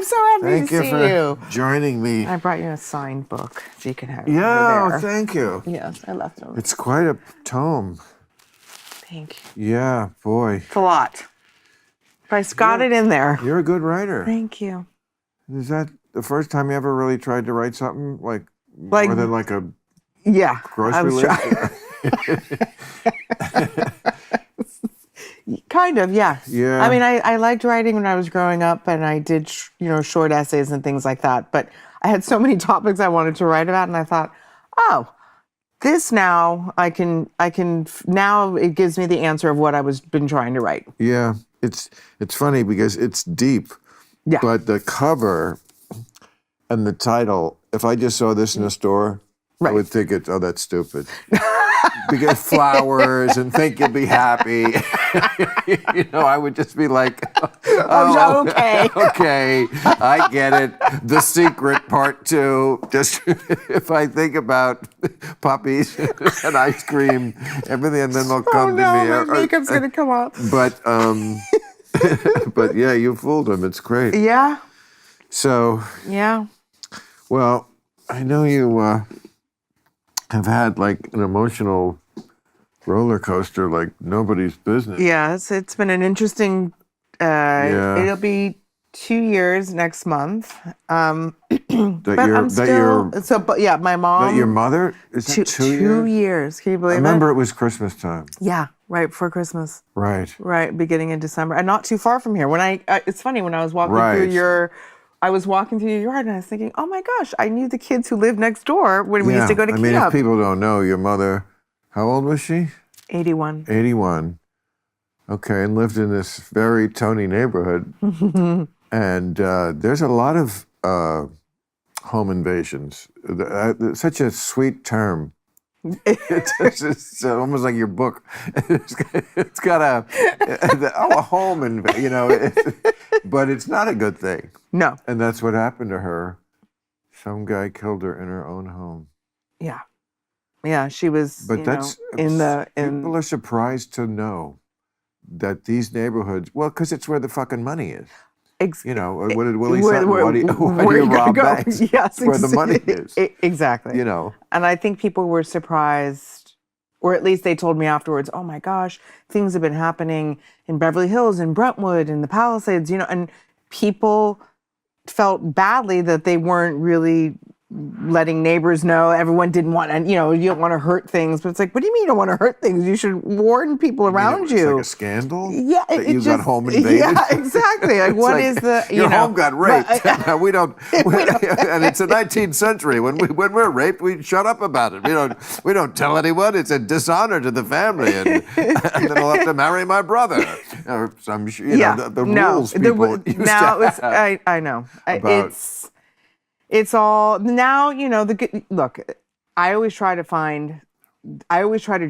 so happy Thank to you see for you. joining me. I brought you a signed book so you can have it. Yeah, over there. thank you. Yes, I left them. It's quite a tome. Thank you. Yeah, boy. It's a lot. But I got it in there. You're a good writer. Thank you. Is that the first time you ever really tried to write something like more than like a grocery list? Kind of, yeah. Yeah. I mean, I liked writing when I was growing up, and I did, short essays and things like that. But I had so many topics I wanted to write about, and I thought, oh, this now now it gives me the answer of what I been trying to write. Yeah, it's funny because it's deep, but the cover and the title, if I just saw this in a store, I would think that's stupid. Because flowers and think you'll be happy. I would just be like, oh, okay. Okay, I get it. The Secret Part 2. Just if I think about puppies and ice cream, everything, and then they'll come to me. My makeup's going to come off. But, but yeah, you fooled them. It's great. Yeah. So. Yeah. Well, I know you have had like an emotional roller coaster like nobody's business. Yes, it's been an interesting, it'll be 2 years next month. My mom. That your mother? Is that 2 years? 2 years, can you believe it? I remember it was Christmas time. Yeah, right before Christmas. Right. Right, beginning in December. And not too far from here. It's funny, when I was walking through your yard and I was thinking, oh my gosh, I knew the kids who lived next door when we used to go to camp. I mean, if people don't know, your mother, how old was she? 81. 81. Okay, and lived in this very Tony neighborhood. And there's a lot of home invasions. Such a sweet term. It's almost like your book. It's got a home invasion, but it's not a good thing. No. And that's what happened to her. Some guy killed her in her own home. Yeah. Yeah, she was, people are surprised to know that these neighborhoods, because it's where the fucking money is. What did Willie say? Why do you rob banks? Yes, where the money is. Exactly. And I think people were surprised, or at least they told me afterwards, oh my gosh, things have been happening in Beverly Hills, in Brentwood, in the Palisades, and people felt badly that they weren't really letting neighbors know. Everyone didn't want, and you don't want to hurt things, but it's like, what do you mean you don't want to hurt things? You should warn people around you. It's like a scandal. Yeah, you got home invaded. Yeah, exactly. Like, what is the your home got raped? we don't. And it's the 19th century. When we're raped, we shut up about it. We don't tell anyone. It's a dishonor to the family, and then I'll have to marry my brother. Or some, the rules people used to have. I know. It's all now, look, I always try to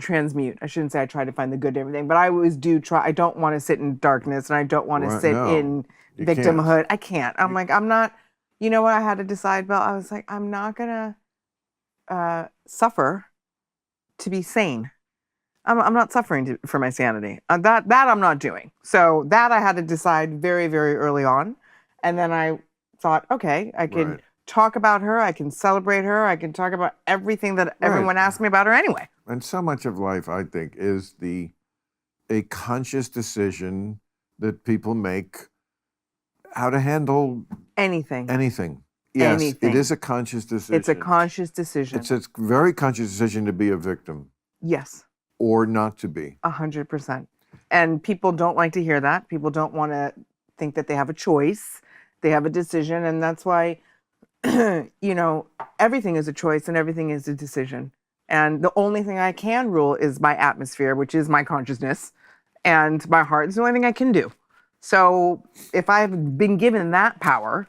transmute. I shouldn't say I try to find the good in everything, but I always do try. I don't want to sit in darkness, and I don't want to sit in victimhood. I can't. I'm not, what I had to decide, Bill? I was like, I'm not going to suffer to be sane. I'm not suffering for my sanity. That I'm not doing. So that I had to decide very, very early on. And then I thought, okay, I can talk about her. I can celebrate her. I can talk about everything that everyone asked me about her anyway. And so much of life, I think, is a conscious decision that people make how to handle anything. Yes, anything. It is a conscious decision. It's a conscious decision. It's a very conscious decision to be a victim. Yes. Or not to be. 100%. And people don't like to hear that. People don't want to think that they have a choice. They have a decision, and that's why everything is a choice and everything is a decision. And the only thing I can rule is my atmosphere, which is my consciousness, and my heart is the only thing I can do. So if I've been given that power,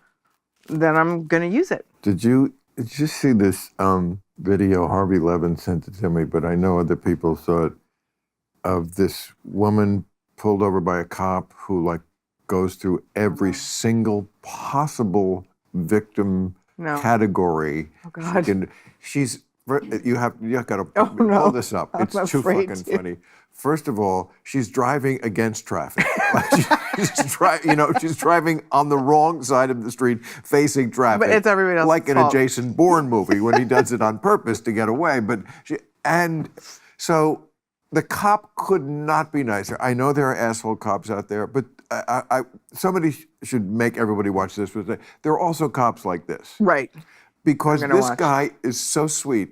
then I'm going to use it. Did you see this video? Harvey Levin sent it to me, but I know other people saw it, of this woman pulled over by a cop who goes through every single possible victim category. Oh God! You got to pull this up. It's too fucking funny. First of all, she's driving against traffic. she's driving on the wrong side of the street, facing traffic. But it's everybody else's like in fault. a Jason Bourne movie when he does it on purpose to get away. So the cop could not be nicer. I know there are asshole cops out there, but somebody should make everybody watch this. But there are also cops like this, Right? because this guy is so sweet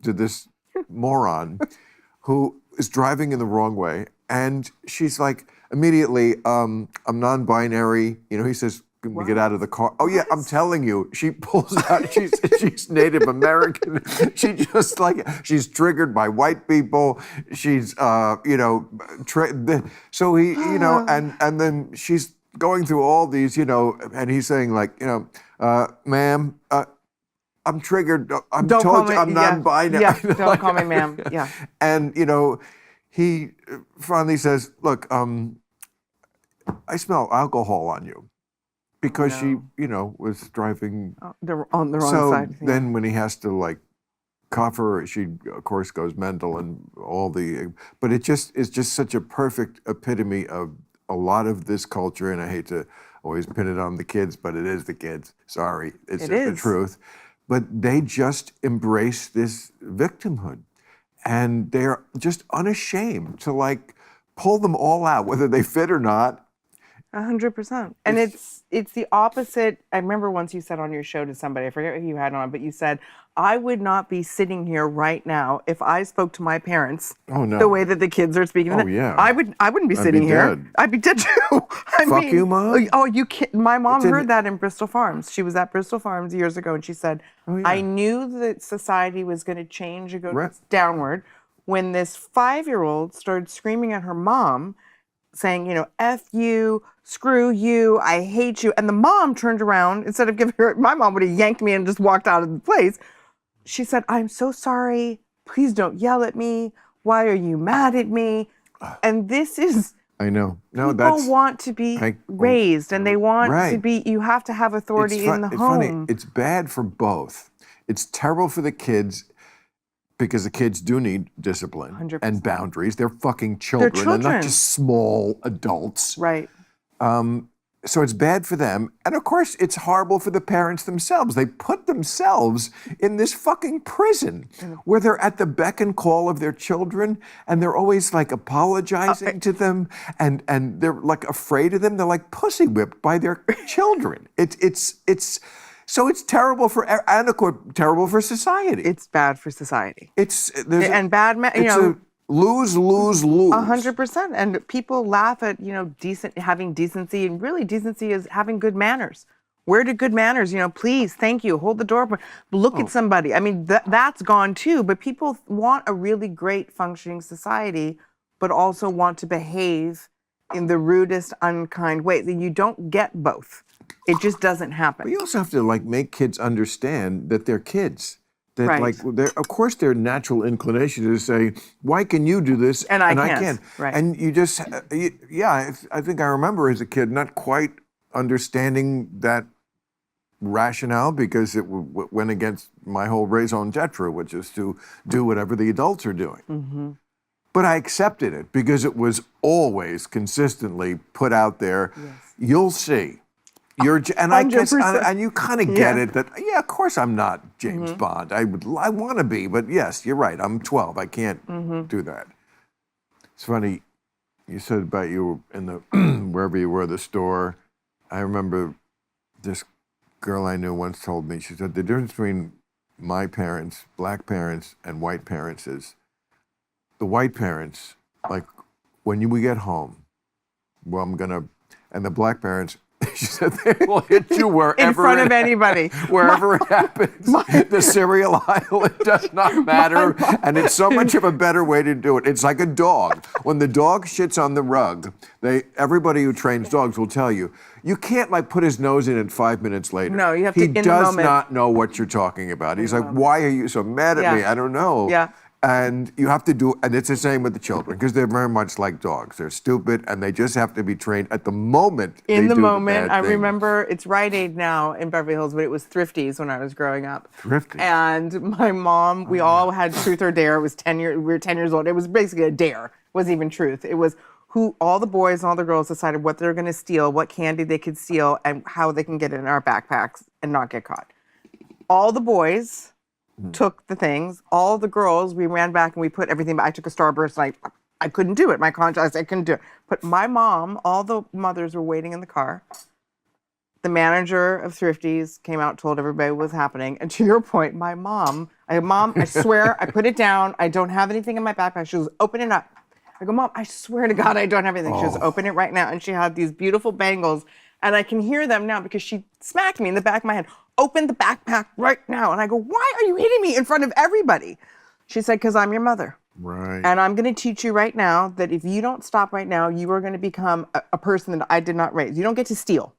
to this moron who is driving in the wrong way, and she's like, immediately, I'm non-binary. He says, "Can we get out of the car?" Oh yeah, I'm telling you, she pulls out. She's Native American. She's triggered by white people. She's so he and then she's going through all these and he's saying like ma'am. I'm triggered. I'm non-binary. Yeah, don't call me ma'am. Yeah. And he finally says, "Look, I smell alcohol on you," because she, was driving on the wrong side. So then, when he has to cuff her, she of course goes mental and all the. But it's just such a perfect epitome of a lot of this culture, and I hate to always pin it on the kids, but it is the kids. Sorry, it's just the truth. But they just embrace this victimhood, and they're just unashamed to pull them all out, whether they fit or not. 100%. And it's the opposite. I remember once you said on your show to somebody, I forget who you had on, but you said, "I would not be sitting here right now if I spoke to my parents the way that the kids are speaking." Oh yeah. I wouldn't be sitting here. Dead. I'd be dead too. Fuck you, Mom. Oh, you kid. My mom heard that in Bristol Farms. She was at Bristol Farms years ago, and she said, "I knew that society was going to change and go downward when this 5-year-old started screaming at her mom, saying, F you, screw you, I hate you." And the mom turned around, instead of giving her, my mom would have yanked me and just walked out of the place. She said, "I'm so sorry. Please don't yell at me. Why are you mad at me?" And this is, I know. No, people want to be raised, and they want to be, you have to have authority in the home. Funny. It's bad for both. It's terrible for the kids, because the kids do need discipline 100%. And boundaries. They're fucking children. They're not just small adults. Right. So it's bad for them. And of course, it's horrible for the parents themselves. They put themselves in this fucking prison where they're at the beck and call of their children, and they're always apologizing to them, and they're afraid of them. They're pussy whipped by their children. So it's terrible and of course terrible for society. It's bad for society. It's lose, lose, lose. 100%. And people laugh at, having decency, and really decency is having good manners. Where do good manners, please, thank you, hold the door open, look at somebody. I mean, that's gone too, but people want a really great functioning society, but also want to behave in the rudest, unkind way. You don't get both. It just doesn't happen. But you also have to make kids understand that they're kids. That of course their natural inclination is to say, "Why can you do this and I can't?" Right. And you just, I think I remember as a kid not quite understanding that rationale, because it went against my whole raison d'etre, which is to do whatever the adults are doing. Mm-hmm. But I accepted it because it was always consistently put out there. Yes. You'll see. I guess, and you kind of get it that, of course I'm not James Bond. I want to be, but yes, you're right. I'm 12. I can't do that. It's funny. You said about you in the wherever you were, the store. I remember this girl I knew once told me. She said the difference between my parents, black parents, and white parents is the white parents, when we get home, and the black parents. She said they will hit you wherever in front of anybody, wherever it happens. The cereal aisle, it does not matter, and it's so much of a better way to do it. It's like a dog. When the dog shits on the rug, everybody who trains dogs will tell you, you can't put his nose in it 5 minutes later. No, you have to. He does not know what you're talking about. He's like, "Why are you so mad at me? I don't know." Yeah. And you have to do, and it's the same with the children, because they're very much like dogs. They're stupid, and they just have to be trained at the moment. In the moment, I remember it's Rite Aid now in Beverly Hills, but it was Thrifties when I was growing up. Thrifties. And my mom, we all had Truth or Dare. It was 10 years. We were 10 years old. It was basically a dare. It wasn't even truth. It was, who all the boys and all the girls decided what they're going to steal, what candy they could steal, and how they can get it in our backpacks and not get caught. All the boys took the things. All the girls, we ran back and we put everything back. I took a Starburst and I couldn't do it. My conscience, I couldn't do it. But my mom, all the mothers were waiting in the car. The manager of Thrifties came out, told everybody what was happening. And to your point, my mom, I swear, I put it down. I don't have anything in my backpack. She was, open it up. I go, Mom, I swear to God, I don't have anything. She goes, open it right now. And she had these beautiful bangles. And I can hear them now because she smacked me in the back of my head. Open the backpack right now. And I go, why are you hitting me in front of everybody? She said, because I'm your mother. Right. And I'm going to teach you right now that if you don't stop right now, you are going to become a person that I did not raise. You don't get to steal.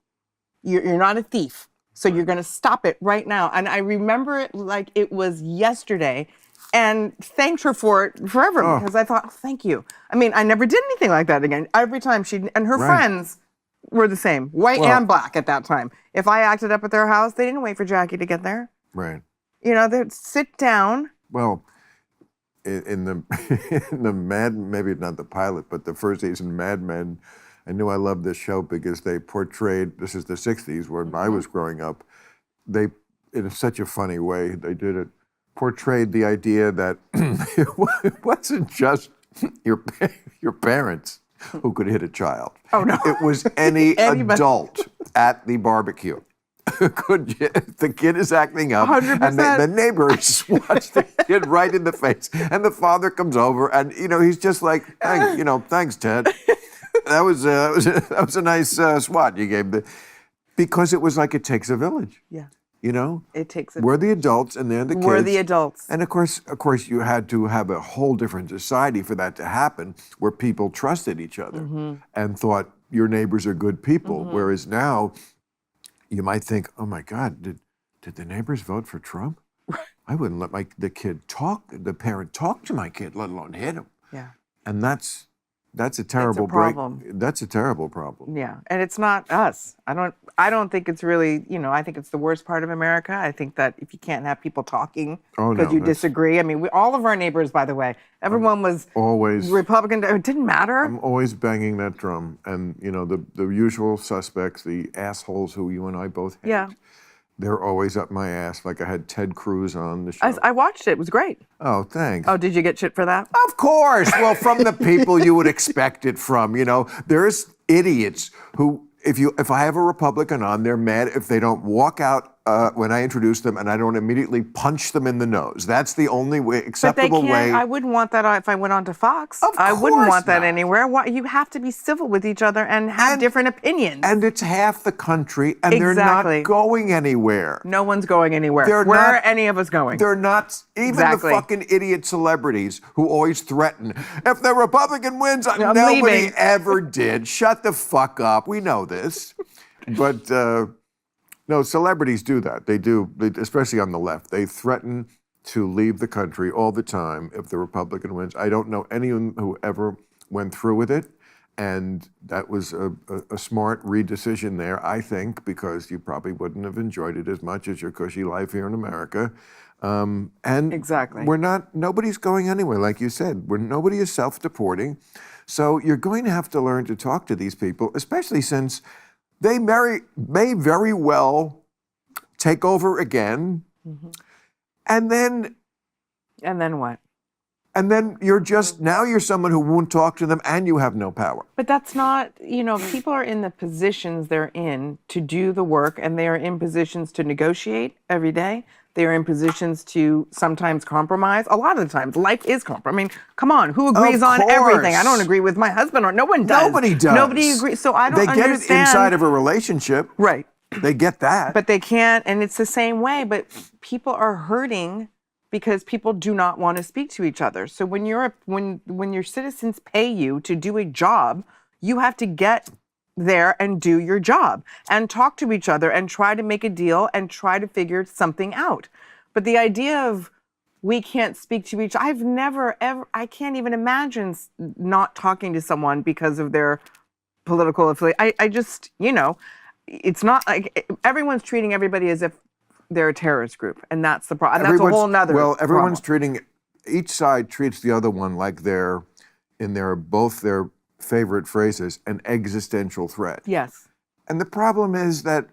You're not a thief. So you're going to stop it right now. And I remember it like it was yesterday. And thanked her for it forever because I thought, thank you. I mean, I never did anything like that again. Every time and her friends were the same, white and black at that time. If I acted up at their house, they didn't wait for Jackie to get there. Right. You know, they'd sit down. Well, in the Mad, maybe not the pilot, but the first season Mad Men, I knew I loved this show because they portrayed, this is the 60s when I was growing up, they, in such a funny way, they did it, portrayed the idea that it wasn't just your parents who could hit a child. Oh, no. It was any adult at the barbecue. The kid is acting up, 100%. and the neighbors watch the kid right in the face, and the father comes over, and he's just like, thanks, Ted. That was a nice swat you gave because it was like it takes a village. Yeah. It takes. We're the adults, and they're the kids. We're the adults, and of course, you had to have a whole different society for that to happen, where people trusted each other and thought your neighbors are good people. Whereas now, you might think, oh my God, did the neighbors vote for Trump? I wouldn't let the parent talk to my kid, let alone hit him. Yeah, and that's a terrible problem. That's a terrible problem. Yeah, and it's not us. I don't think it's really, I think it's the worst part of America. I think that if you can't have people talking because you disagree. I mean, all of our neighbors, by the way, everyone was always Republican. It didn't matter. I'm always banging that drum. And, the usual suspects, the assholes who you and I both hate. Yeah. They're always up my ass. Like I had Ted Cruz on the show. I watched it. It was great. Oh, thanks. Oh, did you get shit for that? Of course. Well, from the people you would expect it from. There's idiots who, if I have a Republican on, they're mad if they don't walk out when I introduce them and I don't immediately punch them in the nose. That's the only acceptable way. I wouldn't want that if I went on to Fox. I wouldn't want that anywhere. You have to be civil with each other and have different opinions. And it's half the country, and they're not going anywhere. No one's going anywhere. Where are any of us going? They're not. Even the fucking idiot celebrities who always threaten, if the Republican wins, nobody leaving. ever did. Shut the fuck up. We know this. But no, celebrities do that. They do, especially on the left. They threaten to leave the country all the time if the Republican wins. I don't know anyone who ever went through with it. And that was a smart decision there, I think, because you probably wouldn't have enjoyed it as much as your cushy life here in America. And exactly. Nobody's going anywhere, like you said. Nobody is self-deporting. So you're going to have to learn to talk to these people, especially since they may very well take over again. And then what? And then now you're someone who won't talk to them and you have no power. But that's not, people are in the positions they're in to do the work, and they are in positions to negotiate every day. They are in positions to sometimes compromise. A lot of the times, life is compromise. I mean, come on, who agrees on everything? I don't agree with my husband, or no one does. Nobody does. Nobody agrees. So I don't understand. They get it inside of a relationship. Right. They get that. But they can't, and it's the same way, but people are hurting because people do not want to speak to each other. So when your citizens pay you to do a job, you have to get there and do your job and talk to each other and try to make a deal and try to figure something out. But the idea of we can't speak to each other, I can't even imagine not talking to someone because of their political affiliation. I just, it's not like everyone's treating everybody as if they're a terrorist group, and that's the problem. That's a whole nother Well, everyone's problem. each side treats the other one like they're in both their favorite phrases, an existential threat. Yes. And the problem is that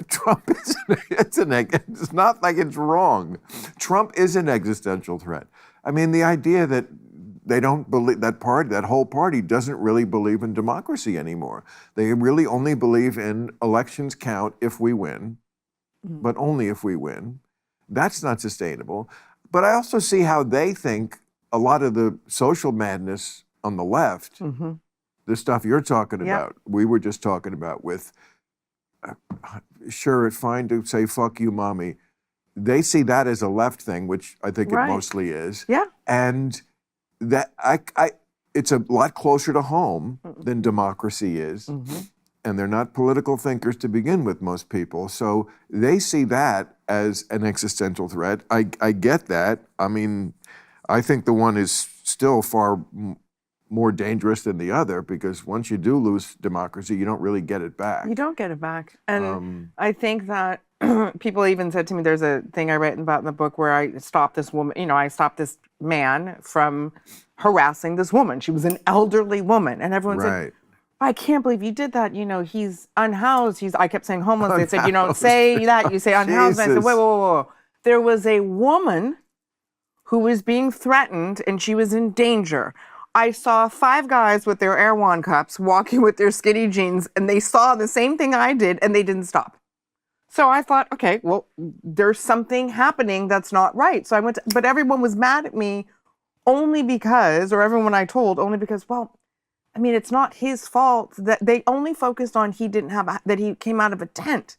Trump it's not like it's wrong. Trump is an existential threat. I mean, the idea that they don't believe that whole party doesn't really believe in democracy anymore. They really only believe in elections count if we win, but only if we win. That's not sustainable. But I also see how they think a lot of the social madness on the left, the stuff you're talking about, we were just talking about with, sure, it's fine to say, fuck you, mommy. They see that as a left thing, which I think it mostly is. Yeah. And that it's a lot closer to home than democracy is. And they're not political thinkers to begin with, most people. So they see that as an existential threat. I get that. I mean, I think the one is still far more dangerous than the other, because once you do lose democracy, you don't really get it back. You don't get it back. And I think that people even said to me, there's a thing I write about in the book where I stopped this woman, I stopped this man from harassing this woman. She was an elderly woman. And everyone said, I can't believe you did that. He's unhoused. I kept saying homeless. They said, you don't say that. You say unhoused. And I said, whoa. There was a woman who was being threatened and she was in danger. I saw 5 guys with their Erewhon cups walking with their skinny jeans, and they saw the same thing I did, and they didn't stop. So I thought, okay, well, there's something happening that's not right. So I went but everyone was mad at me only because, or everyone I told, only because, well, I mean, it's not his fault. That they only focused on that he came out of a tent.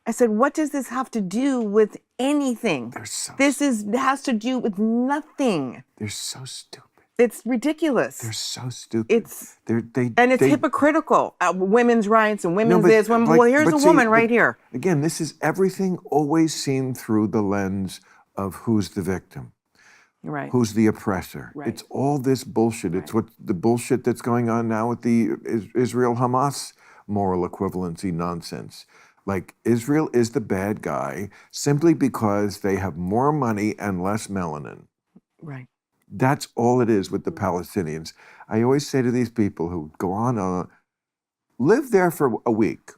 I said, what does this have to do with anything? Has to do with nothing. They're so stupid. It's ridiculous. They're so stupid. It's hypocritical. Women's rights and women's this. Well, here's a woman right here. Again, this is everything always seen through the lens of who's the victim, who's the oppressor. It's all this bullshit. It's what the bullshit that's going on now with the Israel-Hamas moral equivalency nonsense. Like, Israel is the bad guy simply because they have more money and less melanin. Right. That's all it is with the Palestinians. I always say to these people who go on, live there for a week,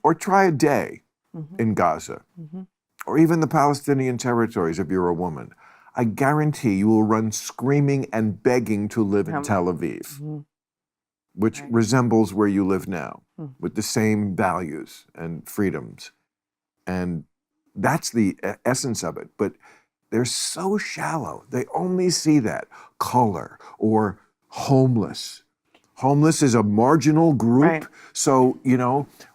or try a day in Gaza, or even the Palestinian territories if you're a woman. I guarantee you will run screaming and begging to live in Tel Aviv, which resembles where you live now, with the same values and freedoms. And that's the essence of it. But they're so shallow. They only see that. Color or homeless. Homeless is a marginal group. So,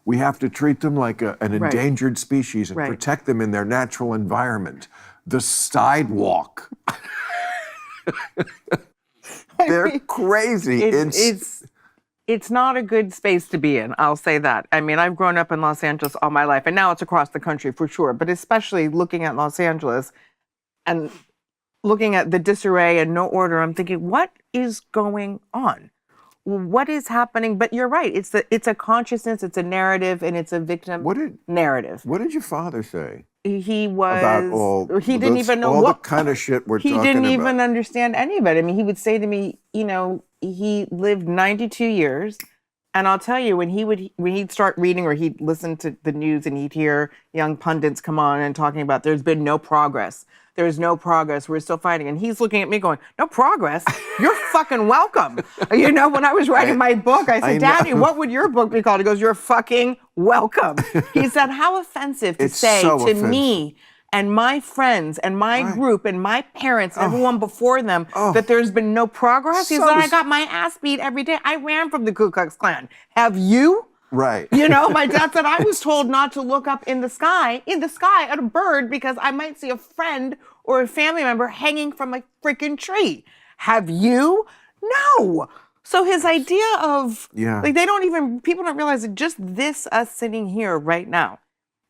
we have to treat them like an endangered species and protect them in their natural environment. The sidewalk. They're crazy. It's not a good space to be in, I'll say that. I mean, I've grown up in Los Angeles all my life, and now it's across the country for sure, but especially looking at Los Angeles, and looking at the disarray and no order, I'm thinking, what is going on? What is happening? But you're right. It's a consciousness, it's a narrative, and it's a victim narrative. What did your father say? He was about he didn't even know all what the kind of shit we're talking about. He didn't even understand any of it. I mean, he would say to me, he lived 92 years. And I'll tell you, when he'd start reading or he'd listen to the news and he'd hear young pundits come on and talking about there's been no progress. There's no progress. We're still fighting. And he's looking at me going, no progress? You're fucking welcome. When I was writing my book, I said, Daddy, what would your book be called? He goes, you're fucking welcome. He said, how offensive to say to me and my friends and my group and my parents and everyone before them that there's been no progress. He said, I got my ass beat every day. I ran from the Ku Klux Klan. Have you? Right. My dad said, I was told not to look up in the sky at a bird because I might see a friend or a family member hanging from a freaking tree. Have you? No. So his idea of, people don't realize that just us sitting here right now,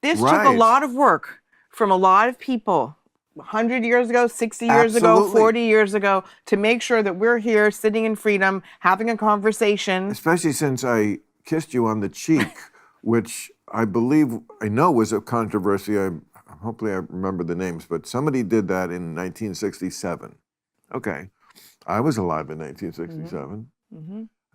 this took a lot of work from a lot of people 100 years ago, 60 years ago, 40 years ago, to make sure that we're here sitting in freedom, having a conversation. Especially since I kissed you on the cheek, which I know was a controversy. Hopefully I remember the names, but somebody did that in 1967. Okay. I was alive in 1967.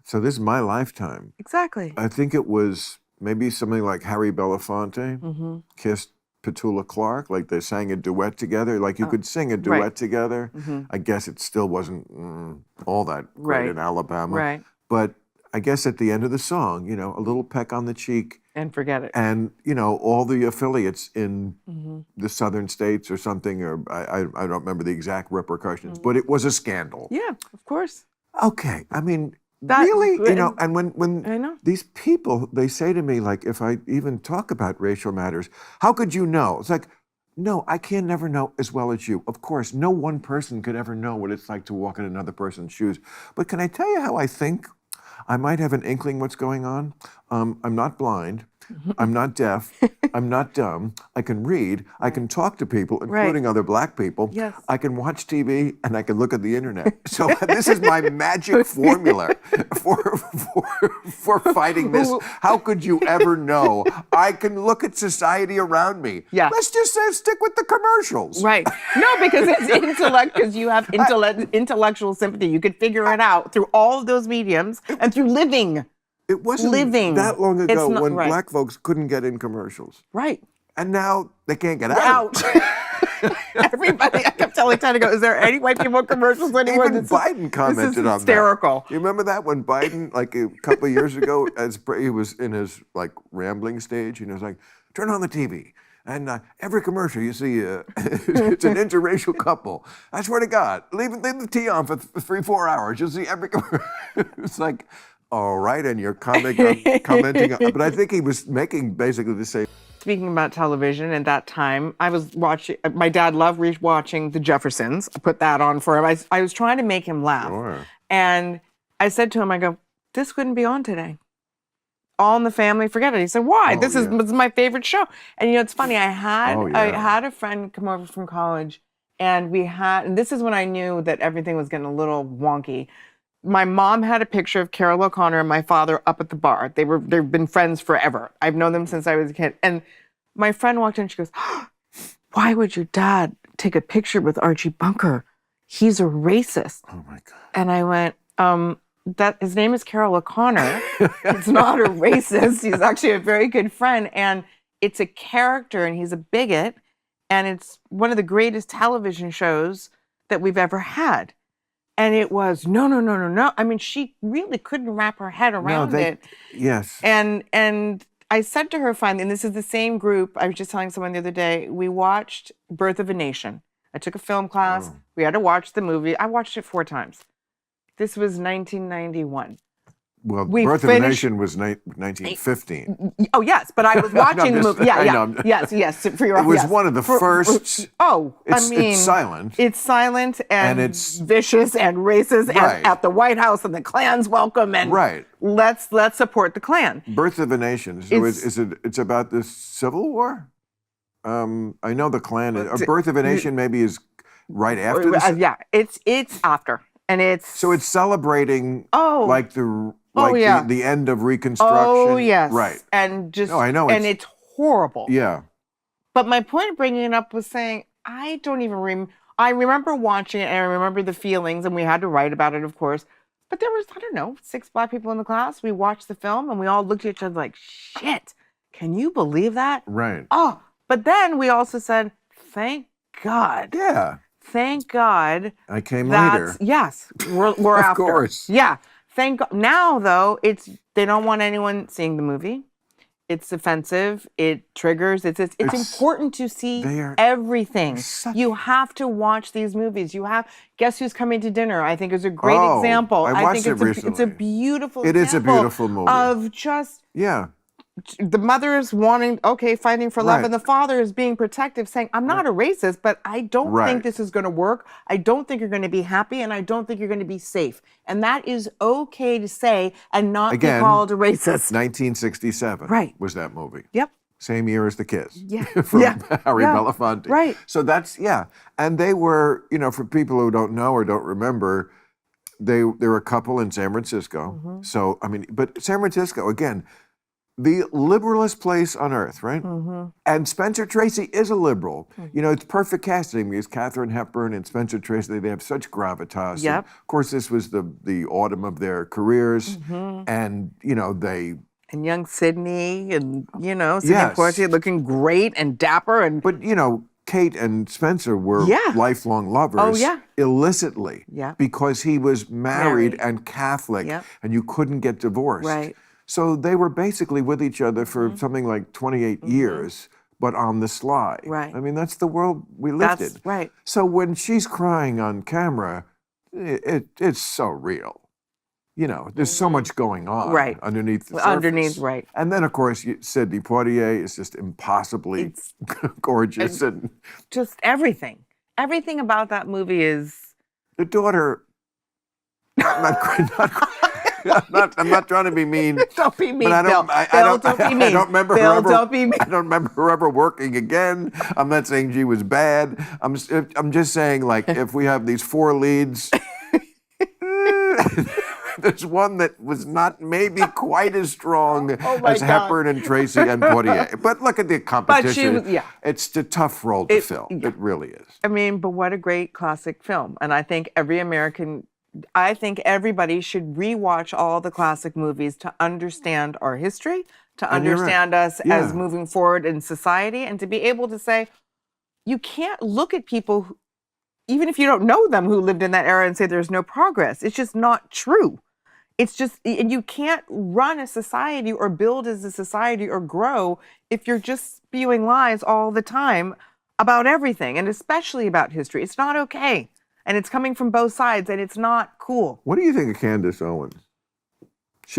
So this is my lifetime. Exactly. I think it was maybe something like Harry Belafonte kissed Petula Clark, like they sang a duet together, like you could sing a duet together. I guess it still wasn't all that great in Alabama. Right. But I guess at the end of the song, you know, a little peck on the cheek. And forget it. And, you know, all the affiliates in the southern states or something, or I don't remember the exact repercussions, but it was a scandal. Yeah, of course. Okay, I mean, really? You know, and when I know. these people, they say to me, like, if I even talk about racial matters, how could you know? It's like, no, I can never know as well as you. Of course, no one person could ever know what it's like to walk in another person's shoes. But can I tell you how I think? I might have an inkling what's going on. I'm not blind. I'm not deaf. I'm not dumb. I can read. I can talk to people, including other black people. Yes. I can watch TV and I can look at the internet. So this is my magic formula for fighting this. How could you ever know? I can look at society around me. Yeah. Let's just say stick with the commercials. Right. No, because it's intellect, because you have intellectual sympathy. You could figure it out through all of those mediums and through living. It wasn't that long ago when black folks couldn't get in commercials. Right. And now they can't get out. Everybody, I kept telling Ted, is there any white people in commercials anymore? Even Biden commented on hysterical. that. You remember that when Biden, like a couple of years ago, as he was in his like rambling stage, and he was like, turn on the TV. And every commercial you see, it's an interracial couple. I swear to God, leave the tea on for 3-4 hours. You'll see every commercial. It's like, all right, and you're commenting on, but I think he was making basically the same. Speaking about television, at that time, I was watching, my dad loved watching The Jeffersons. I put that on for him. I was trying to make him laugh. Sure. And I said to him, I go, this wouldn't be on today. All in the Family, forget it. He said, why? This is my favorite show. And you know, it's funny, I had a friend come over from college, and and this is when I knew that everything was getting a little wonky. My mom had a picture of Carol O'Connor and my father up at the bar. They've been friends forever. I've known them since I was a kid. And my friend walked in and she goes, why would your dad take a picture with Archie Bunker? He's a racist. Oh my God. And I went, that his name is Carol O'Connor. It's not a racist. He's actually a very good friend. And it's a character and he's a bigot. And it's one of the greatest television shows that we've ever had. And it was, no. I mean, she really couldn't wrap her head around it. Yes. And I said to her finally, and this is the same group, I was just telling someone the other day, we watched Birth of a Nation. I took a film class. We had to watch the movie. I watched it 4 times. This was 1991. Well, Birth of a Nation was 1915. Oh, yes, but I was watching the movie. Yes. For your, it was one of the first. It's silent. It's silent and it's vicious and racist and at the White House and the Klan's welcome and let's support the Klan. Birth of a Nation. So it's about the Civil War? I know the Klan. Birth of a Nation maybe is right after this. Yeah, it's after. And it's celebrating like the end of Reconstruction. Oh yes, right. And just I know, and it's horrible. Yeah. But my point of bringing it up was saying I don't even I remember watching it and I remember the feelings, and we had to write about it, of course. But there was 6 black people in the class. We watched the film and we all looked at each other like, shit. Can you believe that? Right. Oh, but then we also said, thank God. Yeah. Thank God. I came later. Yes, we're after. Of course. Yeah. Thank God. Now, though, they don't want anyone seeing the movie. It's offensive. It triggers. It's important to see everything. You have to watch these movies. Guess Who's Coming to Dinner, I think is a great example. I watched it recently. It's a beautiful example. It is a beautiful movie. Of just... Yeah. The mother is fighting for love, and the father is being protective, saying, I'm not a racist, but I don't think this is going to work. I don't think you're going to be happy, and I don't think you're going to be safe. And that is okay to say and not be called a racist. 1967 was that movie. Yep. Same year as The Kiss. Yeah. From Harry Belafonte. Right. So that's, and they were, for people who don't know or don't remember, they were a couple in San Francisco. So, I mean, but San Francisco, again, the liberalest place on earth, right? And Spencer Tracy is a liberal. You know, it's perfect casting because Katharine Hepburn and Spencer Tracy, they have such gravitas. Yep. And of course, this was the autumn of their careers. And, you know, And young Sydney, and, you know, Sydney Yes. Poitier looking great and dapper. And But, you know, Kate and Spencer were lifelong lovers. Oh, yeah. Illicitly. Yeah. Because he was married and Catholic. Yep. And you couldn't get divorced. Right. So they were basically with each other for something like 28 years, but on the sly. Right. I mean, that's the world we lived in. That's right. So when she's crying on camera, it's so real. You know, there's so much going on underneath the surface. Underneath, right. And then, of course, Sidney Poitier is just impossibly gorgeous. And Just everything. Everything about that movie is... the daughter, I'm not trying to be mean. Don't be mean, But I don't, Bill. don't be mean. I don't remember Bill, her ever, don't be mean. I don't remember her ever working again. I'm not saying she was bad. I'm just saying, like, if we have these 4 leads, there's one that was not maybe quite as strong as Hepburn and Tracy and Poitier. But look at the competition. But it's a tough role to fill. It really is. I mean, but what a great classic film. And I think everybody should rewatch all the classic movies to understand our history, to understand us as moving forward in society, and to be able to say, you can't look at people, even if you don't know them, who lived in that era and say there's no progress. It's just not true. It's just, and you can't run a society or build as a society or grow if you're just spewing lies all the time about everything, and especially about history. It's not okay. And it's coming from both sides, and it's not cool. What do you think of Candace Owens?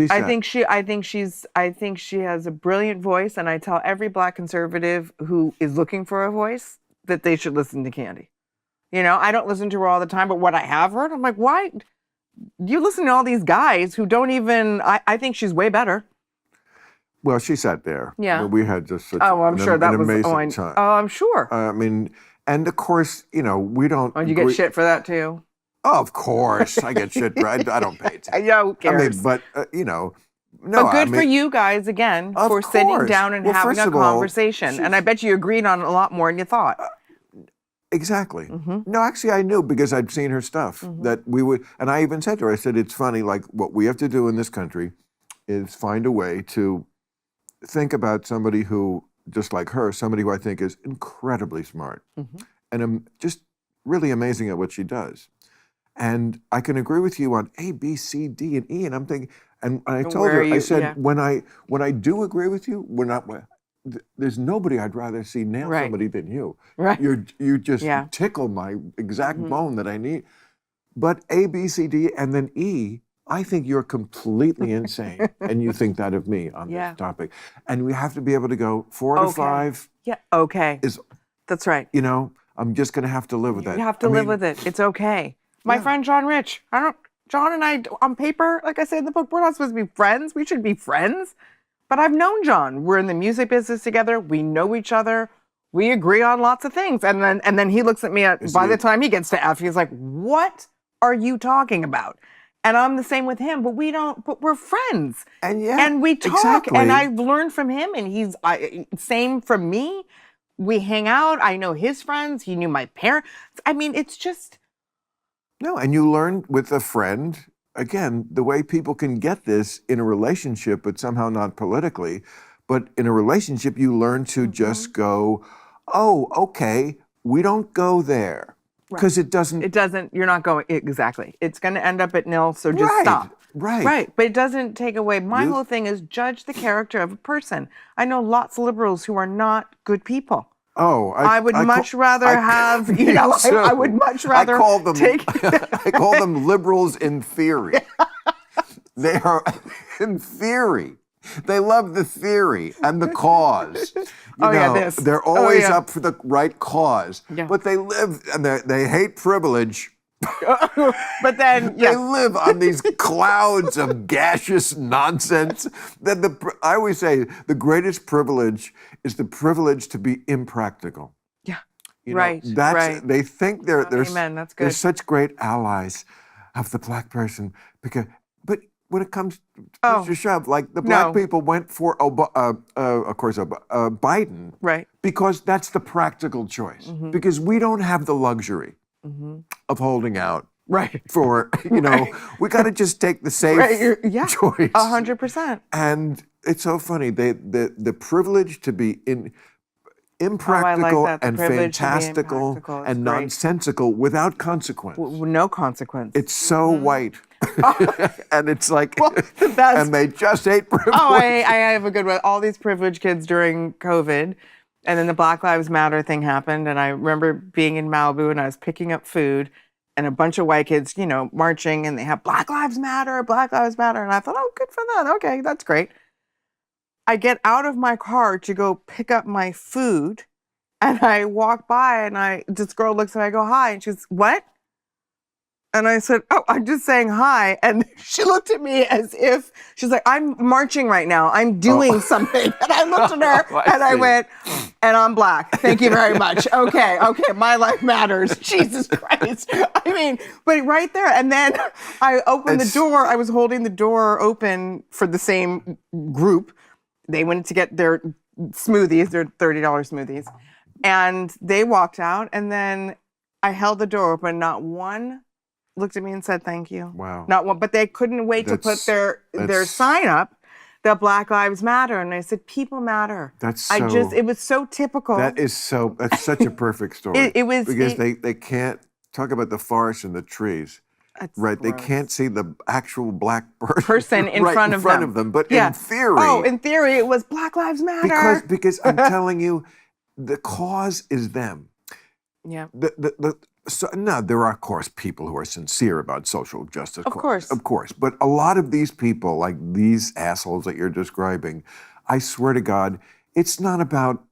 I think she has a brilliant voice, and I tell every Black conservative who is looking for a voice that they should listen to Candy. You know, I don't listen to her all the time, but what I have heard, I'm like, why? You listen to all these guys who don't even, I think she's way better. Well, she sat there. Yeah. We had just such I'm sure that an was amazing time. Oh, I'm sure. I mean, and of course, you know, we don't. Oh, you get shit for that too? Oh, of course. I get shit for I don't pay attention. Yeah, who cares? I mean, but, you know. No, but good for you guys, again, for sitting down and having a conversation. And I bet you agreed on a lot more than you thought. Exactly. No, actually, I knew because I'd seen her stuff that we would, and I even said to her, I said, it's funny, like what we have to do in this country is find a way to think about somebody who, just like her, somebody who I think is incredibly smart and just really amazing at what she does. And I can agree with you on A, B, C, D, and E. And I'm thinking, and I told her, I said, when I do agree with you, there's nobody I'd rather see nail somebody than you. Right. You just tickle my exact bone that I need. But A, B, C, D, and then E, I think you're completely insane. And you think that of me on this topic. And we have to be able to go 4 to 5. Yeah, okay. That's right. You know, I'm just going to have to live with that. You have to live with it. It's okay. My friend John Rich, John and I, on paper, like I said in the book, we're not supposed to be friends. We should be friends. But I've known John. We're in the music business together. We know each other. We agree on lots of things. And then he looks at me, by the time he gets to F, he's like, what are you talking about? And I'm the same with him, but we're friends. And we talk. Exactly. And I've learned from him, and same from me. We hang out. I know his friends. He knew my parents. I mean, it's just. No, and you learn with a friend, again, the way people can get this in a relationship, but somehow not politically. But in a relationship, you learn to just go, oh, okay, we don't go there. Because it doesn't. You're not going, exactly. It's going to end up at nil, so just stop. Right. But it doesn't take away. My whole thing is judge the character of a person. I know lots of liberals who are not good people. Oh, I would much rather have, you know, I would much rather I call them liberals in theory. They are in theory. They love the theory and the cause. They're always up for the right cause. Yeah. But they live, and they hate privilege. But then they live on these clouds of gaseous nonsense. I always say the greatest privilege is the privilege to be impractical. Yeah, you know, They think they're Amen. That's good. They're such great allies of the Black person but when it comes to shove, like the black people went for, of course, Biden, right? Because that's the practical choice. Because we don't have the luxury of holding out, right? For we got to just take the safe choice. 100%. And it's so funny. The privilege to be impractical and fantastical and nonsensical without consequence. No consequence. It's so white. And it's like, the best. And they just hate privilege. Oh, I have a good one. All these privileged kids during COVID, and then the Black Lives Matter thing happened, and I remember being in Malibu, and I was picking up food, and a bunch of white kids, marching, and they have Black Lives Matter, Black Lives Matter, and I thought, oh, good for them. Okay, that's great. I get out of my car to go pick up my food, and I walk by, and this girl looks at me, I go, hi, and she's, what? And I said, oh, I'm just saying hi. And she looked at me as if, she's like, I'm marching right now. I'm doing something. And I looked at her and I went, and I'm black. Thank you very much. Okay, my life matters. Jesus Christ. I mean, but right there. And then I opened the door. I was holding the door open for the same group. They went to get their smoothies, their $30 smoothies. And they walked out. And then I held the door open. Not one looked at me and said thank you. Wow. Not one, but they couldn't wait to put their sign up that Black Lives Matter. And I said, people matter. It was so typical. That's such a perfect story. It was because they can't talk about the forest and the trees. Right, gross. They can't see the actual black person in front of them. But in theory. Oh, in theory, it was Black Lives Matter. Because I'm telling you, the cause is them. Yeah. There are, of course, people who are sincere about social justice. Of course. But a lot of these people, like these assholes that you're describing, I swear to God, it's not about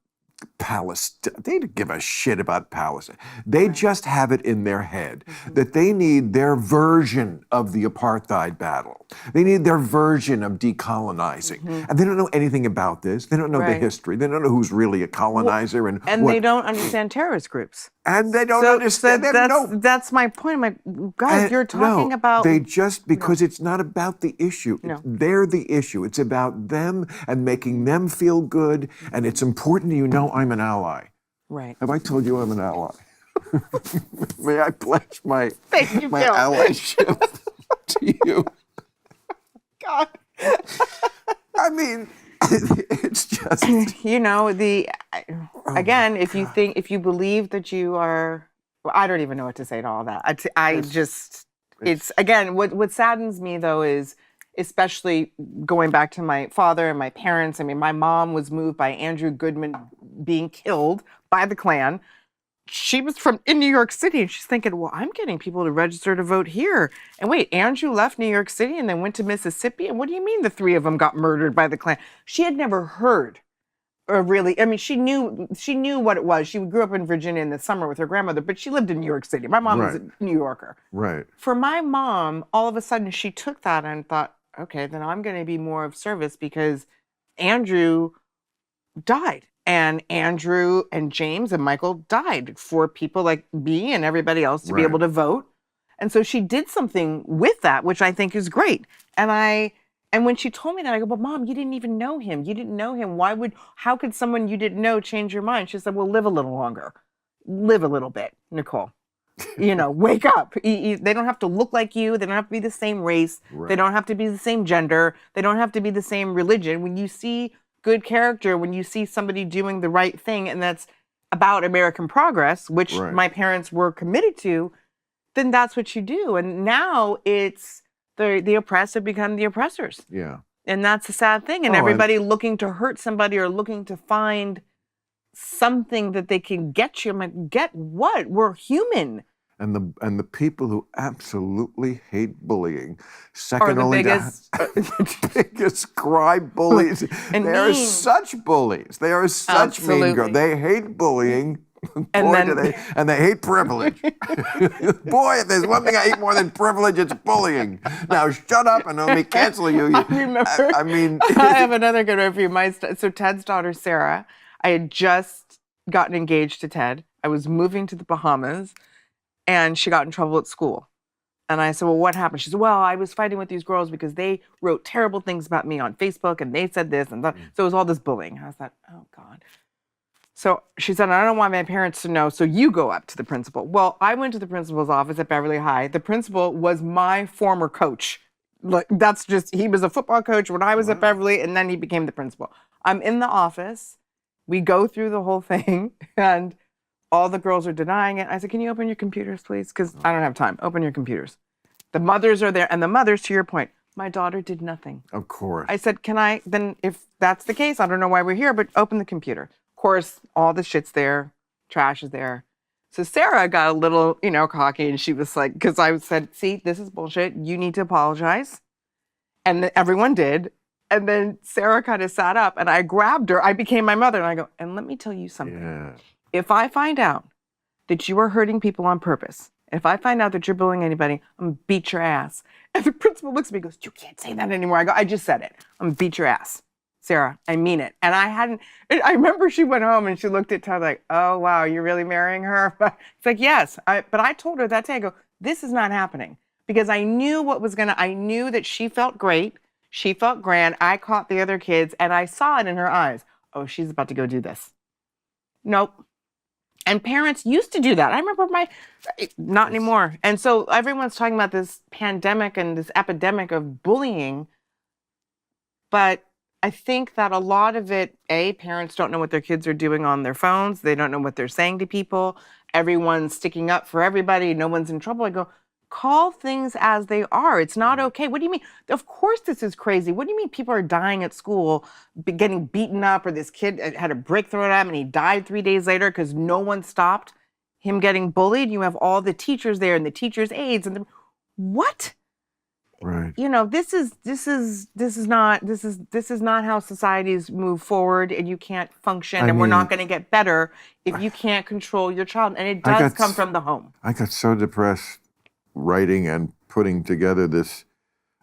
Palestine. They don't give a shit about Palestine. They just have it in their head that they need their version of the apartheid battle. They need their version of decolonizing. And they don't know anything about this. They don't know the history. They don't know who's really a colonizer. And they don't understand terrorist groups. And they don't understand. That's my point. I'm like, guys, you're talking about... They just, because it's not about the issue. No. They're the issue. It's about them and making them feel good. And it's important to I'm an ally. Right. Have I told you I'm an ally? May I pledge my Phil. allyship to you? God. I mean, it's just... Again, if you believe that you are... Well, I don't even know what to say to all that. It's again, what saddens me, though, is... especially going back to my father and my parents. I mean, my mom was moved by Andrew Goodman being killed by the Klan. She was in New York City, and she's thinking, well, I'm getting people to register to vote here. And wait, Andrew left New York City and then went to Mississippi? And what do you mean the three of them got murdered by the Klan? She had never heard, or really, I mean, she knew what it was. She grew up in Virginia in the summer with her grandmother, but she lived in New York City. My mom was a New Yorker. Right. For my mom, all of a sudden, she took that and thought, okay, then I'm going to be more of service because Andrew died. And Andrew and James and Michael died for people like me and everybody else to be able to vote. And so she did something with that, which I think is great. And when she told me that, I go, but Mom, you didn't even know him. You didn't know him. How could someone you didn't know change your mind? She said, well, live a little longer. Live a little bit, Nicole. Wake up. They don't have to look like you. They don't have to be the same race. Right. They don't have to be the same gender. They don't have to be the same religion. When you see good character, when you see somebody doing the right thing, and that's about American progress, which my parents were committed to, then that's what you do. And now it's the oppressed have become the oppressors. Yeah. And that's a sad thing. And everybody looking to hurt somebody or looking to find something that they can get you. I'm like, get what? We're human. And the people who absolutely hate bullying, second only to biggest cry bullies. And they are such bullies. They are such mean girls. They hate bullying. And they hate privilege. Boy, if there's one thing I hate more than privilege, it's bullying. Now shut up and let me cancel you. I remember. I have another good one for you. So Ted's daughter, Sarah, I had just gotten engaged to Ted. I was moving to the Bahamas, and she got in trouble at school. And I said, well, what happened? She said, well, I was fighting with these girls because they wrote terrible things about me on Facebook and they said this and that. So it was all this bullying. I was like, oh God. So she said, I don't want my parents to know, so you go up to the principal. Well, I went to the principal's office at Beverly High. The principal was my former coach. Like, that's just, he was a football coach when I was at Beverly, and then he became the principal. I'm in the office. We go through the whole thing, and all the girls are denying it. I said, can you open your computers, please? Because I don't have time. Open your computers. The mothers are there, and the mothers, to your point, my daughter did nothing. Of course. I said, then if that's the case, I don't know why we're here, but open the computer. Of course, all the shit's there, trash is there. So Sarah got a little, cocky, and she was like, because I said, see, this is bullshit. You need to apologize. And everyone did. And then Sarah kind of sat up, and I grabbed her. I became my mother, and I go, and let me tell you something. Yeah. If I find out that you are hurting people on purpose, if I find out that you're bullying anybody, I'm going to beat your ass. And the principal looks at me and goes, you can't say that anymore. I go, I just said it. I'm going to beat your ass. Sarah, I mean it. And I remember she went home and she looked at Todd like, oh, wow, you're really marrying her? It's like, yes. But I told her that day, I go, this is not happening. Because I knew I knew that she felt great. She felt grand. I caught the other kids and I saw it in her eyes. Oh, she's about to go do this. Nope. And parents used to do that. I remember not anymore. And so everyone's talking about this pandemic and this epidemic of bullying. But I think that a lot of it, parents don't know what their kids are doing on their phones. They don't know what they're saying to people. Everyone's sticking up for everybody. No one's in trouble. I go, call things as they are. It's not okay. What do you mean? Of course this is crazy. What do you mean people are dying at school, getting beaten up, or this kid had a brick thrown at him and he died 3 days later because no one stopped him getting bullied? You have all the teachers there and the teachers' aides and what? Right. This is not how societies move forward, and you can't function, and we're not going to get better if you can't control your child. And it does come from the home. I got so depressed writing and putting together this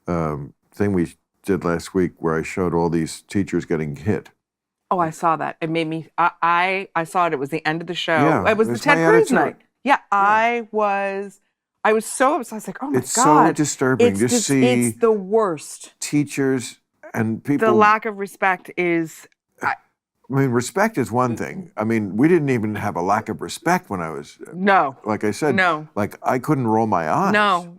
thing we did last week where I showed all these teachers getting hit. Oh, I saw that. It made me, I saw it. It was the end of the show. Yeah, it was the Ted Cruz night. Yeah, I was so upset. I was like, oh my God. It's so disturbing to see. It's the worst. Teachers and people. The lack of respect is. I mean, respect is one thing. I mean, we didn't even have a lack of respect when I was. No. Like I said. No. Like I couldn't roll my eyes. No.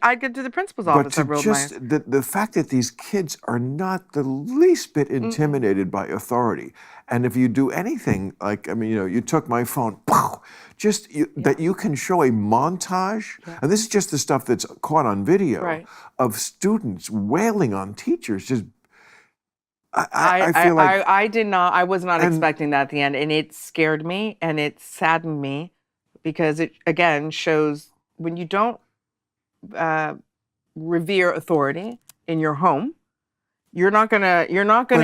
I'd get to the principal's office. I rolled my eyes. The fact that these kids are not the least bit intimidated by authority. And if you do anything, like, you took my phone, that you can show a montage, and this is just the stuff that's caught on video, of students wailing on teachers. Just, I feel like... I was not expecting that at the end, and it scared me, and it saddened me, because it, again, shows when you don't revere authority in your home, you're not gonna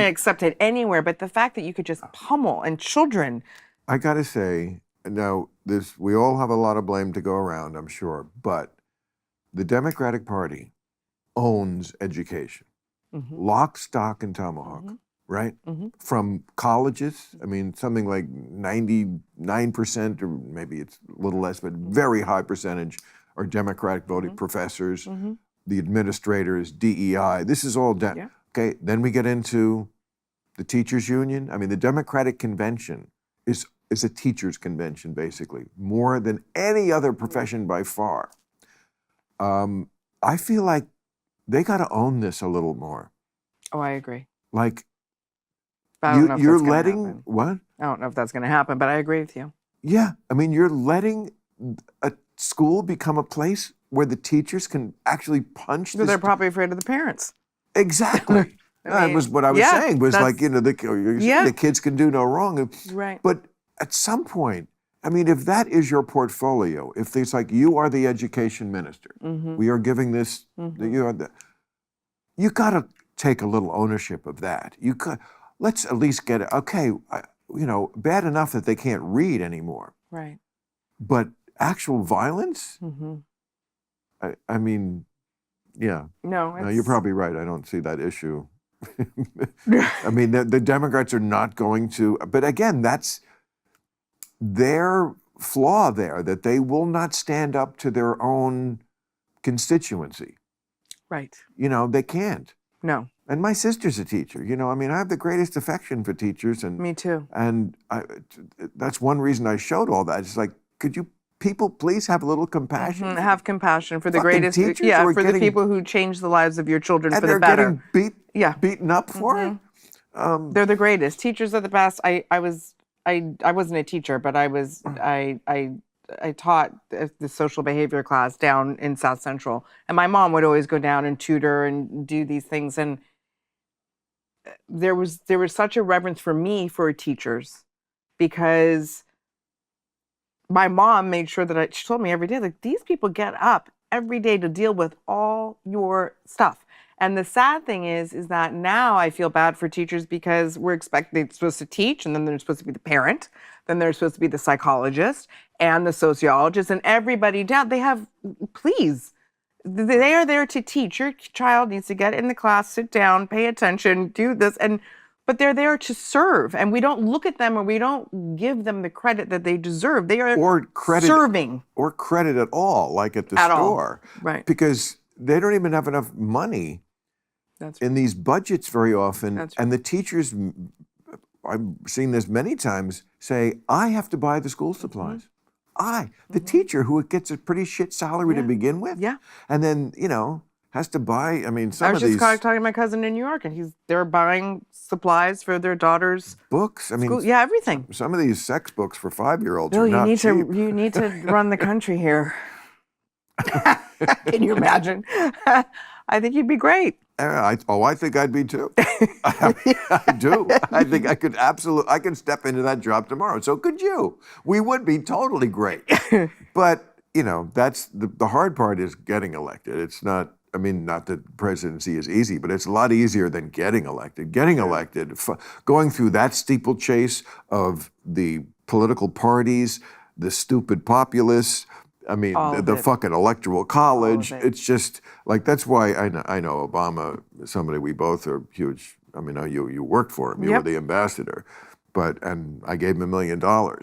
accept it anywhere. But the fact that you could just pummel and children. I gotta say, now we all have a lot of blame to go around, I'm sure, but the Democratic Party owns education, lock, stock, and tomahawk, right? From colleges, something like 99%, or maybe it's a little less, but very high percentage are Democratic voting professors, the administrators, DEI. This is all okay. Then we get into the teachers union. The Democratic convention is a teachers convention, basically, more than any other profession by far. I feel like they got to own this a little more. Oh, I agree. Like, but I don't know if you're that's letting happen. What? I don't know if that's going to happen, but I agree with you. Yeah, you're letting a school become a place where the teachers can actually punch. They're probably afraid of the parents. Exactly. That was what I was saying. Was like, the kids can do no wrong. Right. But at some point, if that is your portfolio, if it's like you are the education minister, we are giving this, you got to take a little ownership of that. Let's at least get it. Okay, bad enough that they can't read anymore. Right. But actual violence? Yeah. No, you're probably right. I don't see that issue. The Democrats are not going to, but again, that's their flaw there, that they will not stand up to their own constituency. Right. You know, they can't. No. And my sister's a teacher. You know, I mean, I have the greatest affection for teachers. And me too. And that's one reason I showed all that. It's like, could you people please have a little compassion? Have compassion for the Fucking greatest, teachers yeah, who are for getting, the people who change the lives of your children and for the better. they're getting beaten up for it. They're the greatest. Teachers are the best. I wasn't a teacher, but I taught the social behavior class down in South Central, and my mom would always go down and tutor and do these things. And there was such a reverence for me for teachers, because my mom made sure that she told me every day, like, these people get up every day to deal with all your stuff. And the sad thing is that now I feel bad for teachers, because they're supposed to teach, and then they're supposed to be the parent, then they're supposed to be the psychologist and the sociologist, and everybody down. They are there to teach. Your child needs to get in the class, sit down, pay attention, do this, but they're there to serve, and we don't look at them, or we don't give them the credit that they deserve. They are serving. Or credit at all, like at the store. Right. Because they don't even have enough money in these budgets very often. And the teachers, I've seen this many times, say, I have to buy the school supplies. The teacher who gets a pretty shit salary to begin with. Yeah. And then, you know, has to buy, I mean, I was just talking to my cousin in New York, and they're buying supplies for their daughter's books. I mean, school. Yeah, everything. Some of these sex books for 5-year-olds Bill, are not cheap. You need to run the country here. Can you imagine? I think you'd be great. I think I'd be too. I do. I think I could step into that job tomorrow. So could you. We would be totally great. But, you know, that's the hard part is getting elected. It's not, I mean, not that presidency is easy, but it's a lot easier than getting elected. Getting elected, going through that steeplechase of the political parties, the stupid populists, I mean, the fucking electoral college. It's just like, that's why I know Obama, somebody we both are huge. I mean, you worked for him. You were the ambassador. And I gave him $1 million,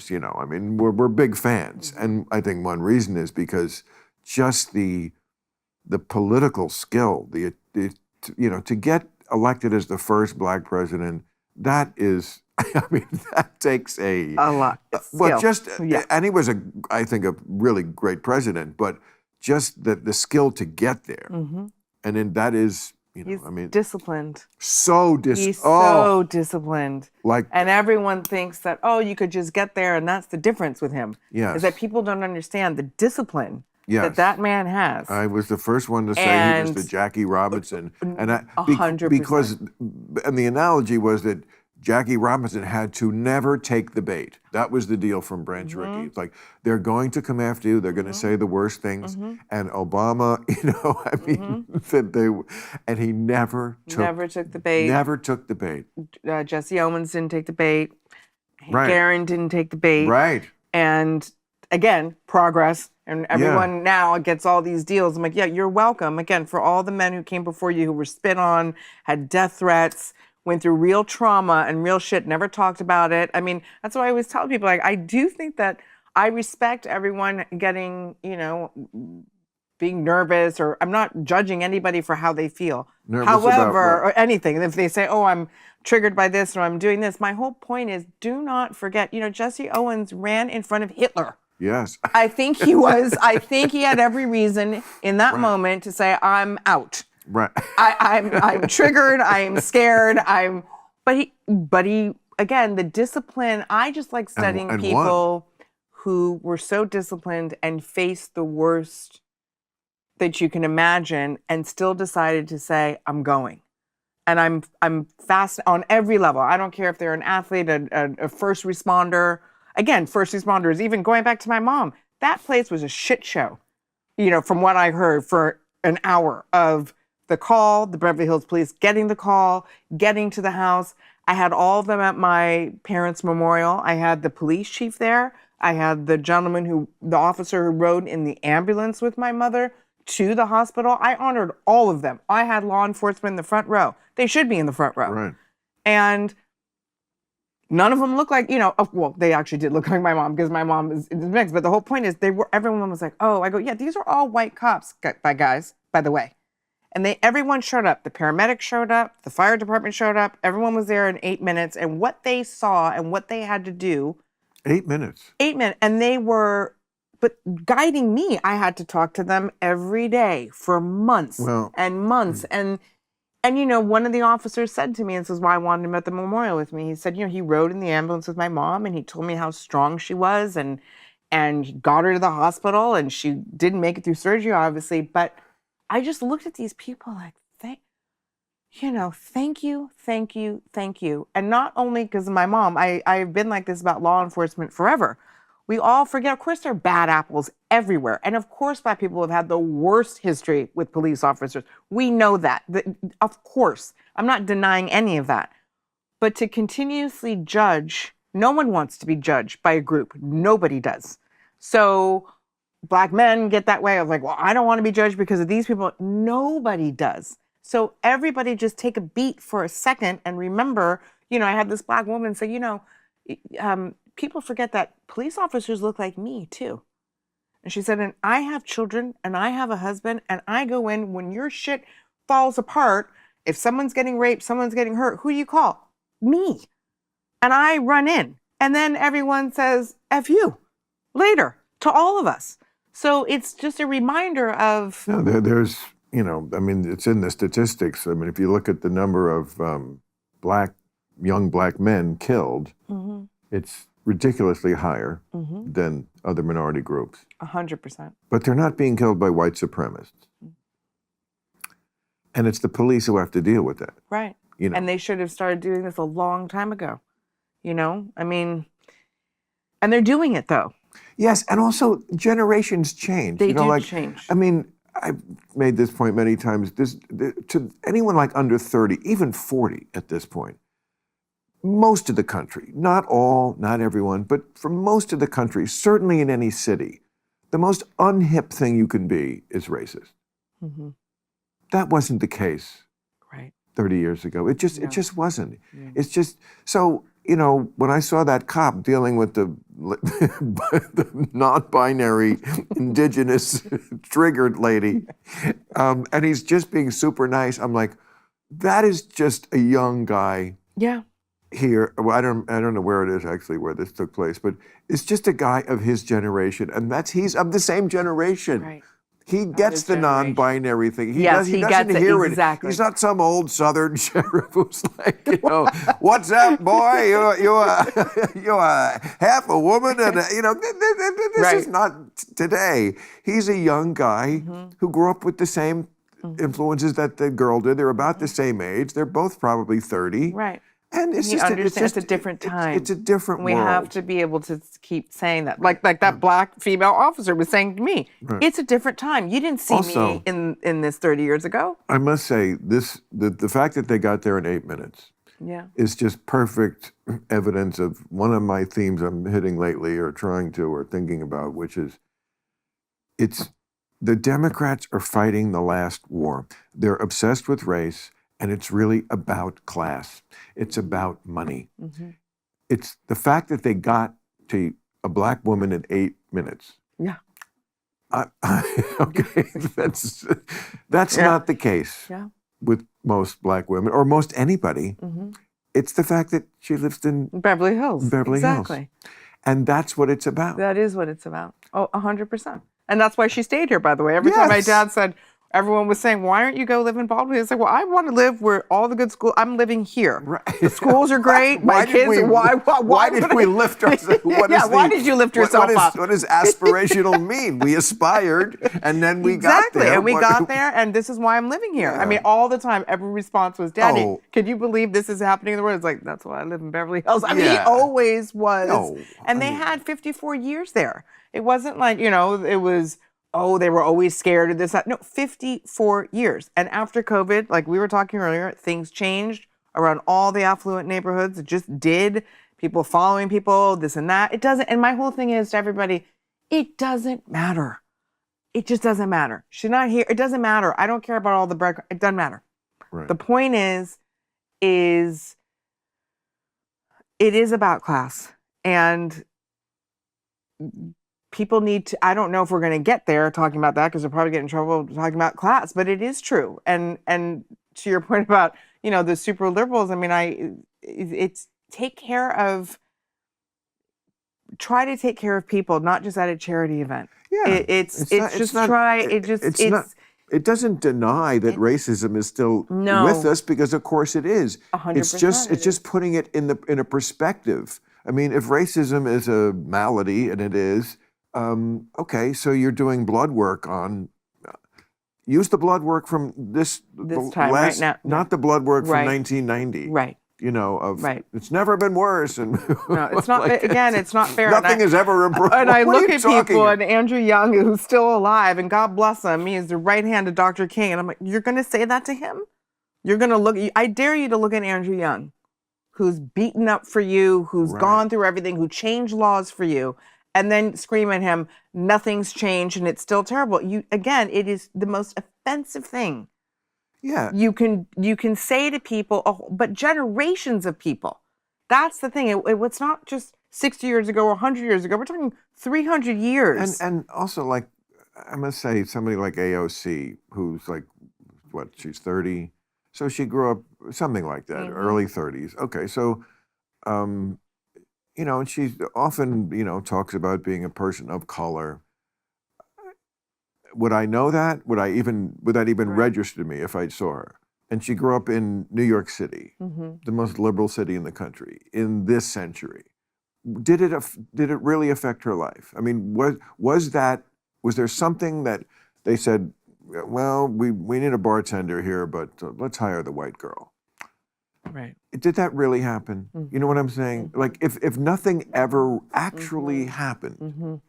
you know. I mean, we're big fans. And I think one reason is because just the political skill, you know, to get elected as the first black president, that is, I mean, that takes a lot. Well, and he was I think a really great president, but just the skill to get there, and then that is, you know, I mean, disciplined. He's so disciplined. Like, and everyone thinks that, you could just get there, and that's the difference with him. Yes. Is that people don't understand the discipline that man has. I was the first one to say he was the Jackie Robinson, and 100%. Because the analogy was that Jackie Robinson had to never take the bait. That was the deal from Branch Rickey. It's like, they're going to come after you. They're going to say the worst things. And Obama, you know, I mean, and he never took the bait. Never took the bait. Jesse Owens didn't take the bait. Hank Aaron didn't take the bait. Right. And again, progress. And everyone now gets all these deals. I'm like, yeah, you're welcome. Again, for all the men who came before you who were spit on, had death threats, went through real trauma and real shit, never talked about it. I mean, that's why I always tell people, like, I do think that I respect everyone getting, you know, being nervous, or I'm not judging anybody for how they feel. However, or anything. If they say, I'm triggered by this or I'm doing this, my whole point is, do not forget, you know, Jesse Owens ran in front of Hitler. Yes. I think he had every reason in that moment to say, I'm out. Right. I'm triggered. I'm scared. But he again, the discipline. I just like studying people who were so disciplined and faced the worst that you can imagine, and still decided to say, I'm going. And I'm fast on every level. I don't care if they're an athlete, a first responder. Again, first responders. Even going back to my mom, that place was a shit show. You know, from what I heard, for an hour of the call, the Beverly Hills Police getting the call, getting to the house. I had all of them at my parents' memorial. I had the police chief there. I had the officer who rode in the ambulance with my mother to the hospital. I honored all of them. I had law enforcement in the front row. They should be in the front row. Right. And None of them look like, well, they actually did look like my mom because my mom is mixed. But the whole point is everyone was like, oh, I go, yeah, these are all white cops, guys, by the way. And everyone showed up. The paramedics showed up. The fire department showed up. Everyone was there in 8 minutes. And what they saw and what they had to do. 8 minutes. 8 minutes. And but guiding me, I had to talk to them every day for months and months. And one of the officers said to me, and this is why I wanted him at the memorial with me. He said, he rode in the ambulance with my mom and he told me how strong she was and got her to the hospital and she didn't make it through surgery, obviously. But I just looked at these people like, thank you, thank you, thank you. And not only because of my mom, I've been like this about law enforcement forever. We all forget, of course, there are bad apples everywhere. And of course, Black people have had the worst history with police officers. We know that. Of course. I'm not denying any of that. But to continuously judge, no one wants to be judged by a group. Nobody does. So Black men get that way of like, well, I don't want to be judged because of these people. Nobody does. So everybody just take a beat for a second and remember, I had this Black woman say, people forget that police officers look like me too. And she said, and I have children and I have a husband and I go in when your shit falls apart. If someone's getting raped, someone's getting hurt, who do you call? Me. And I run in. And then everyone says, F you later to all of us. So it's just a reminder of. No, there's, it's in the statistics. I mean, if you look at the number of young black men killed, it's ridiculously higher than other minority groups. 100%. But they're not being killed by white supremacists. And it's the police who have to deal with that. Right. And they should have started doing this a long time ago. And they're doing it though. Yes, and also generations change. They do change. I mean, I've made this point many times. To anyone like under 30, even 40 at this point, most of the country, not all, not everyone, but for most of the country, certainly in any city, the most unhip thing you can be is racist. That wasn't the case 30 years ago. It just wasn't. Yeah. It's just, so, when I saw that cop dealing with the non-binary indigenous triggered lady, and he's just being super nice, I'm like, that is just a young guy. Yeah. Here, well, I don't know where it is actually where this took place, but it's just a guy of his generation, and he's of the same generation. Right. He gets the non-binary thing. He doesn't hear it. Exactly. He's not some old Southern sheriff who's like, what's up, boy? You're half a woman, and this is not today. He's a young guy who grew up with the same influences that the girl did. They're about the same age. They're both probably 30. Right. And it's a different time. It's a different world. We have to be able to keep saying that. Like that Black female officer was saying to me, it's a different time. You didn't see me in this 30 years ago. I must say, the fact that they got there in 8 minutes is just perfect evidence of one of my themes I'm hitting lately or thinking about, which is the Democrats are fighting the last war. They're obsessed with race. And it's really about class. It's about money. It's the fact that they got to a Black woman in 8 minutes. Yeah. Okay, that's not the case with most Black women or most anybody. It's the fact that she lives in Beverly Hills. Exactly. And that's what it's about. That is what it's about. Oh, 100%. And that's why she stayed here, by the way. Every time my dad said, everyone was saying, why aren't you go live in Baldwin? It's like, well, I want to live where all the good schools, I'm living here. Right. The schools are great. My kids, why did we lift ourselves? Why did you lift yourself up? What does aspirational mean? We aspired and then we got there. Exactly, and we got there and this is why I'm living here. Yeah. I mean, all the time, every response was, Daddy, can you believe this is happening in the world? It's like, that's why I live in Beverly Hills. I mean, he always was. They had 54 years there. It wasn't like, it was, they were always scared of this. No, 54 years. And after COVID, like we were talking earlier, things changed around all the affluent neighborhoods. It just did. People following people, this and that. It doesn't, and my whole thing is to everybody, it doesn't matter. It just doesn't matter. She's not here. It doesn't matter. I don't care about all the background. It doesn't matter. Right. The point is it is about class, and people need to, I don't know if we're going to get there talking about that, because we'll probably get in trouble talking about class, but it is true. And to your point about, the super liberals, I mean, it's try to take care of people, not just at a charity event. Yeah. It doesn't deny that racism is still with us, because of course it is. 100%. It's just putting it in a perspective. I mean, if racism is a malady, and it is, okay, so you're doing blood work on. Use the blood work from this time right now, not the blood work from 1990. Right. It's never been worse. And no, it's not. Again, it's not fair. Nothing has ever improved. And I look at people, and Andrew Young, who's still alive, and God bless him, he is the right hand of Dr. King, and I'm like, you're going to say that to him? You're going to look? I dare you to look at Andrew Young, who's beaten up for you, who's gone through everything, who changed laws for you, and then scream at him, nothing's changed and it's still terrible. It is the most offensive thing. Yeah. You can say to people, but generations of people. That's the thing. It's not just 60 years ago or 100 years ago. We're talking 300 years. And also, like, I must say, somebody like AOC, who's like, she's 30. So she grew up something like that, early 30s. Okay, so, and she often, talks about being a person of color. Would I know that? Would that even register to me if I saw her? And she grew up in New York City, the most liberal city in the country in this century. Did it really affect her life? I mean, was there something that they said, well, we need a bartender here, but let's hire the white girl? Right. Did that really happen? You know what I'm saying? Like, if nothing ever actually happened,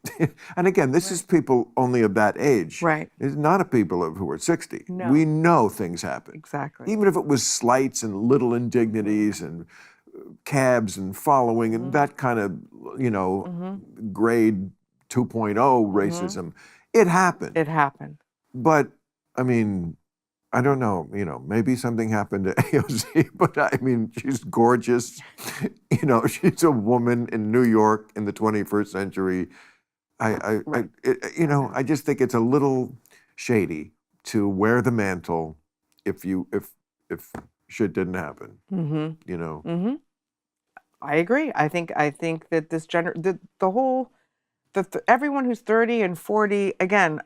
and again, this is people only of that age. Right. It's not a people who are 60. No. We know things happen. Exactly. Even if it was slights and little indignities and cabs and following and that kind of, grade 2.0 racism, it happened. It happened. But, I mean, I don't know, maybe something happened to AOC, but I mean, she's gorgeous. She's a woman in New York in the 21st century. I just think it's a little shady to wear the mantle if shit didn't happen. I agree. I think that this everyone who's 30 and 40, again,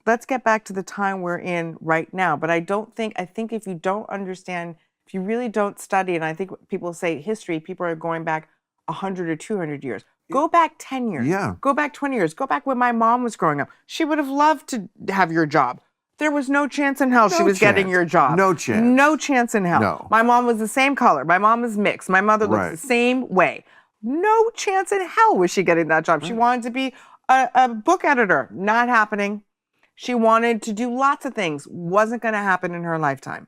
let's get back to the time we're in right now. But I think if you don't understand, if you really don't study, and I think people say history, people are going back 100 or 200 years. Go back 10 years. Yeah. Go back 20 years. Go back when my mom was growing up. She would have loved to have your job. There was no chance in hell she was getting your job. No chance. No chance in hell. No. My mom was the same color. My mom is mixed. My mother looks the same way. No chance in hell was she getting that job. She wanted to be a book editor. Not happening. She wanted to do lots of things. Wasn't going to happen in her lifetime.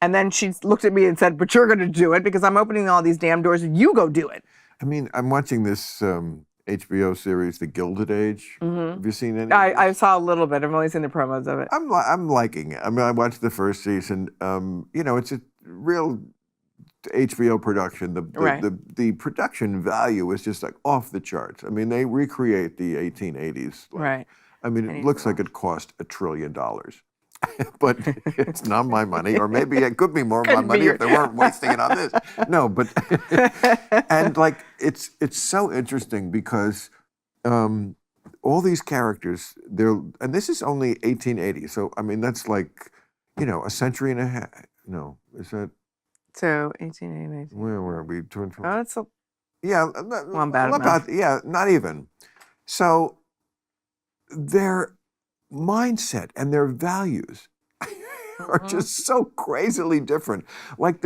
And then she looked at me and said, but you're going to do it because I'm opening all these damn doors. You go do it. I mean, I'm watching this HBO series, The Gilded Age. Have you seen it? I saw a little bit. I've only seen the promos of it. I'm liking it. I mean, I watched the first season. It's a real HBO production. The production value is just like off the charts. I mean, they recreate the 1880s. Right. I mean, it looks like it cost $1 trillion. But it's not my money, or maybe it could be more of my money if they weren't wasting it on this. No, but and like it's so interesting because all these characters, and this is only 1880, so I mean that's like a century and a half. No, is that? So 1880. Where were we? Oh, it's I'm bad at math. Yeah, not even. So their mindset and their values are just so crazily different. Like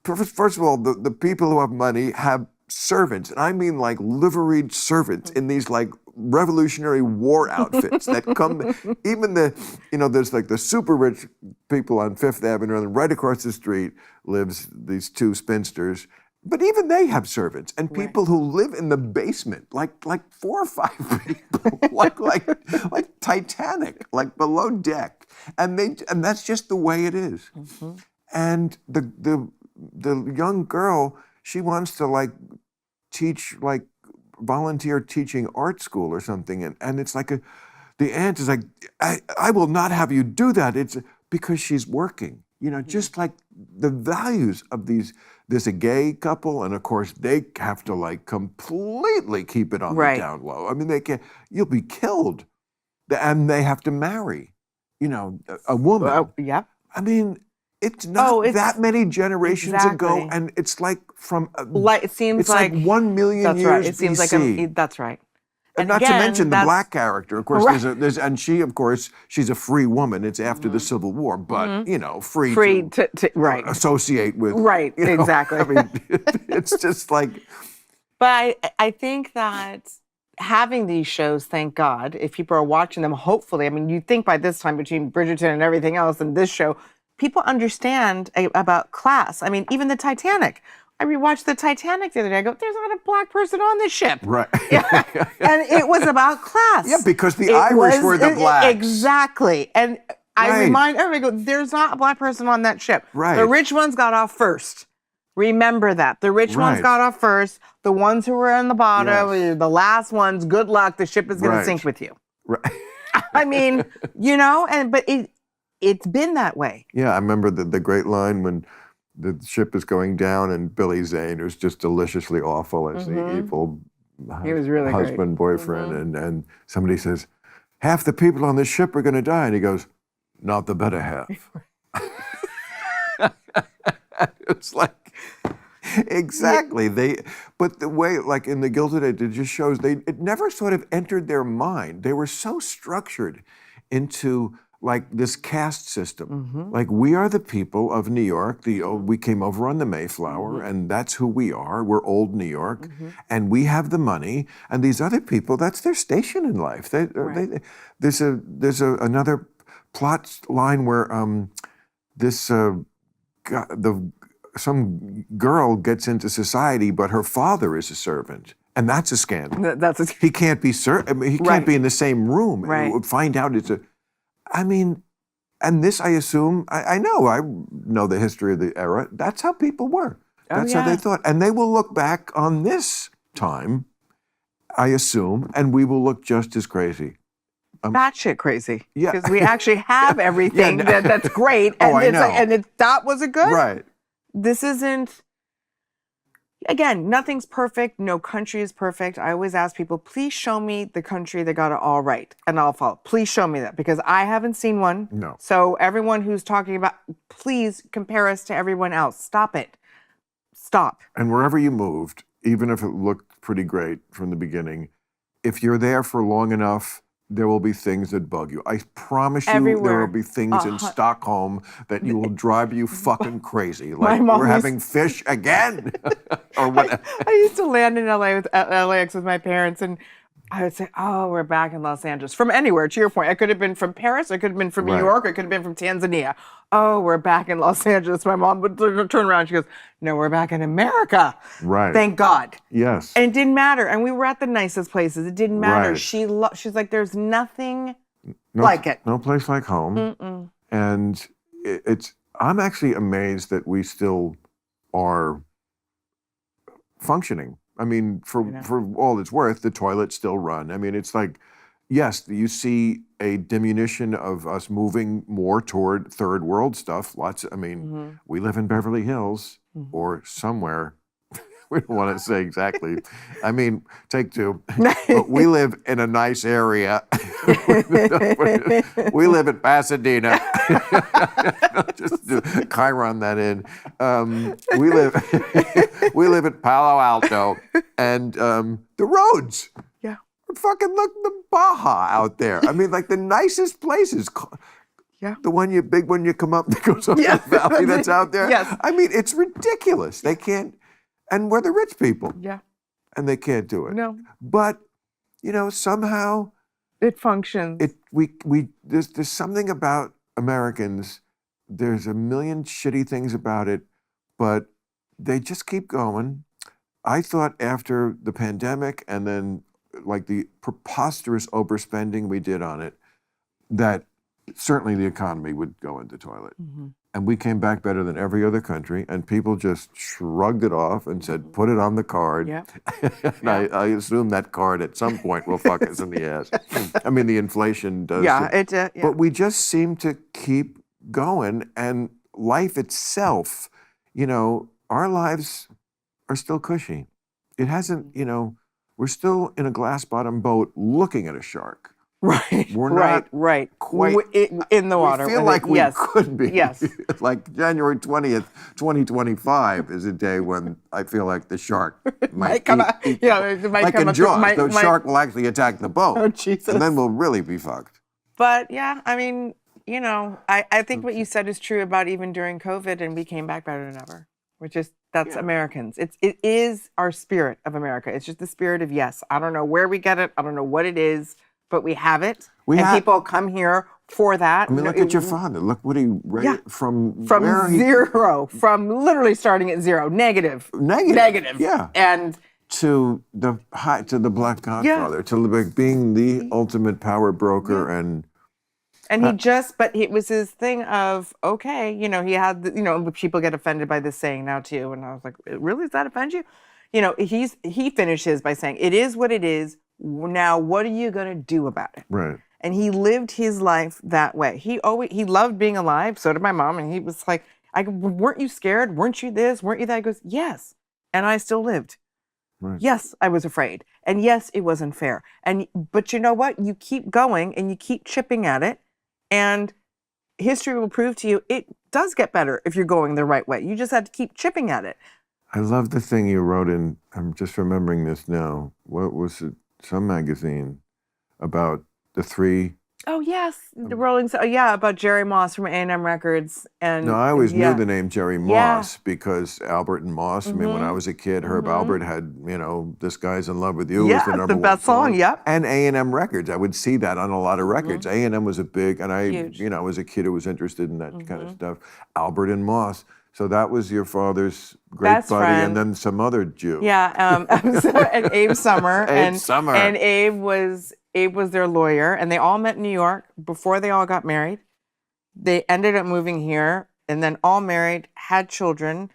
first of all, the people who have money have servants, and I mean like liveried servants in these like Revolutionary War outfits that come. Even there's like the super rich people on Fifth Avenue, and right across the street lives these two spinsters. But even they have servants and people who live in the basement, like 4 or 5 people, like Titanic, like below deck, and that's just the way it is. And the young girl, she wants to like teach, like volunteer teaching art school or something. And it's like the aunt is like, I will not have you do that. It's because she's working, you know, just like the values of there's a gay couple, and of course they have to like completely keep it on the down low. I mean, they can't, you'll be killed. And they have to marry, you know, a woman. Yep. I mean, it's not that many generations ago, and it's like from it seems it's like 1 million years right. It seems BC. like that's right. And not to mention the black character, of course. There's and she, of course, she's a free woman. It's after the Civil War, but you know, free to associate with. Right, you know, exactly. I mean, it's just like. But I think that having these shows, thank God, if people are watching them, hopefully, I mean, you think by this time between Bridgerton and everything else and this show, people understand about class. I mean, even the Titanic. I rewatched the Titanic the other day. I go, there's not a black person on this ship. Right. Yeah. And it was about class. Yeah, because the Irish were the blacks. Exactly. And I remind everybody, go, there's not a black person on that ship. Right. The rich ones got off first. Remember that. The rich ones got off first. The ones who were on the bottom, the last ones, good luck. The ship is going to sink with you. Right. I mean, you know, but it's been that way. Yeah, I remember the great line when the ship is going down and Billy Zane, who's just deliciously awful as the evil he was really husband, boyfriend, and somebody says, half the people on this ship are going to die. And he goes, not the better half. It's like, exactly. But the way, like in The Gilded Age, it just shows it never sort of entered their mind. They were so structured into like this caste system. Like, we are the people of New York. We came over on the Mayflower, and that's who we are. We're old New York, and we have the money. And these other people, that's their station in life. There's another plot line where some girl gets into society, but her father is a servant. And that's a scandal. He can't be he can't be in the same room. Right. You would find out I mean, and this, I assume, I know the history of the era. That's how people were. That's how they thought. And they will look back on this time, I assume, and we will look just as crazy. Batshit crazy. Yeah. Because we actually have everything that's great. And I know. That was a good. Right. This isn't, again, nothing's perfect. No country is perfect. I always ask people, please show me the country that got it all right, and I'll follow. Please show me that, because I haven't seen one. No. So everyone who's talking about, please compare us to everyone else. Stop it. Stop. And wherever you moved, even if it looked pretty great from the beginning, if you're there for long enough, there will be things that bug you. I promise you, there will be things in Stockholm that will drive you fucking crazy. Like, we're having fish again, or whatever. I used to land in LAX with my parents, and I would say, oh, we're back in Los Angeles. From anywhere, to your point. I could have been from Paris, I could have been from New York, I could have been from Tanzania. Oh, we're back in Los Angeles. My mom would turn around, she goes, no, we're back in America. Right. Thank God. Yes. And it didn't matter. And we were at the nicest places. It didn't matter. Right. She's like, there's nothing like it. No place like home. And I'm actually amazed that we still are functioning. I mean, for all it's worth, the toilets still run. I mean, it's like, yes, you see a diminution of us moving more toward third world stuff. We live in Beverly Hills or somewhere. We don't want to say exactly. I mean, take two. But we live in a nice area. We live in Pasadena. Just to Chiron that in. We live in Palo Alto, and the roads. Yeah. Fucking look, the Baja out there. I mean, like the nicest places. Yeah. The big one you come up that goes up the valley that's out there. Yes. I mean, it's ridiculous. They can't. And we're the rich people. Yeah. And they can't do it. No. But, somehow it functions. There's something about Americans. There's a million shitty things about it, but they just keep going. I thought after the pandemic and then like the preposterous overspending we did on it, that certainly the economy would go into the toilet. and we came back better than every other country, and people just shrugged it off and said, put it on the card. Yeah. And I assume that card at some point will fuck us in the ass. I mean, the inflation does. Yeah, yeah. But we just seem to keep going, and life itself, you know, our lives are still cushy. It hasn't, you know, we're still in a glass bottom boat looking at a shark. Right. We're not quite in the water. We feel like we yes. could be. Yes. Like January 20th, 2025 is a day when I feel like the shark might come out. Yeah, it might like come in up. Jaws, the shark will actually attack the boat. Oh, Jesus. And then we'll really be fucked. But yeah, I mean, you know, I think what you said is true about even during COVID, and we came back better than ever. That's Americans. It is our spirit of America. It's just the spirit of yes. I don't know where we get it. I don't know what it is, but we have it. People come here for that. I mean, look at your father. Look what he from zero, from literally starting at zero, negative. Yeah. And to the Black Godfather, to being the ultimate power broker and it was his thing of, okay, you know, he had, you know, people get offended by this saying now too. And I was like, really, does that offend you? You know, he finished his by saying, it is what it is. Now, what are you going to do about it? Right. And he lived his life that way. He loved being alive. So did my mom. And he was like, weren't you scared? Weren't you this? Weren't you that? He goes, yes. And I still lived. Right. Yes, I was afraid. And yes, it wasn't fair. But you know what? You keep going and you keep chipping at it. And history will prove to you it does get better if you're going the right way. You just have to keep chipping at it. I love the thing you wrote in, I'm just remembering this now. What was it? Some magazine about the three. Oh, yes. The Rolling Stones. Yeah, about Jerry Moss from A&M Records. And no, I always knew the name Jerry Moss because Albert and Moss. I mean, when I was a kid, Herb Albert had, you know, This Guy's in Love with You was the number one best song. Yep. And A&M Records. I would see that on a lot of records. A&M was a big, and I, Huge. you know, was a kid who was interested in that kind of stuff. Albert and Moss. So that was your father's great Best buddy, friend. and then some other Jew. Yeah, and Abe Summer. Abe Summer. And Abe was their lawyer, and they all met in New York before they all got married. They ended up moving here, and then all married, had children.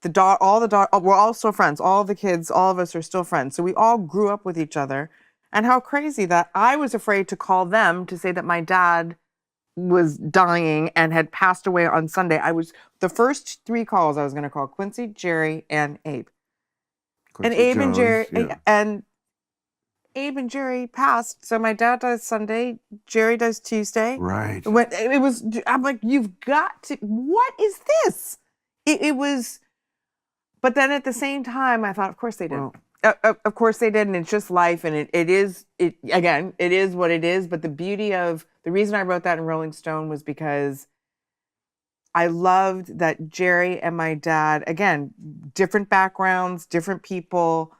We're all still friends. All the kids, all of us are still friends. So we all grew up with each other. And how crazy that I was afraid to call them to say that my dad was dying and had passed away on Sunday. The first 3 calls I was going to call Quincy, Jerry, and Abe. Quincy and Abe Jones, and Jerry yeah. and Abe and Jerry passed. So my dad dies Sunday, Jerry dies Tuesday. Right. I'm like, you've got to, what is this? It was, but then at the same time, I thought, of course they did. Well, Of course they did, and it's just life, and it is what it is. But the beauty of the reason I wrote that in Rolling Stone was because I loved that Jerry and my dad, again, different backgrounds, different people,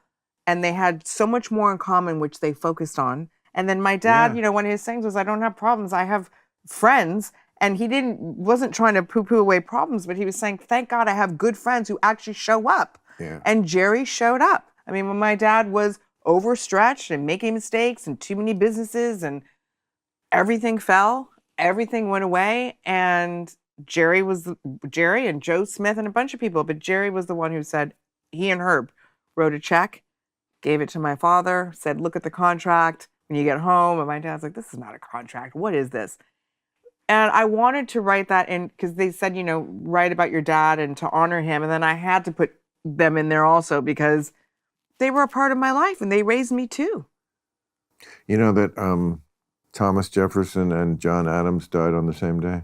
and they had so much more in common, which they focused on. And then my dad, you know, one of his sayings was, I don't have problems, I have friends. And he wasn't trying to poo-poo away problems, but he was saying, thank God I have good friends who actually show up. Yeah. And Jerry showed up. I mean, when my dad was overstretched and making mistakes and too many businesses and everything fell, everything went away. And Jerry and Joe Smith and a bunch of people, but Jerry was the one who said, he and Herb wrote a check, gave it to my father, said, look at the contract when you get home. And my dad's like, this is not a contract. What is this? And I wanted to write that in because they said, you know, write about your dad and to honor him. And then I had to put them in there also because they were a part of my life and they raised me too. You know that Thomas Jefferson and John Adams died on the same day?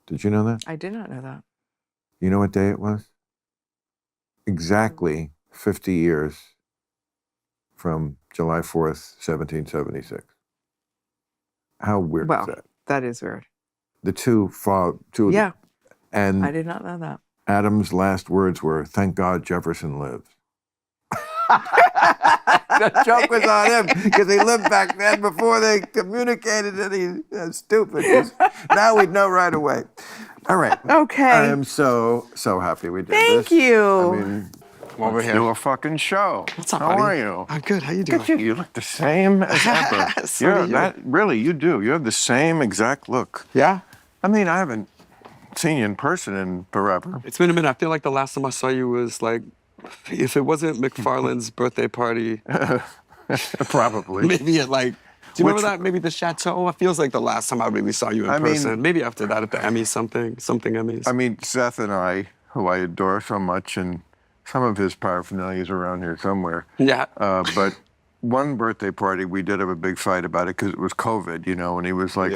Did you know that? I did not know that. You know what day it was? Exactly 50 years from July 4th, 1776. How weird is that? That is weird. The two Yeah. And I did not know that. Adams' last words were, thank God Jefferson lives. The joke was on him because he lived back then before they communicated and he's stupid. Now we'd know right away. All right. Okay. I am so happy we did this. Thank you. I mean, Let's do a fucking show. What's up, How buddy? are you? I'm good. How you doing? You look the same as ever. So do you. Really, you do. You have the same exact look. Yeah? I mean, I haven't seen you in person in forever. It's been a minute. I feel like the last time I saw you was like, if it wasn't McFarlane's birthday party, Probably. maybe at like, do you remember that? Maybe the Chateau? It feels like the last time I really saw you in person. Maybe after that at the Emmys, something Emmys. I mean, Seth and I, who I adore so much, and some of his paraphernalia is around here somewhere. Yeah. But one birthday party, we did have a big fight about it because it was COVID, you know, and he was like,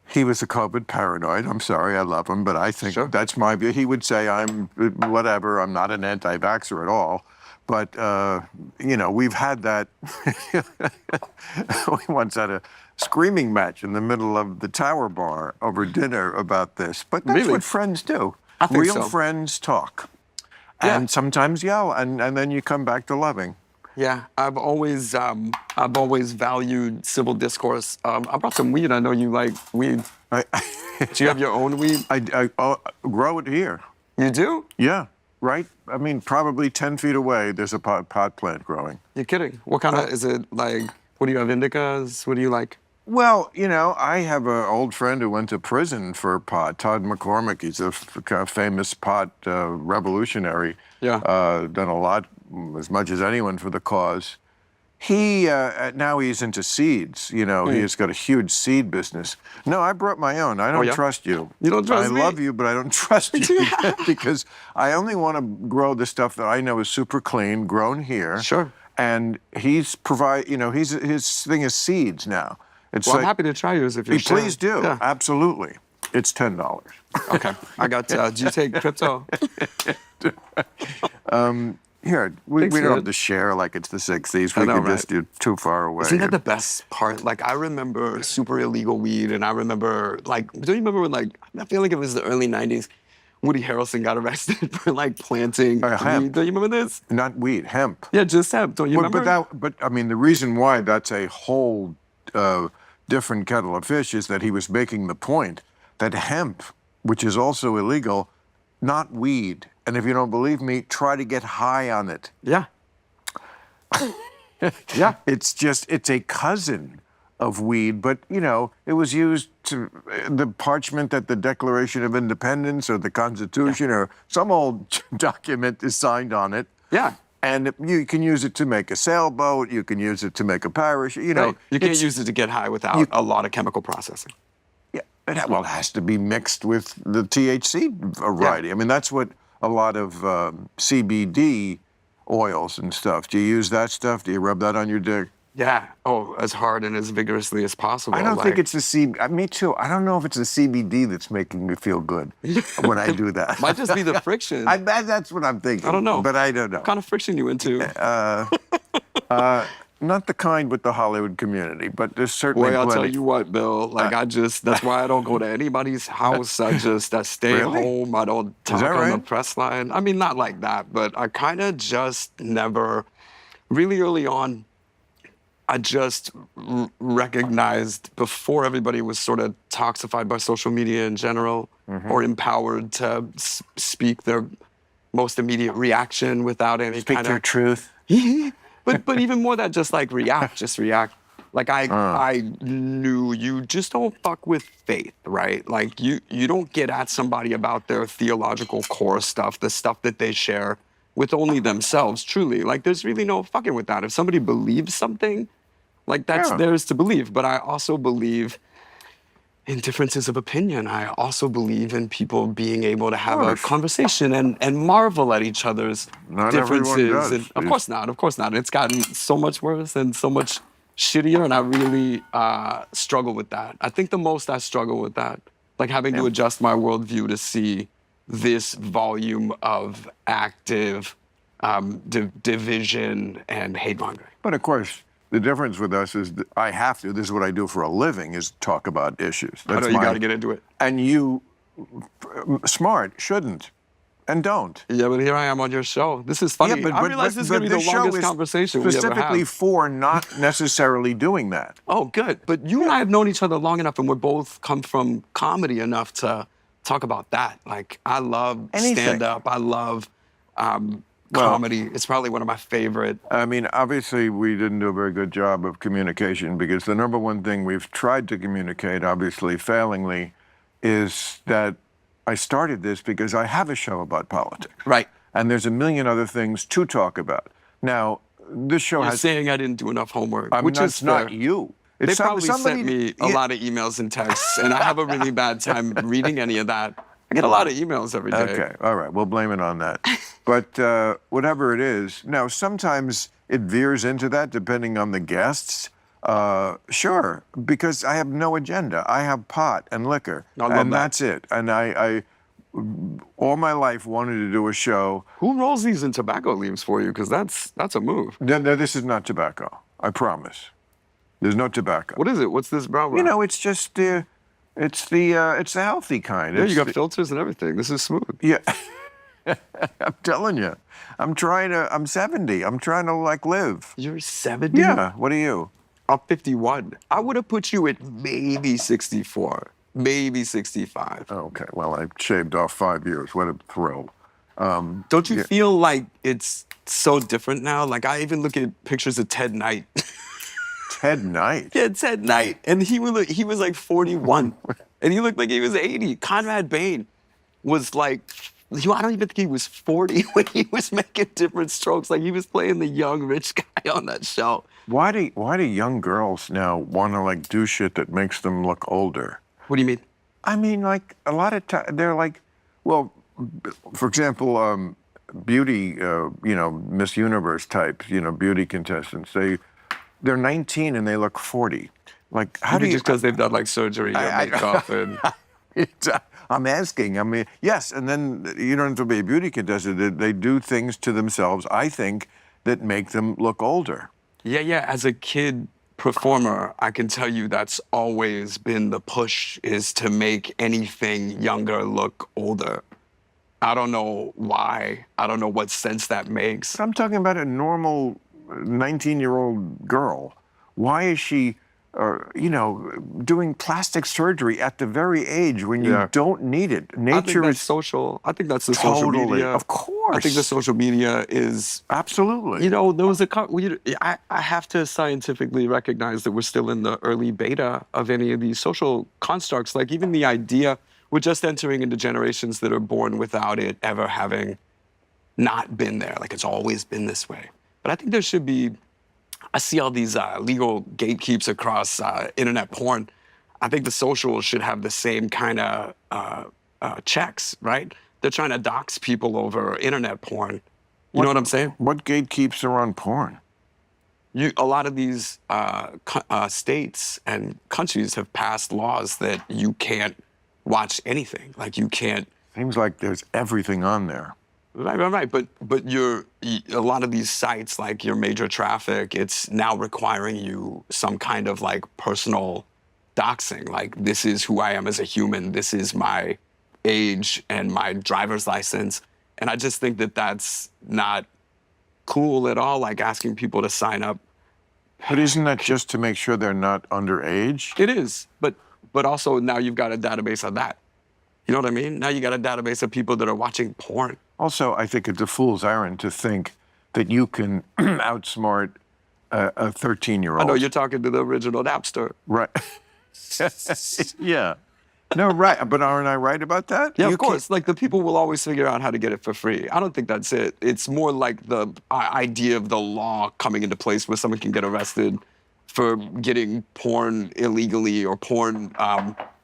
he was a COVID paranoid. I'm sorry, I love him, but I think that's my view. He would say, I'm whatever, I'm not an anti-vaxxer at all. But, you know, we've had that. We once had a screaming match in the middle of the Tower Bar over dinner about this. But that's what friends do. I think Real friends talk. And sometimes yell, and then you come back to loving. Yeah, I've always valued civil discourse. I brought some weed. I know you like weed. Do you have your own weed? I grow it here. You do? Yeah. Right? I mean, probably 10 feet away, there's a pot plant growing. You're kidding. What kind of, is it like, what do you have, indicas? What do you like? Well, you know, I have an old friend who went to prison for pot, Todd McCormick. He's a kind of famous pot revolutionary. Yeah. Done a lot, as much as anyone for the cause. He, now he's into seeds, you know, he has got a huge seed business. No, I brought my own. I don't trust you. You don't trust me? I love you, but I don't trust you because I only want to grow the stuff that I know is super clean, grown here. Sure. And he's you know, his thing is seeds now. It's well, like, I'm happy to try yours if you're sure. Please do, absolutely. It's $10. Okay, I got, do you take crypto? Here, we don't have to share like it's the 60s. We can just do too far away. Isn't that the best part? Like, I remember super illegal weed, and I remember, like, don't you remember when, like, I feel like it was the early 90s, Woody Harrelson got arrested for, like, planting weed. Don't you remember this? Not weed, hemp. Yeah, just hemp. Don't you remember? But, I mean, the reason why that's a whole different kettle of fish is that he was making the point that hemp, which is also illegal, not weed. And if you don't believe me, try to get high on it. Yeah. Yeah. It's a cousin of weed, but, you know, it was used to, the parchment that the Declaration of Independence or the Constitution or some old document is signed on it. Yeah. And you can use it to make a sailboat, you can use it to make a parachute, you know. You can't use it to get high without a lot of chemical processing. Yeah, well, it has to be mixed with the THC variety. I mean, that's what a lot of CBD oils and stuff. Do you use that stuff? Do you rub that on your dick? Yeah. Oh, as hard and as vigorously as possible. I don't think it's the CBD. Me too. I don't know if it's the CBD that's making me feel good when I do that. Might just be the friction. I bet that's what I'm thinking. I don't know. But I don't know. What kind of friction you into? Not the kind with the Hollywood community, but there's certainly I'll plenty. tell you what, Bill. Like, that's why I don't go to anybody's house. I stay home. I don't talk on the press line. I mean, not like that, but I kind of just never, really early on, I just recognized before everybody was sort of toxified by social media in general or empowered to speak their most immediate reaction without any Speak their truth. But even more than just like react. Like I knew you just don't fuck with faith, right? Like you don't get at somebody about their theological core stuff, the stuff that they share with only themselves, truly. Like there's really no fucking with that. If somebody believes something, like that's theirs to believe. But I also believe in differences of opinion. I also believe in people being able to have a conversation and marvel at each other's differences. And of course not. It's gotten so much worse and so much shittier, and I really struggle with that. I think the most I struggle with that, like having to adjust my worldview to see this volume of active division and hate mongering. But of course, the difference with us is that I have to, this is what I do for a living, is talk about issues. I know you got to get into it. And you, smart, shouldn't, and don't. Yeah, but here I am on your show. This is funny. Yeah, I realize this is going to be the longest conversation we ever have. Specifically for not necessarily doing that. Oh, good. But you and I have known each other long enough, and we're both come from comedy enough to talk about that. Like, I love stand-up. I love comedy. It's probably one of my favorite. I mean, obviously, we didn't do a very good job of communication because the number one thing we've tried to communicate, obviously failingly, is that I started this because I have a show about politics. Right. And there's a million other things to talk about. Now, this show You're has... saying I didn't do enough homework, which is not fair. you. They probably sent me a lot of emails and texts, and I have a really bad time reading any of that. I get a lot of emails every day. Okay, all right, we'll blame it on that. But whatever it is, now sometimes it veers into that depending on the guests. Sure, because I have no agenda. I have pot and liquor, and that's it. And I all my life wanted to do a show. Who rolls these in tobacco leaves for you? Because that's a move. No, this is not tobacco. I promise. There's no tobacco. What is it? What's this brown one? You know, it's just it's the healthy kind. Yeah, it's you got filters and everything. This is smooth. Yeah. I'm telling you. I'm 70. I'm trying to like live. You're 70? Yeah. What are you? I'm 51. I would have put you at maybe 64, maybe 65. Okay. Well, I shaved off 5 years. What a thrill. Don't you feel like it's so different now? Like I even look at pictures of Ted Knight. Ted Knight? Yeah, Ted Knight. And he was like 41. And he looked like he was 80. Conrad Bain was like, I don't even think he was 40 when he was making different strokes. Like he was playing the young rich guy on that show. Why do young girls now want to like do shit that makes them look older? What do you mean? I mean, like a lot of times they're like, well, for example, beauty, Miss Universe types, beauty contestants. They're 19 and they look 40. Like, how do you? Just because they've done like surgery or makeup and. I'm asking. I mean, yes, and then you don't have to be a beauty contestant. They do things to themselves, I think, that make them look older. Yeah. As a kid performer, I can tell you that's always been the push, is to make anything younger look older. I don't know why. I don't know what sense that makes. I'm talking about a normal 19-year-old girl. Why is she, doing plastic surgery at the very age when you don't need it? Nature is social. I think that's the totally, social media. Of course. I think the social media is absolutely. There was I have to scientifically recognize that we're still in the early beta of any of these social constructs. Like even the idea, we're just entering into generations that are born without it ever having not been there. Like it's always been this way. But I think there should be. I see all these legal gatekeeps across internet porn. I think the socials should have the same kind of checks, right? They're trying to dox people over internet porn. You know what I'm saying? What gatekeeps are on porn? A lot of these states and countries have passed laws that you can't watch anything. Like you can't. Seems like there's everything on there. Right. But a lot of these sites, like your major traffic, it's now requiring you some kind of like personal doxing. Like this is who I am as a human. This is my age and my driver's license. And I just think that that's not cool at all. Like asking people to sign up. But isn't that just to make sure they're not underage? It is. But also now you've got a database of that. You know what I mean? Now you got a database of people that are watching porn. Also, I think it's a fool's errand to think that you can outsmart a 13-year-old. I know you're talking to the original Napster. Right. Yeah. No, right. But aren't I right about that? Yeah, of course. Like the people will always figure out how to get it for free. I don't think that's it. It's more like the idea of the law coming into place where someone can get arrested for getting porn illegally or porn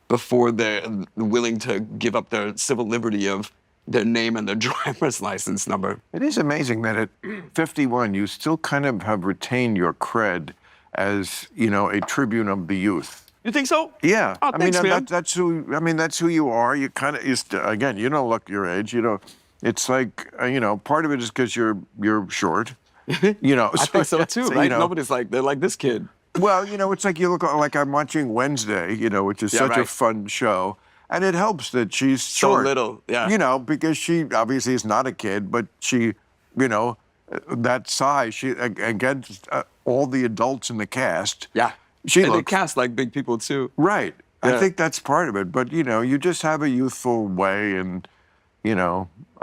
before they're willing to give up their civil liberty of their name and their driver's license number. It is amazing that at 51, you still kind of have retained your cred as, a tribune of the youth. You think so? Yeah. Oh, thanks, man. That's who you are. You kind of, again, you don't look your age. It's like, part of it is because you're short. I think so too, right? Nobody's like, they're like this kid. Well, it's like you look like I'm watching Wednesday, which is such a fun show. And it helps that she's short. So little, yeah. Because she obviously is not a kid, but she, that size, she, against all the adults in the cast. Yeah. They cast like big people too. Right. Yeah. I think that's part of it. But, you just have a youthful way and, I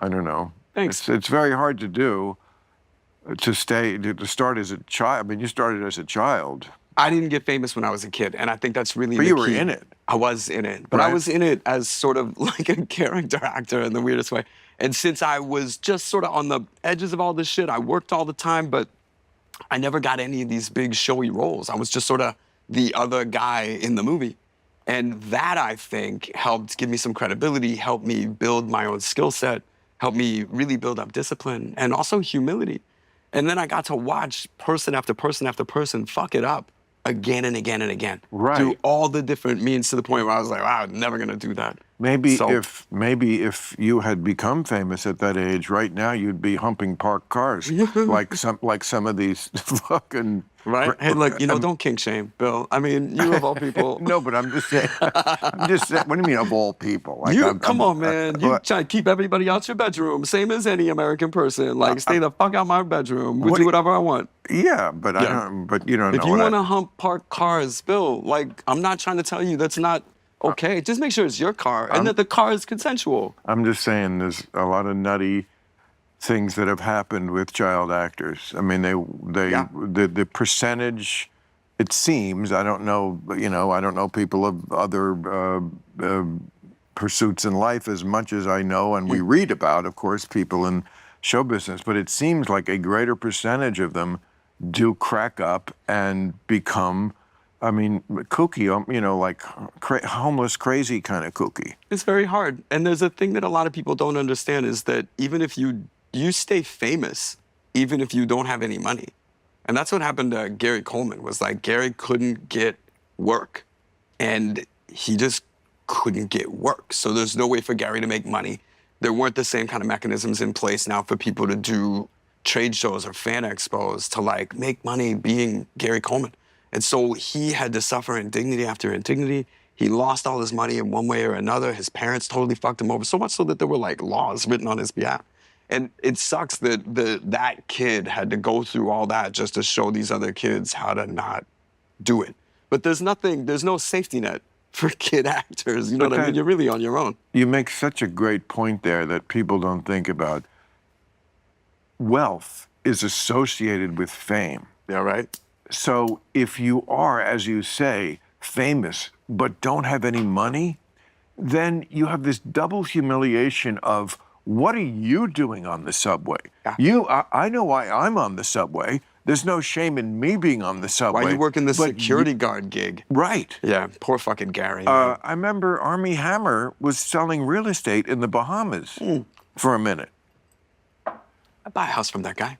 don't know. Thanks. It's very hard to do to start as a child. I mean, you started as a child. I didn't get famous when I was a kid, and I think that's really But the you were key. in it. I was in it, but Right. I was in it as sort of like a character actor in the weirdest way. And since I was just sort of on the edges of all this shit, I worked all the time, but I never got any of these big showy roles. I was just sort of the other guy in the movie. And that, I think, helped give me some credibility, helped me build my own skill set, helped me really build up discipline and also humility. And then I got to watch person after person after person fuck it up again and again and again. Right. Through all the different means to the point where I was like, wow, I'm never gonna do that. Maybe So- if you had become famous at that age, right now you'd be humping parked cars like some of these fucking Right? Hey, look, don't kink shame, Bill. I mean, you of all people. No, but I'm just saying. What do you mean of all people? Like, Come on, man. You try to keep everybody out your bedroom, same as any American person. Like, stay the fuck out my bedroom. We'll do whatever I want. Yeah, but I don't. But you don't know. If you want to hump parked cars, Bill, like, I'm not trying to tell you that's not okay. Just make sure it's your car and that the car is consensual. I'm just saying there's a lot of nutty things that have happened with child actors. I mean, the percentage, it seems, I don't know, I don't know people of other pursuits in life as much as I know, and we read about, of course, people in show business, but it seems like a greater percentage of them do crack up and become, I mean, kooky, like homeless, crazy kind of kooky. It's very hard. And there's a thing that a lot of people don't understand is that even if you stay famous, even if you don't have any money. And that's what happened to Gary Coleman, was like Gary couldn't get work. And he just couldn't get work. So there's no way for Gary to make money. There weren't the same kind of mechanisms in place now for people to do trade shows or fan expos to like make money being Gary Coleman. And so he had to suffer indignity after indignity. He lost all his money in one way or another. His parents totally fucked him over, so much so that there were like laws written on his behalf. And it sucks that that kid had to go through all that just to show these other kids how to not do it. But there's no safety net for kid actors. You know what I mean? You're really on your own. You make such a great point there that people don't think about. Wealth is associated with fame. Yeah, right? So if you are, as you say, famous, but don't have any money, then you have this double humiliation of, what are you doing on the subway? Yeah. I know why I'm on the subway. There's no shame in me being on the subway. Why you working the security guard gig? Right. Yeah, poor fucking Gary. I remember Armie Hammer was selling real estate in the Bahamas for a minute. I'd buy a house from that guy.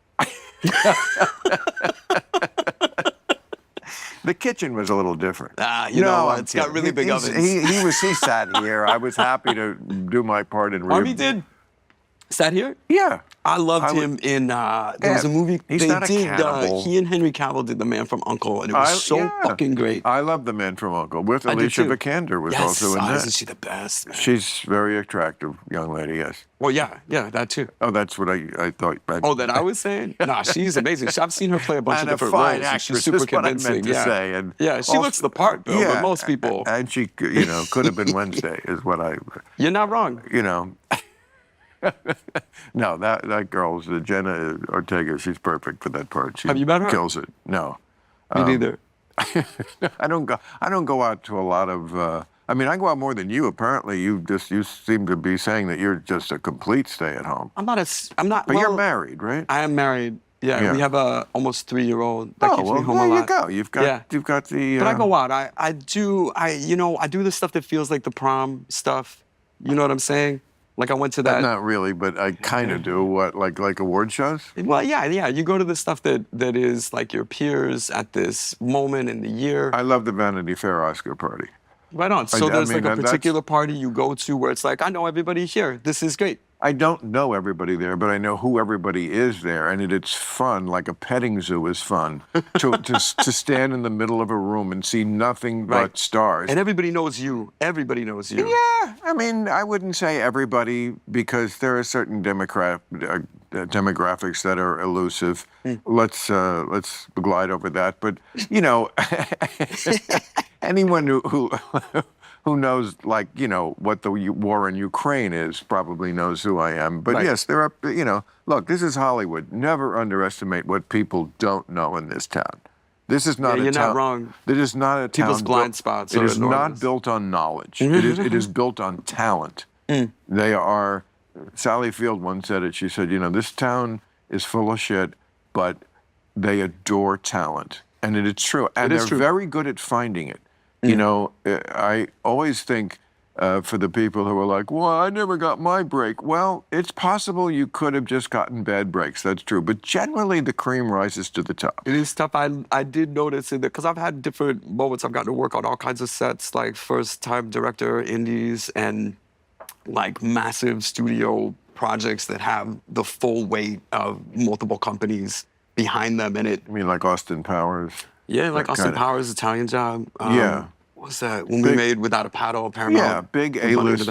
The kitchen was a little different. You know what? It's got really big ovens. He sat here. I was happy to do my part in. Armie did. Sat here? Yeah. I loved him in, there was a movie He's not a cannibal. He and Henry Cavill did The Man from U.N.C.L.E. and it was fucking great. I love The Man from U.N.C.L.E. with I did Alicia too. Vikander was also in that. Isn't she the best, man? She's a very attractive young lady, yes. Well, yeah, that too. Oh, that's what I thought. Oh, that I was saying? Nah, she's amazing. I've seen her play a bunch of different roles. And actress she's super is what I convincing. meant to say. And yeah, she looks the part, Bill, but most people. And she, could have been Wednesday, is what I. You're not wrong. No, that girl's Jenna Ortega. She's perfect for that part. She Have you met her? Kills it. No, Me neither. I don't go out to a lot of. I mean, I go out more than you. Apparently, you seem to be saying that you're just a complete stay-at-home. I'm not. But you're married, right? I am married. Yeah, we have a almost 3-year-old that keeps me home a lot. There you go. You've got the. But I go out. I do the stuff that feels like the prom stuff. You know what I'm saying? Like I went to that. Not really, but I kind of do. What, like award shows? Well, yeah. You go to the stuff that is like your peers at this moment in the year. I love the Vanity Fair Oscar party. Right on. So there's like a particular party you go to where it's like, I know everybody here. This is great. I don't know everybody there, but I know who everybody is there, and it's fun. Like a petting zoo is fun to stand in the middle of a room and see nothing but stars. And everybody knows you. Everybody knows you. Yeah, I mean, I wouldn't say everybody because there are certain demographics that are elusive. Let's glide over that. But anyone who knows, like, what the war in Ukraine is, probably knows who I am. But yes, there are, look, this is Hollywood. Never underestimate what people don't know in this town. This is not Yeah, a you're town. not wrong. It is not a town. People's blind spots It are is not enormous. built on knowledge. It is built on talent. They are. Sally Field once said it. She said, this town is full of shit, but they adore talent, and it is true. And they're very good at finding it. I always think. For the people who are like, well, I never got my break. Well, it's possible you could have just gotten bad breaks. That's true. But generally, the cream rises to the top. It is tough. I did notice it because I've had different moments. I've gotten to work on all kinds of sets, like first-time director, indies, and like massive studio projects that have the full weight of multiple companies behind them. And it. I mean, like Austin Powers. Yeah, like Austin Powers, Italian Job. Yeah. What's that? When we made Without a Paddle, Paramount. Yeah, big A-list.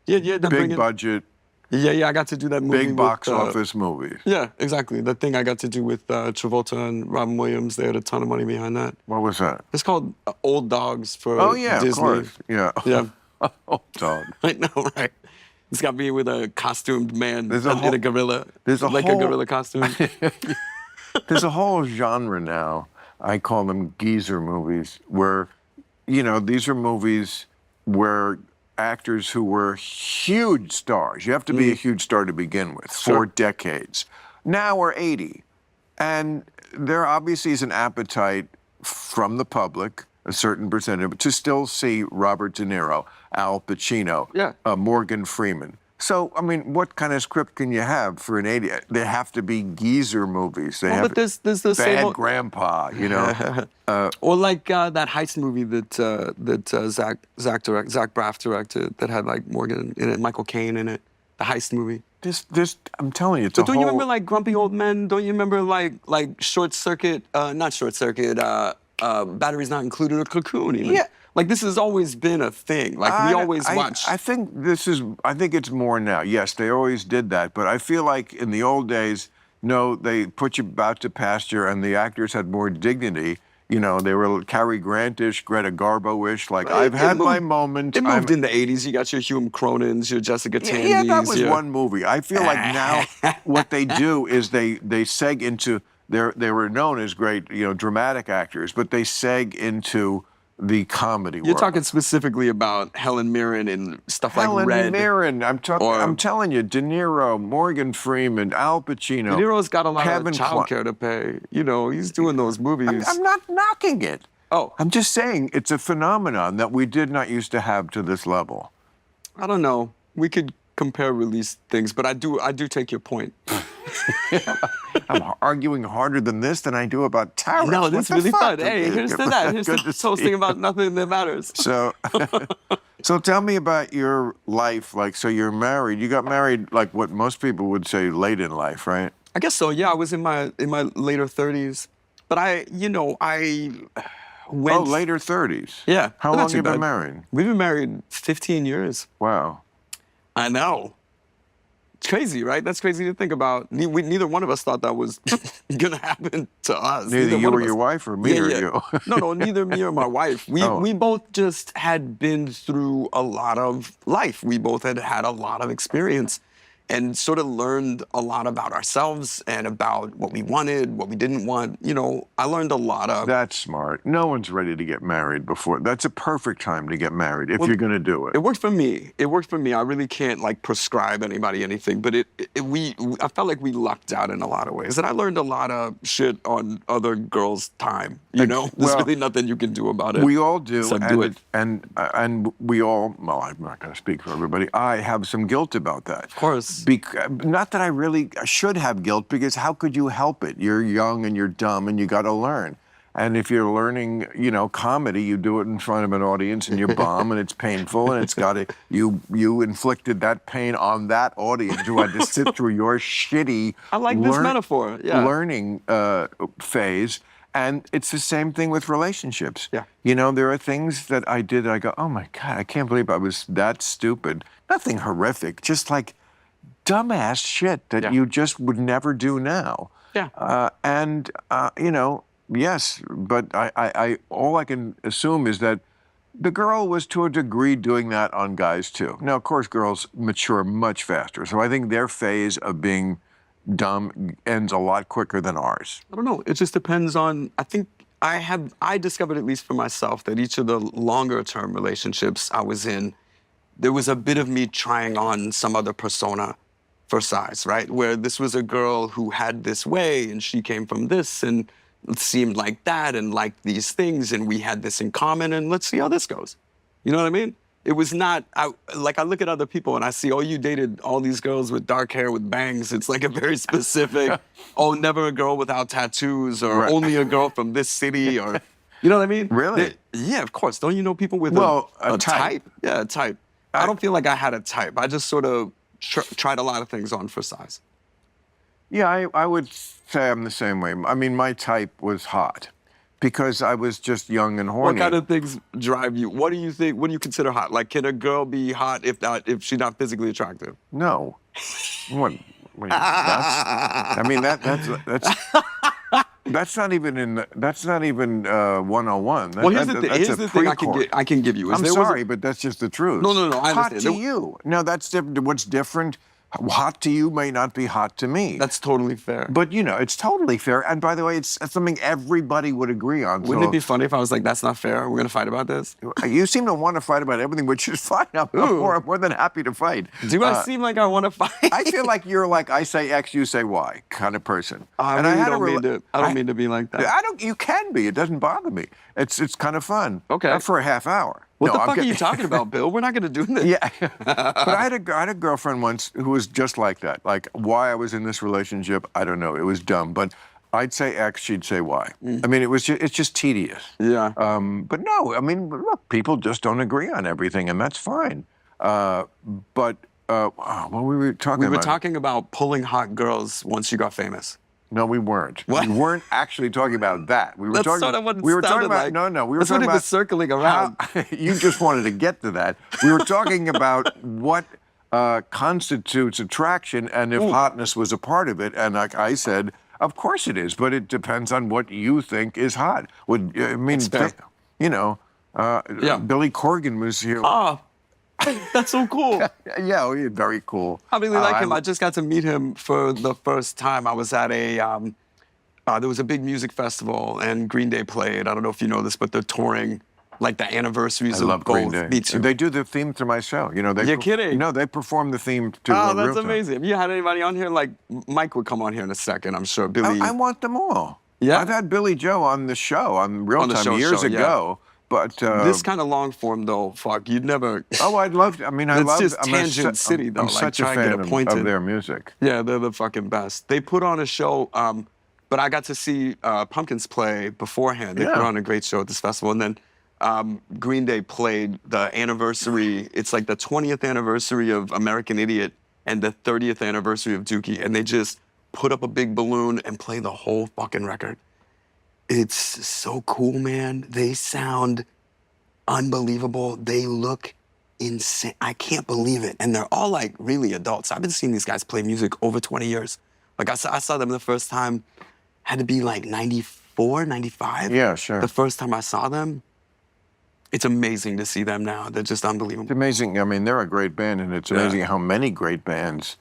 Yeah. Big budget. Yeah, I got to do that movie. Big box office movies. Yeah, exactly. The thing I got to do with Travolta and Robin Williams, they had a ton of money behind that. What was that? It's called Old Dogs for of Disney. course. Yeah. Yeah. Old Dog. I know, right? It's got me with a costumed man There's in a gorilla. There's a a gorilla costume. There's a whole genre now. I call them geezer movies, where, these are movies where actors who were huge stars, you have to be a huge star to begin with, for decades, now are 80. And there obviously is an appetite from the public, a certain percentage, to still see Robert De Niro, Al Pacino, Morgan Freeman. So, I mean, what kind of script can you have for an 80? They have to be geezer movies. They have but there's the Bad same Grandpa, or like that heist movie that Zach Braff directed that had like Morgan in it, Michael Caine in it. The heist movie. This, I'm telling you, it's But don't you remember like Grumpy Old Men? Don't you remember like Short Circuit? Not Short Circuit. Batteries Not Included or Cocoon even. Yeah. Like this has always been a thing. Like we always watch. I think it's more now. Yes, they always did that. But I feel like in the old days, no, they put you out to pasture and the actors had more dignity. They were Cary Grant-ish, Greta Garbo-ish. Like, I've had my moment. It moved in the 80s. You got your Hume Cronins, your Jessica Tandy's. Yeah, that was one movie. I feel like now what they do is they seg into, they were known as great, dramatic actors, but they seg into the comedy world. You're talking specifically about Helen Mirren and stuff like Red. Helen Mirren. I'm telling you, De Niro, Morgan Freeman, Al Pacino. De Niro's got a lot of childcare to pay. He's doing those movies. I'm not knocking it. Oh. I'm just saying it's a phenomenon that we did not used to have to this level. I don't know. We could compare release things, but I do take your point. I'm arguing harder than this than I do about tariffs. No, this is really fun. Okay. Hey, here's to that. Here's to toasting about nothing that matters. So tell me about your life. Like, so you're married. You got married, like what most people would say, late in life, right? I guess so. Yeah, I was in my later 30s, but I went. Oh, later 30s. Yeah. How long have you been married? We've been married 15 years. Wow. I know. It's crazy, right? That's crazy to think about. Neither one of us thought that was gonna happen to us. Neither you or your wife, or me or you? No, neither me or my wife. We both just had been through a lot of life. We both had a lot of experience and sort of learned a lot about ourselves and about what we wanted, what we didn't want. I learned a lot of... That's smart. No one's ready to get married before. That's a perfect time to get married if you're going to do it. It worked for me. I really can't prescribe anybody anything, but I felt like we lucked out in a lot of ways. And I learned a lot of shit on other girls' time. There's really nothing you can do about it. We all do. So do it. And we all, well, I'm not going to speak for everybody. I have some guilt about that. Of course. Not that I really should have guilt, because how could you help it? You're young and you're dumb and you got to learn. And if you're learning, comedy, you do it in front of an audience and you bomb and it's painful and it's got to, you inflicted that pain on that audience who had to sit through your shitty I like this metaphor. Yeah. learning phase. And it's the same thing with relationships. Yeah. There are things that I did that I go, oh my God, I can't believe I was that stupid. Nothing horrific, just like dumbass shit that you just would never do now. Yeah. Yes, but I all I can assume is that the girl was to a degree doing that on guys too. Now, of course, girls mature much faster. So I think their phase of being dumb ends a lot quicker than ours. I don't know. It just depends on, I think I discovered, at least for myself, that each of the longer term relationships I was in, there was a bit of me trying on some other persona for size, right? Where this was a girl who had this way and she came from this and it seemed like that and liked these things and we had this in common and let's see how this goes. You know what I mean? It was not, I look at other people and I see, oh, you dated all these girls with dark hair with bangs. It's like a very specific, oh, never a girl without tattoos or only a girl from this city or, you know what I mean? Really? Yeah, of course. Don't you know people with a type? Yeah, a type. I don't feel like I had a type. I just sort of tried a lot of things on for size. Yeah, I would say I'm the same way. I mean, my type was hot because I was just young and horny. What kind of things drive you? What do you think? What do you consider hot? Like, can a girl be hot if she's not physically attractive? No. What are you, nuts? I mean, that's not even 101. Well, here's the thing I can give you. I'm sorry, but that's just the truth. No, I hot understand. to you. No, that's different. What's different? Hot to you may not be hot to me. That's totally fair. But, you know, it's totally fair. And by the way, it's something everybody would agree on. Wouldn't it be funny if I was like, that's not fair? We're going to fight about this? You seem to want to fight about everything, which is fine. I'm more than happy to fight. Do I seem like I want to fight? I feel like you're like, I say X, you say Y kind of person. I don't mean to be like that. You can be. It doesn't bother me. It's kind of fun. Okay. Not for a half hour. What the fuck are you talking about, Bill? We're not going to do this. Yeah. But I had a girlfriend once who was just like that. Like, why I was in this relationship, I don't know. It was dumb. But I'd say X, she'd say Y. I mean, it's just tedious. Yeah. But no, I mean, look, people just don't agree on everything, and that's fine. But what were we talking about? We were talking about pulling hot girls once you got famous. No, we weren't. What? We weren't actually talking about that. We were That's talking. sort of what it we were talking sounded about. like. No. We were That's talking what it about was circling around. You just wanted to get to that. We were talking about what constitutes attraction, and if hotness was a part of it. And like I said, of course it is, but it depends on what you think is hot. You know, Billy Corgan was here. Oh, that's so cool. Yeah, he's very cool. I really like him. I just got to meet him for the first time. I was at there was a big music festival and Green Day played. I don't know if you know this, but they're touring like the anniversaries of Green both Day. Beats You. They do the theme to my show. You know, You're kidding? No, they perform the theme to Oh, Real that's Time. amazing. Have you had anybody on here? Like Mike would come on here in a second, I'm sure. Billy. I want them all. Yeah? I've had Billy Joe on the show, on Real Time years ago. But this kind of long form, though, fuck, you'd never. Oh, I'd love to. I mean, It's just Tangent City, though. I'm like, such a try and fan get appointed. of their music. Yeah, they're the fucking best. They put on a show, but I got to see Pumpkins play beforehand. They put on a great show at this festival. And then Green Day played the anniversary. It's like the 20th anniversary of American Idiot and the 30th anniversary of Dookie. And they just put up a big balloon and play the whole fucking record. It's so cool, man. They sound unbelievable. They look insane. I can't believe it. And they're all like really adults. I've been seeing these guys play music over 20 years. Like I saw them the first time, had to be like 94, 95. Yeah, sure. The first time I saw them. It's amazing to see them now. They're just unbelievable. It's amazing. I mean, they're a great band, and it's amazing how many great bands,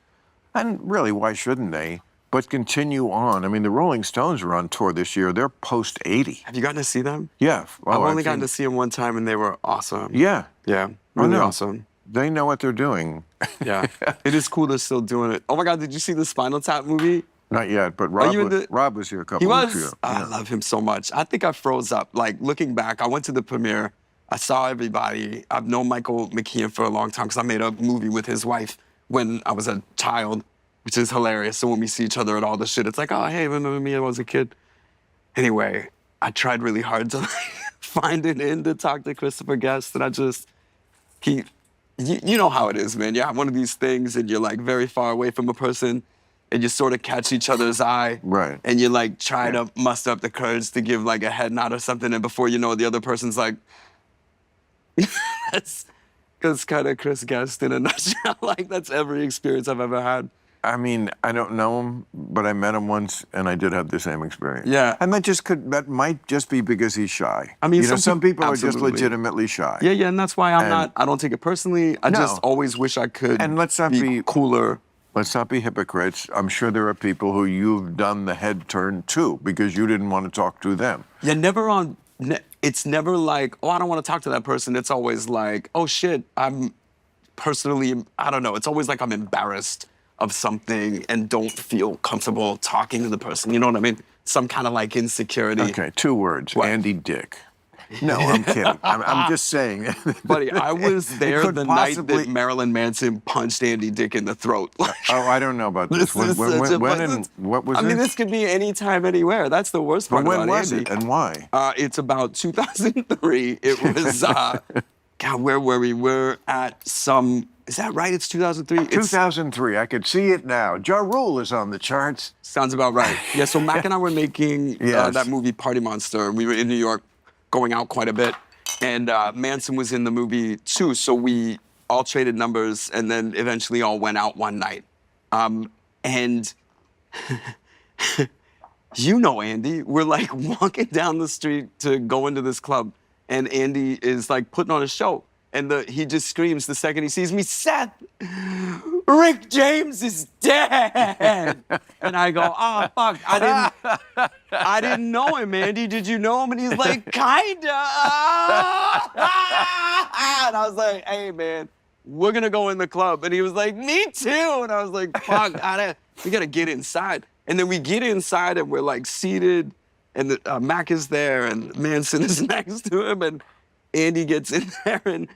and really, why shouldn't they, but continue on. I mean, the Rolling Stones are on tour this year. They're post-80. Have you gotten to see them? Yeah. I've only gotten to see them one time, and they were awesome. Yeah. Yeah, really awesome. They know what they're doing. Yeah. It is cool they're still doing it. Oh my God, did you see the Spinal Tap movie? Not yet, but Rob was here a couple weeks ago. I love him so much. I think I froze up. Like, looking back, I went to the premiere. I saw everybody. I've known Michael McKean for a long time because I made a movie with his wife when I was a child, which is hilarious. So when we see each other at all the shit, it's like, oh, hey, remember me? I was a kid. Anyway, I tried really hard to find it in to talk to Christopher Guest, and you know how it is, man. You have one of these things, and you're like very far away from a person, and you sort of catch each other's eye. Right. And you like try to muster up the courage to give like a head nod or something, and before you know it, the other person's like, that's kind of Chris Guest in a nutshell. Like, that's every experience I've ever had. I mean, I don't know him, but I met him once, and I did have the same experience. Yeah. And that might just be because he's shy. I mean, some people are just absolutely. legitimately shy. Yeah, and that's why I don't take it personally. I just always wish I could and let's not be cooler. Let's not be hypocrites. I'm sure there are people who you've done the head turn to because you didn't want to talk to them. Yeah, never on. It's never like, oh, I don't want to talk to that person. It's always like, oh shit, I'm personally, I don't know. It's always like I'm embarrassed of something and don't feel comfortable talking to the person. You know what I mean? Some kind of like insecurity. Okay, 2 words. What? Andy Dick. No, I'm kidding. I'm just saying. Buddy, I was there could the night possibly- that Marilyn Manson punched Andy Dick in the throat. Like, Oh, I don't know about this. This is When such a- and what was I mean, it? this could be anytime, anywhere. That's the worst But part when about was Andy. it and why? It's about 2003. It was, God, where were we? We're at some, is that right? It's 2003? 2003. I could see it now. Ja Rule is on the charts. Sounds about right. Yeah, so Mac and I were making Yes. that movie Party Monster. We were in New York going out quite a bit. And Manson was in the movie too. So we all traded numbers and then eventually all went out one night. And you know Andy, we're like walking down the street to go into this club. And Andy is like putting on a show. And he just screams the second he sees me, Seth, Rick James is dead. And I go, oh, fuck, I didn't know him, Andy. Did you know him? And he's like, kinda. And I was like, hey, man, we're gonna go in the club. And he was like, me too. And I was like, fuck, we gotta get inside. And then we get inside and we're like seated and Mac is there and Manson is next to him and Andy gets in there and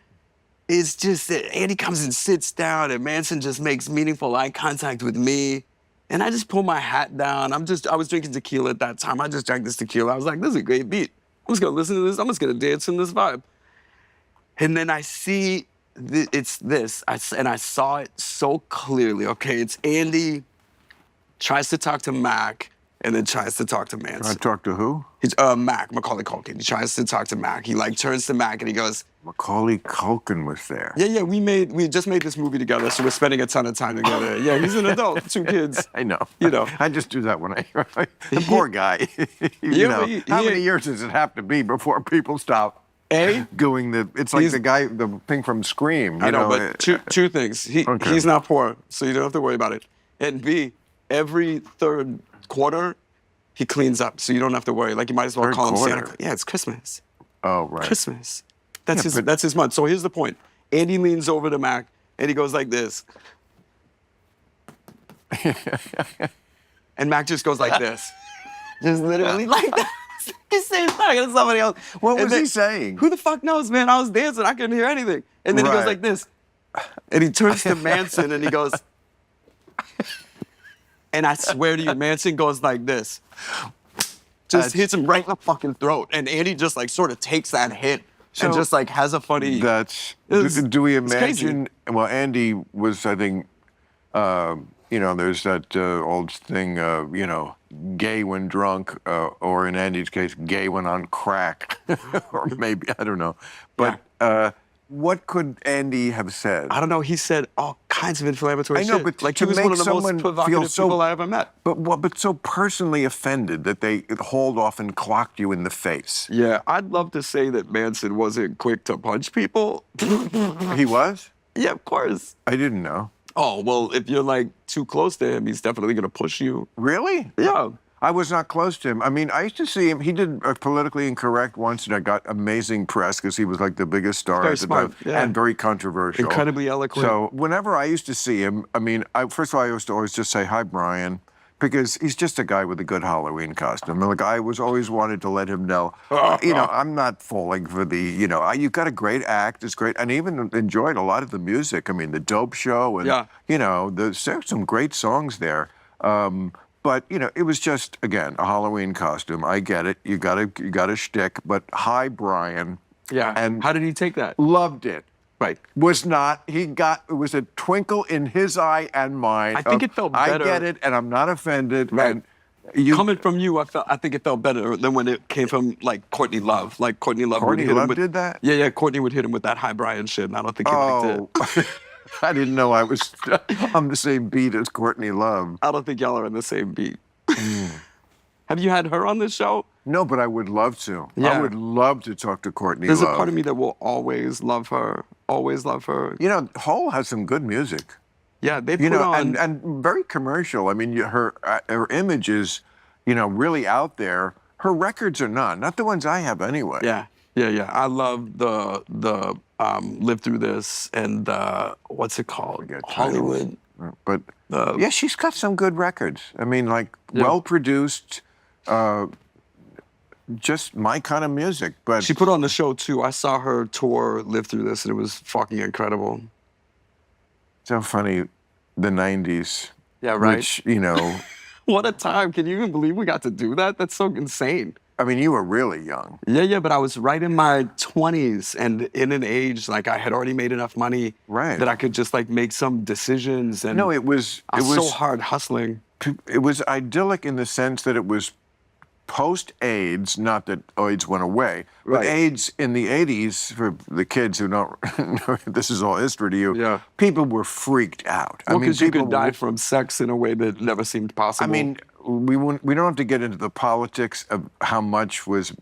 it's just that Andy comes and sits down and Manson just makes meaningful eye contact with me. And I just pull my hat down. I was drinking tequila at that time. I just drank this tequila. I was like, this is a great beat. I'm just gonna listen to this. I'm just gonna dance in this vibe. And then I see it's this, and I saw it so clearly. Okay, it's Andy tries to talk to Mac and then tries to talk to Manson. I talked to who? It's Mac, Macaulay Culkin. He tries to talk to Mac. He like turns to Mac and he goes, Macaulay Culkin was there. yeah, we just made this movie together, so we're spending a ton of time together. Yeah, he's an adult, 2 kids. I know. You know. I just do that when the poor guy. How many years does it have to be before people stop doing it's like the thing from Scream. I know, but two things. He's not poor, so you don't have to worry about it. And B, every third quarter, he cleans up, so you don't have to worry. Like, you might as well call him Santa Claus. Yeah, it's Christmas. Oh, right. Christmas. That's his month. So here's the point. Andy leans over to Mac, and he goes like this. And Mac just goes like this. Just literally like that. He's saying talking to somebody else. What was he saying? Who the fuck knows, man? I was dancing. I couldn't hear anything. And then he goes like this. And he turns to Manson, and he goes... And I swear to you, Manson goes like this. Just hits him right in the fucking throat. And Andy just like sort of takes that hit and just like has a funny... Do we imagine... Well, Andy was, I think, there's that old thing, gay when drunk, or in Andy's case, gay when on crack. Or maybe, I don't know. But... what could Andy have said? I don't know. He said all kinds of inflammatory shit. I know, but like, to he was make one of the someone most provocative feel so, people I ever met. But so personally offended that they hauled off and clocked you in the face. Yeah, I'd love to say that Manson wasn't quick to punch people. He was? Yeah, of course. I didn't know. Oh, well, if you're like too close to him, he's definitely gonna push you. Really? Yeah. I was not close to him. I mean, I used to see him. He did Politically Incorrect once, and I got amazing press because he was like the biggest star Very at the smart, time, yeah. and very controversial. Incredibly eloquent. So whenever I used to see him, I mean, first of all, I used to always just say, hi, Brian, because he's just a guy with a good Halloween costume. And like, I was always wanted to let him know, I'm not falling for the, you've got a great act, it's great, and even enjoyed a lot of the music. I mean, the Dope Show, and, there's some great songs there. But it was just, again, a Halloween costume. I get it. You got a shtick. But hi, Brian. Yeah. And how did he take that? Loved it. Right. It was a twinkle in his eye and mine. I think it felt better. I get it, and I'm not offended. Right. And coming from you, I think it felt better than when it came from like Courtney Love. Like Courtney Love did that? Yeah, Courtney would hit him with that hi, Brian shit, and I don't think he liked it. I didn't know I was on the same beat as Courtney Love. I don't think y'all are on the same beat. Have you had her on this show? No, but I would love to. Yeah. I would love to talk to Courtney There's Love. a part of me that will always love her. Always love her. Hole has some good music. Yeah, they You put know, on. and very commercial. I mean, her image is, you know, really out there. Her records are not the ones I have anyway. Yeah, yeah, yeah. I love the Live Through This and what's it called? Forget Hollywood. titles. But The- yeah, she's got some good records. I mean, like Yeah. well produced, just my kind of music. But She put on the show too. I saw her tour Live Through This, and it was fucking incredible. so funny, the '90s. Yeah, right. Which, you know, What a time! Can you even believe we got to do that? That's so insane. I mean, you were really young. Yeah, yeah, but I was right in my 20s and in an age like I had already made enough money Right. that I could just like make some decisions. And No, it was I was so hard hustling. it was idyllic in the sense that it was post-AIDS, not that AIDS went away, but Right. AIDS in the 80s, for the kids who don't know, this is all history to you, Yeah. people were freaked out. Well, because you people could die were- from sex in a way that never seemed possible. I mean, we don't have to get into the politics of how much was,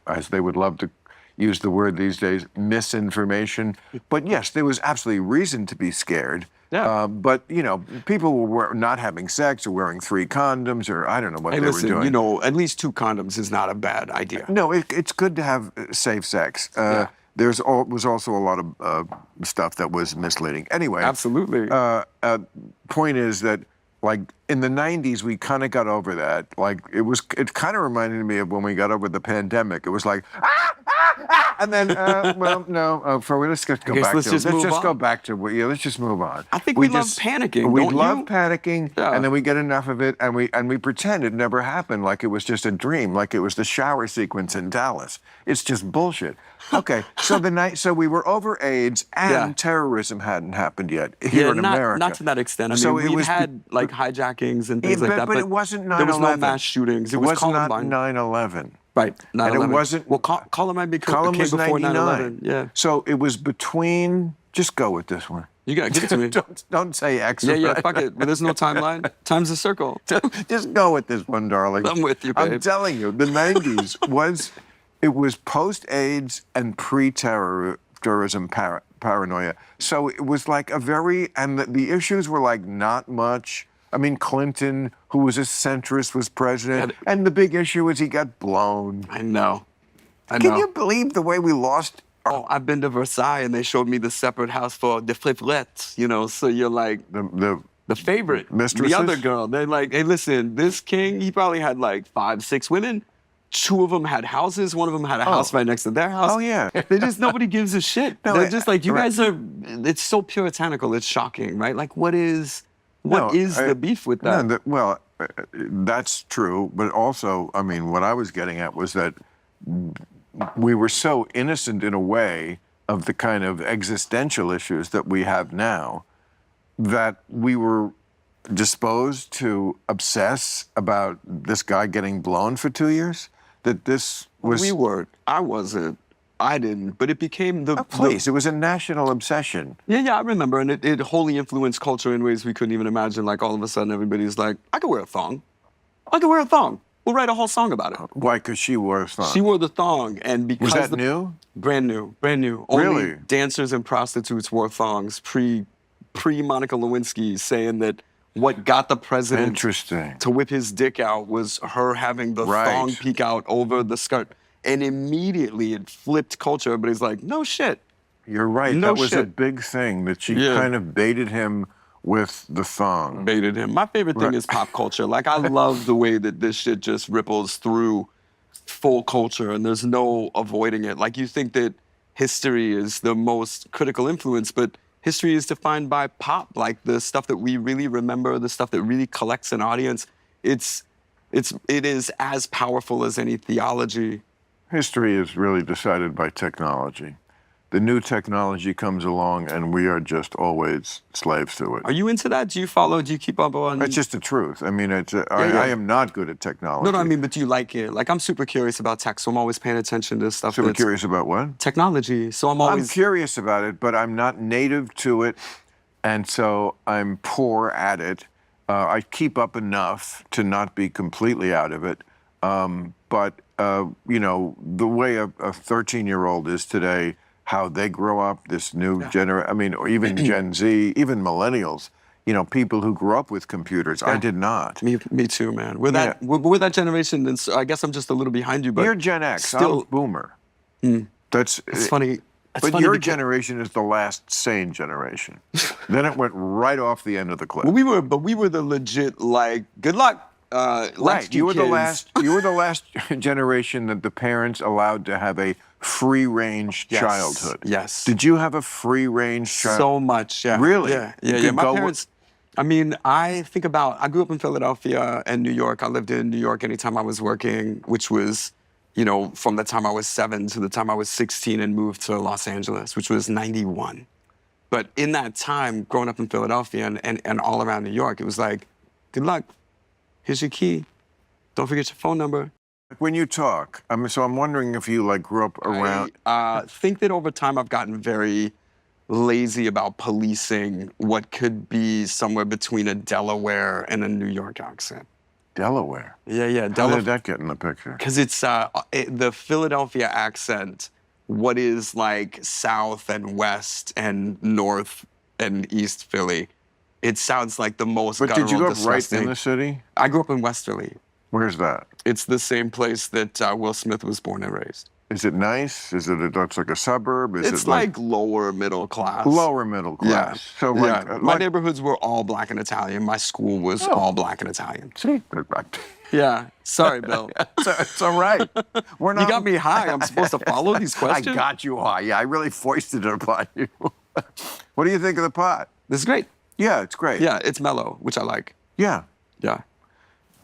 as they would love to use the word these days, misinformation. But yes, there was absolutely reason to be scared. Yeah. But, you know, people were not having sex or wearing 3 condoms or I don't know what hey, they listen, were doing. you know, at least 2 condoms is not a bad idea. No, it's good to have safe sex. Yeah. Was also a lot of stuff that was misleading. Anyway, Absolutely. point is that, like, in the 90s, we kind of got over that. Like, it kind of reminded me of when we got over the pandemic. It was like, and then, well, no, let's just go guess back let's to, just let's move just go on. back to, let's just move on. I think we love panicking, We don't love you? panicking, Yeah. and then we get enough of it, and we pretend it never happened, like it was just a dream, like it was the shower sequence in Dallas. It's just bullshit. Okay, so we were over AIDS, and Yeah. terrorism hadn't happened yet here in not, America. not to that extent. I mean, So it we was- had like hijackings and things Yeah, like that, but it wasn't 9/11. there was no mass shootings. It was was not Columbine. 9/11. Right, 9/11. wasn't- Well, Columbine Column came was before 99. 9/11. Yeah, So it was between. Just go with this one. you gotta give it to me. Don't say X. Yeah, yeah, fuck it. But there's no timeline. Time's a circle. Just go with this one, darling. I'm with you, I'm babe. telling you, the 90s was post-AIDS and pre-terrorism paranoia. So it was like and the issues were like not much. I mean, Clinton, who was a centrist, was president, and the big issue was he got blown. I know. Can you believe the way we lost? Oh, I've been to Versailles and they showed me the separate house for the frivlettes, you know, so you're like the favorite, Mistresses? the other girl. They're like, hey, listen, this king, he probably had like 5, 6 women. 2 of them had houses. 1 of them had a house right next to their house. Oh, yeah. They just, nobody gives a shit. No, They're just like, you right. guys are, it's so puritanical. It's shocking, right? Like, what is the beef with that? No, that's true. But also, I mean, what I was getting at was that we were so innocent in a way of the kind of existential issues that we have now that we were disposed to obsess about this guy getting blown for 2 years. That this was. We were. I wasn't. I didn't. But it became the. Oh, please, it was a national obsession. Yeah, I remember. And it wholly influenced culture in ways we couldn't even imagine. Like, all of a sudden, everybody's like, I could wear a thong. I could wear a thong. We'll write a whole song about it. Why? Because she wore a thong. She wore the thong. And because Was that new? Brand new. Only Really? dancers and prostitutes wore thongs pre-Monica Lewinsky, saying that what got the president Interesting. to whip his dick out was her having the Right. thong peek out over the skirt. And immediately it flipped culture. Everybody's like, no shit. You're right. No that was a shit. big thing that she Yeah. kind of baited him with the thong. Baited him. My favorite thing Right. is pop culture. Like, I love the way that this shit just ripples through full culture and there's no avoiding it. Like, you think that history is the most critical influence, but history is defined by pop, like the stuff that we really remember, the stuff that really collects an audience. It is as powerful as any theology. History is really decided by technology. The new technology comes along and we are just always slaves to it. Are you into that? Do you keep up on? It's just the truth. I mean, yeah. I am not good at technology. No, I mean, but do you like it? Like, I'm super curious about tech, so I'm always paying attention to stuff Super that's curious about what? technology. So I'm I'm always curious about it, but I'm not native to it, and so I'm poor at it. I keep up enough to not be completely out of it, but you know, the way a 13-year-old is today, how they grow up, this new generation, I mean, or even Gen Z, even millennials, people who grew up with computers. I did not. Me too, man. We're that generation, and so I guess I'm just a little behind you. But You're Gen X. still, I'm Boomer. It's funny. But your generation is the last sane generation. Then it went right off the end of the cliff. We were the legit good luck. Right. You were the last. You were the last generation that the parents allowed to have a free-range childhood. Yes. Did you have a free-range childhood? So much. Yeah. Really? Yeah. My parents. I mean, I grew up in Philadelphia and New York. I lived in New York anytime I was working, which was, from the time I was 7 to the time I was 16, and moved to Los Angeles, which was 91. But in that time, growing up in Philadelphia and all around New York, it was like, good luck. Here's your key. Don't forget your phone number. When you talk, I'm wondering if you grew up around. I think that over time I've gotten very lazy about policing what could be somewhere between a Delaware and a New York accent. Delaware? Yeah. How did that get in the picture? Because it's the Philadelphia accent, what is like South and West and North and East Philly. It sounds like the most But did you grow up right disgusting. in the city? I grew up in West Philly. Where's that? It's the same place that Will Smith was born and raised. Is it nice? Is it that's like a suburb? Is It's it like lower middle class. lower middle class? So My neighborhoods were all Black and Italian. My school was all Black and Italian. See? Yeah. Sorry, Bill. It's all right. We're not. You got me high. I'm supposed to follow these questions? I got you high. Yeah, I really foisted it upon you. What do you think of the pot? This is great. Yeah, it's great. Yeah, it's mellow, which I like. Yeah. Yeah.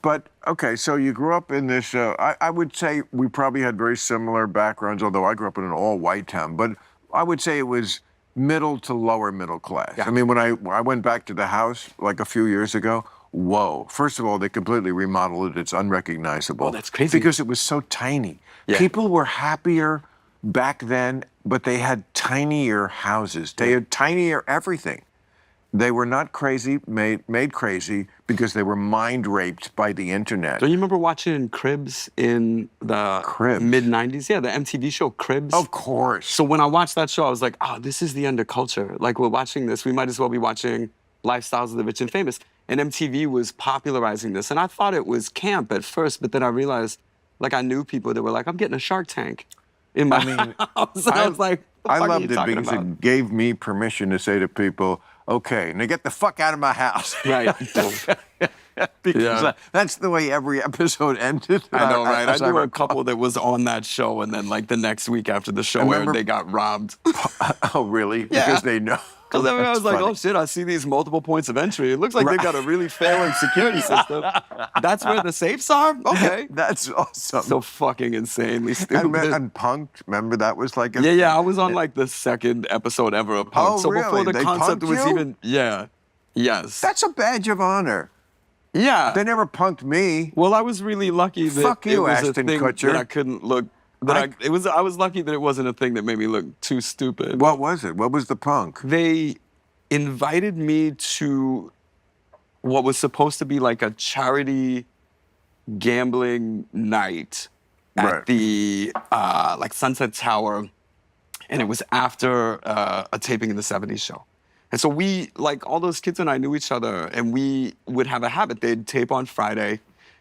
But, okay, so you grew up in this, I would say we probably had very similar backgrounds, although I grew up in an all-white town. But I would say it was middle to lower middle class. Yeah. I mean, when I went back to the house like a few years ago, whoa. First of all, they completely remodeled it. It's unrecognizable. Oh, that's crazy. Because it was so tiny. Yeah. People were happier back then, but they had tinier houses. They had tinier everything. They were not crazy, made crazy because they were mind raped by the internet. Don't you remember watching Cribs in the mid-90s? Yeah, the MTV show Cribs. Of course. So when I watched that show, I was like, oh, this is the underculture. Like, we're watching this. We might as well be watching Lifestyles of the Rich and Famous. And MTV was popularizing this. And I thought it was camp at first, but then I realized, I knew people that were like, I'm getting a Shark Tank in my house. And I was like, I loved it because it gave me permission to say to people, okay, now get the fuck out of my house. Right. Because that's the way every episode ended. I know, right? I knew a couple that was on that show, and then the next week after the show aired, they got robbed. Oh, really? Yeah. Because they know. Because I was like, oh shit, I see these multiple points of entry. It looks like they got a really failing security system. That's where the safes are? Okay. That's awesome. So fucking insanely stupid. And Punk'd, remember that was like Yeah, I was on the second episode ever of Punk'd. Oh, so really? before the They concept punked was you? even, yes. That's a badge of honor. Yeah. They never punked me. Well, I was really lucky that Fuck you, it was Ashton a thing Kutcher. that I couldn't look. I was lucky that it wasn't a thing that made me look too stupid. What was it? What was the punk? They invited me to what was supposed to be a charity gambling night at the Sunset Tower, and it was after a taping of the 70s show. And so we, all those kids and I knew each other, and we would have a habit. They'd tape on Friday,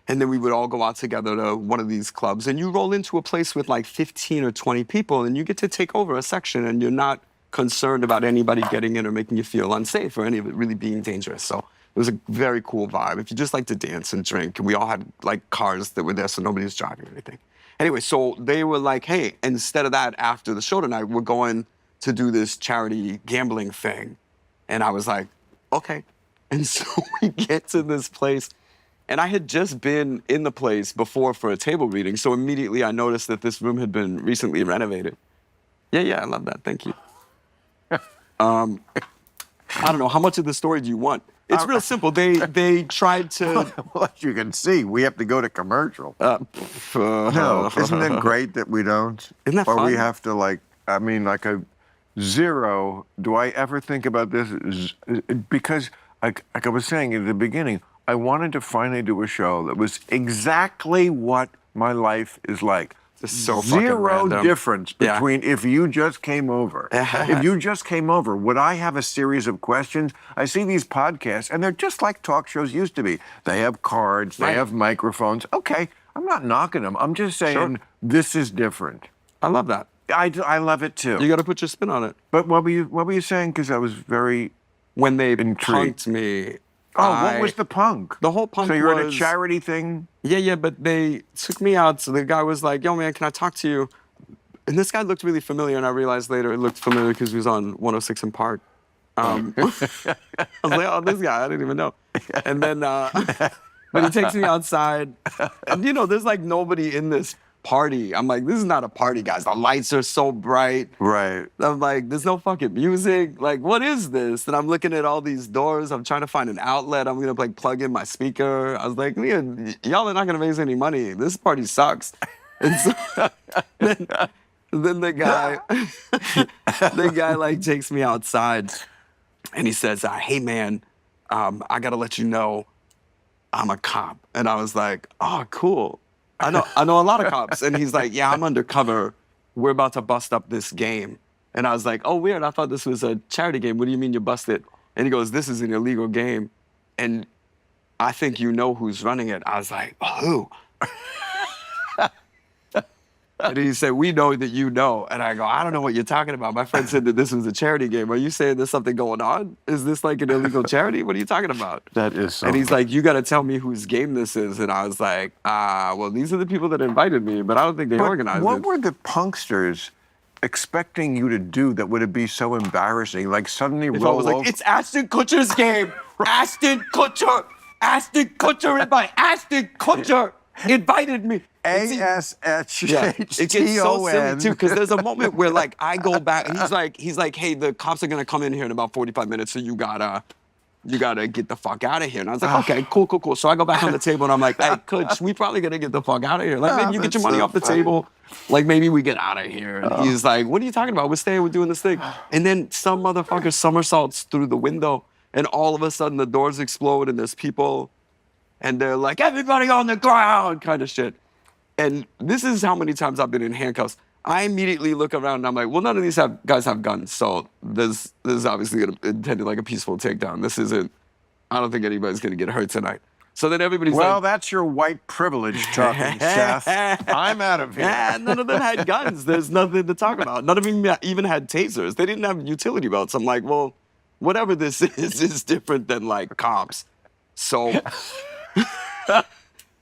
and then we would all go out together to one of these clubs. And you roll into a place with 15 or 20 people, and you get to take over a section, and you're not concerned about anybody getting in or making you feel unsafe or any of it really being dangerous. So it was a very cool vibe. If you just like to dance and drink, and we all had cars that were there, so nobody was driving or anything. Anyway, so they were like, hey, instead of that, after the show tonight, we're going to do this charity gambling thing. And I was like, okay. And so we get to this place, and I had just been in the place before for a table reading, so immediately I noticed that this room had been recently renovated. Yeah, I love that. Thank you. I don't know. How much of the story do you want? It's real simple. They tried to... Well, as you can see, we have to go to commercial. No, isn't it great that we don't? Isn't that or fun? we have to a zero. Do I ever think about this? Because like I was saying at the beginning, I wanted to finally do a show that was exactly what my life is like. Just so fucking zero random. difference between if you just came over. If you just came over, would I have a series of questions? I see these podcasts, and they're just like talk shows used to be. They have cards, they have microphones. Okay, I'm not knocking them. I'm just saying this is different. I love that. I love it too. You got to put your spin on it. But what were you saying? Because I was very when they intrigued. punked me. What was the punk? The whole punk So you're at a was- charity thing? Yeah, but they took me out. So the guy was like, yo, man, can I talk to you? And this guy looked really familiar, and I realized later it looked familiar because he was on 106 in Park. I was like, oh, this guy, I didn't even know. And then, but he takes me outside. And, you know, there's like nobody in this party. I'm like, this is not a party, guys. The lights are so bright. Right. I'm like, there's no fucking music. Like, what is this? And I'm looking at all these doors. I'm trying to find an outlet. I'm gonna like plug in my speaker. I was like, y'all are not gonna raise any money. This party sucks. And so then the guy like takes me outside, and he says, "Hey man, I gotta let you know, I'm a cop." And I was like, "Oh, cool. I know a lot of cops." And he's like, "Yeah, I'm undercover. We're about to bust up this game." And I was like, "Oh, weird. I thought this was a charity game. What do you mean you busted?" And he goes, "This is an illegal game. And I think you know who's running it." I was like, "Oh, who?" And he said, "We know that you know." And I go, "I don't know what you're talking about. My friend said that this was a charity game. Are you saying there's something going on? Is this like an illegal charity? What are you talking about?" That is so And he's like, "You got to tell me whose game this is." And I was like, well, these are the people that invited me, but I don't think they organized what it. were the punksters expecting you to do that would it be so embarrassing? Like suddenly If I roll was like, over? "It's Ashton Kutcher's game. Ashton Kutcher invited me." It gets so silly too, because there's a moment where like I go back, and he's like, "Hey, the cops are gonna come in here in about 45 minutes, so you gotta get the fuck out of here." And I was like, "Okay, cool." So I go back on the table and I'm like, "Hey, Kutch, we probably gonna get the fuck out of here. Like, maybe you get your money off the table. Like, maybe we get out of here." And he's like, "What are you talking about? We're staying, we're doing this thing." And then some motherfucker somersaults through the window, and all of a sudden the doors explode and there's people, and they're like, "Everybody on the ground," kind of shit. And this is how many times I've been in handcuffs. I immediately look around and I'm like, well, none of these guys have guns, so this is obviously intended like a peaceful takedown. This isn't, I don't think anybody's gonna get hurt tonight. So then everybody's Well, like, that's your white privilege talking, Seth. I'm out of here. yeah, none of them had guns. There's nothing to talk about. None of them even had tasers. They didn't have utility belts. I'm like, well, whatever this is different than like cops. So, you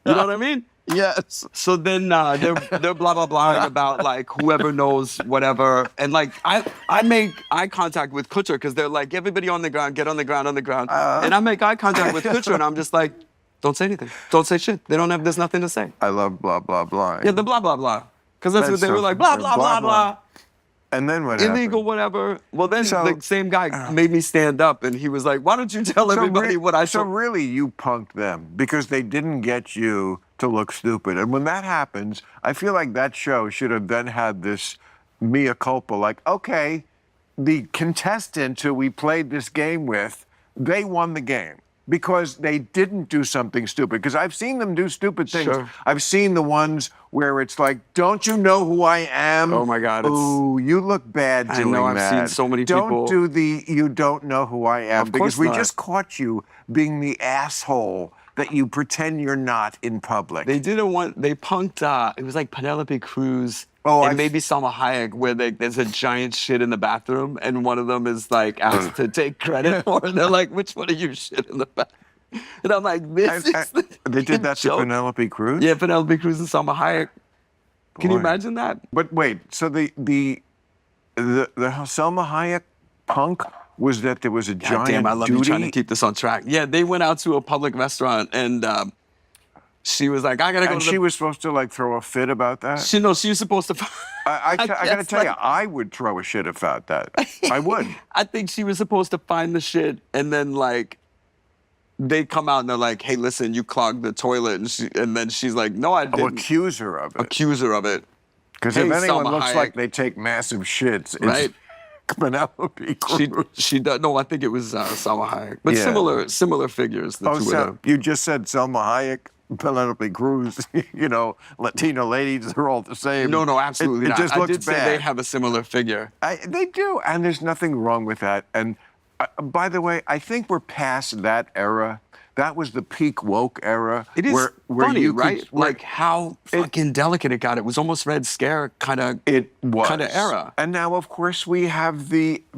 know what I mean? Yes. So then they're blah blah blah about like whoever knows whatever, and like I make eye contact with Kutcher because they're like, "Everybody on the ground, get on the ground, and I make eye contact with Kutcher and I'm just like, "Don't say anything, don't say shit. There's nothing to say." I love blah, blah, blah. Yeah, the blah blah blah, because that's what they so- were like, blah blah blah blah. And then what Illegal, happened? whatever. Well, then So- the same guy made me stand up, and he was like, "Why don't you tell everybody what I So saw?" really, you punked them because they didn't get you to look stupid. And when that happens, I feel like that show should have then had this mea culpa, like, okay, the contestant who we played this game with, they won the game because they didn't do something stupid. Because I've seen them do stupid things. Sure. I've seen the ones where it's like, "Don't you know who I am?" Oh my God, it's- Ooh, you look bad I doing know, I've that. seen so many Don't people- do the "you don't know who I am" Of because course we not. just caught you being the asshole that you pretend you're not in public. They punked, it was like Penelope Cruz Oh, and I've- maybe Salma Hayek, where there's a giant shit in the bathroom, and one of them is like asked to take credit for it. They're like, "Which one of you shit in the bathroom?" And I'm like, this is the they did that to joke. Penelope Cruz? Yeah, Penelope Cruz and Salma Hayek. Can you Boy. imagine that? But wait, so the Selma Hayek punk was that there was a God giant damn, I love you trying to duty, keep this on track. Yeah, they went out to a public restaurant, and she was like, "I gotta go and to she the..." was supposed to like throw a fit about that? She was supposed to... I gotta guess, tell you, like- I would throw a shit about that. I would. I think she was supposed to find the shit, and then like they come out and they're like, "Hey, listen, you clogged the toilet," and then she's like, "No, I I'll didn't." accuse her of it. Accuse her of it, Because Hey, if anyone Salma looks Hayek. like they take massive shits, it's right? Penelope Cruz. She does. No, I think it was Salma Hayek, but Yeah. similar figures. The two of So them. you just said Selma Hayek, Penelope Cruz, Latino ladies, they're all the same. No, absolutely It not. just I looks did say bad. they have a similar figure. They do, and there's nothing wrong with that. And by the way, I think we're past that era. That was the peak woke era. It is where funny, you could- right? Like how fucking delicate it got. It was almost Red Scare kind of era. And now, of course, we have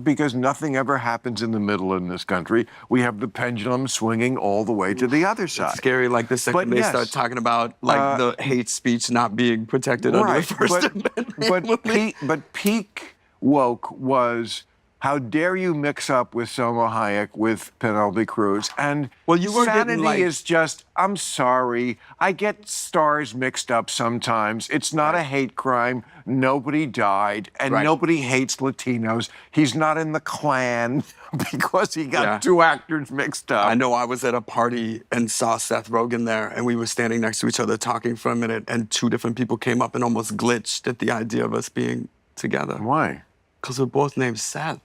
because nothing ever happens in the middle in this country, we have the pendulum swinging all the way to the other side. It's scary, like the second But they yes. start talking about like the hate speech not being protected under the First Amendment. But peak woke was, how dare you mix up with Selma Hayek with Penelope Cruz? And Well, you were getting, sanity like- is just, I'm sorry, I get stars mixed up sometimes. It's not a hate crime. Nobody died, and Right. nobody hates Latinos. He's not in the Klan because he got Yeah. two actors mixed up. I know I was at a party and saw Seth Rogen there, and we were standing next to each other talking for a minute, and two different people came up and almost glitched at the idea of us being together. Why? Because we're both named Seth.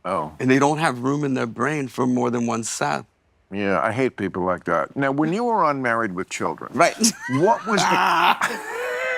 Oh. And they don't have room in their brain for more than one Seth. Yeah, I hate people like that. Now, when you were on Married with Children, Right. what was the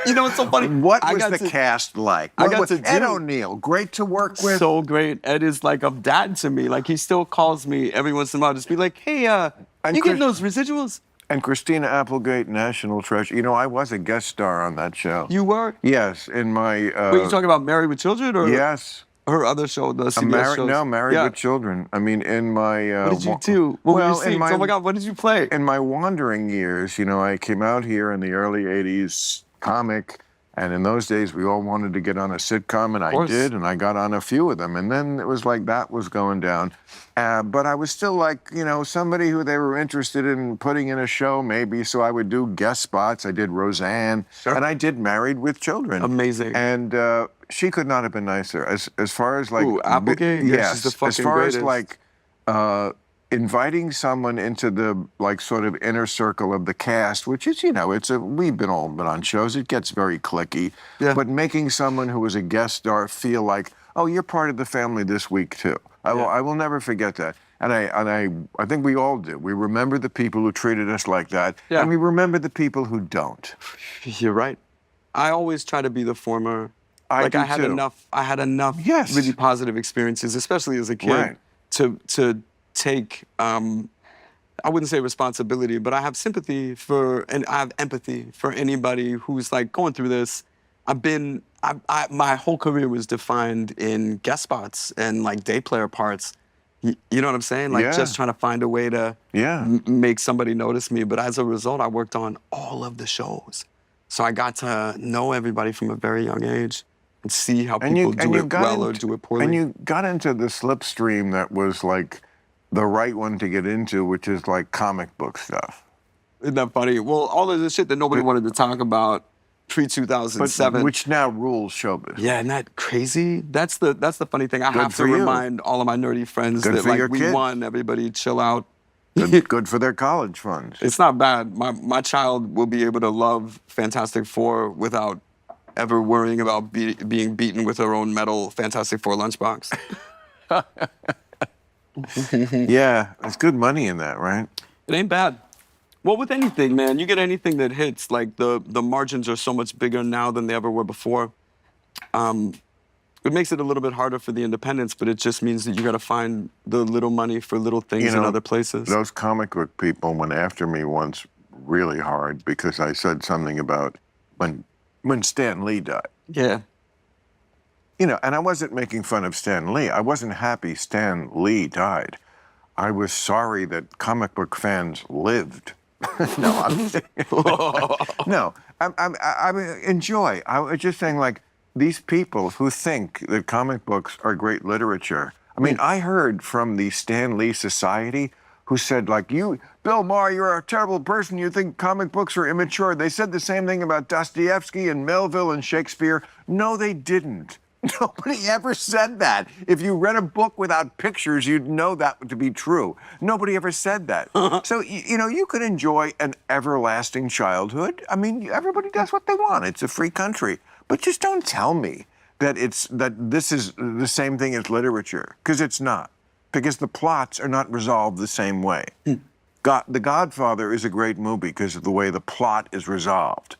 You know, it's so funny. What I was got the to- cast like? I What got was to Ed do- O'Neill, great to work with. So great. Ed is like a dad to me. Like, he still calls me every once in a while, just be like, hey, you getting those residuals? And Christina Applegate, national treasure. You know, I was a guest star on that show. You were? Yes, in my. Wait, you talking about Married with Children? Or Yes. her other show, the CBS shows? No, Married Yeah. with Children. I mean, in my. What did you do? What were you in singing? Oh my God, what did you play? In my wandering years, I came out here in the early '80s, comic. And in those days, we all wanted to get on a sitcom, and I course. did, and I got on a few of them. And then it was like that was going down. But I was still like, somebody who they were interested in putting in a show, maybe. So I would do guest spots. I did Roseanne, Sure. and I did Married with Children. Amazing. And she could not have been nicer. As far as like, Ooh, Applegate? Yeah, yes. she's the fucking as far greatest. as like. Inviting someone into the sort of inner circle of the cast, which is we've all been on shows. It gets very cliquey, Yeah. but making someone who was a guest star feel like, oh, you're part of the family this week too. I will never forget that. And I think we all do. We remember the people who treated us like that, Yeah. and we remember the people who don't. You're right. I always try to be the former. I do had too. enough Yes. really positive experiences, especially as a kid, Right. to take, I wouldn't say responsibility, but I have sympathy and I have empathy for anybody who's like going through this. My whole career was defined in guest spots and like day player parts. You know what I'm saying? Like Yeah. just trying to find a way to Yeah. make somebody notice me. But as a result, I worked on all of the shows. So I got to know everybody from a very young age and see how people do it well or do it poorly. And you got into the slipstream that was like the right one to get into, which is like comic book stuff. Isn't that funny? Well, all of the shit that nobody wanted to talk about pre-2007. Which now rules showbiz. Yeah, isn't that crazy? That's the funny thing. I have to for you. remind all of my nerdy friends Good that for like your we kids. won. Everybody chill out. Good for their college funds. It's not bad. My child will be able to love Fantastic Four without ever worrying about being beaten with her own metal Fantastic Four lunchbox. Yeah, there's good money in that, right? It ain't bad. Well, with anything, man, you get anything that hits, like the margins are so much bigger now than they ever were before. It makes it a little bit harder for the independents, but it just means that you got to find the little money for little things in other places. Those comic book people went after me once really hard because I said something about when Stan Lee died. Yeah. And I wasn't making fun of Stan Lee. I wasn't happy Stan Lee died. I was sorry that comic book fans lived. No, I enjoy. I was just saying, like, these people who think that comic books are great literature. I mean, I heard from the Stan Lee Society who said, like, Bill Maher, you're a terrible person. You think comic books are immature. They said the same thing about Dostoevsky and Melville and Shakespeare. No, they didn't. Nobody ever said that. If you read a book without pictures, you'd know that to be true. Nobody ever said that. So, you could enjoy an everlasting childhood. I mean, everybody does what they want. It's a free country. But just don't tell me that this is the same thing as literature, because it's not. Because the plots are not resolved the same way. The Godfather is a great movie because of the way the plot is resolved.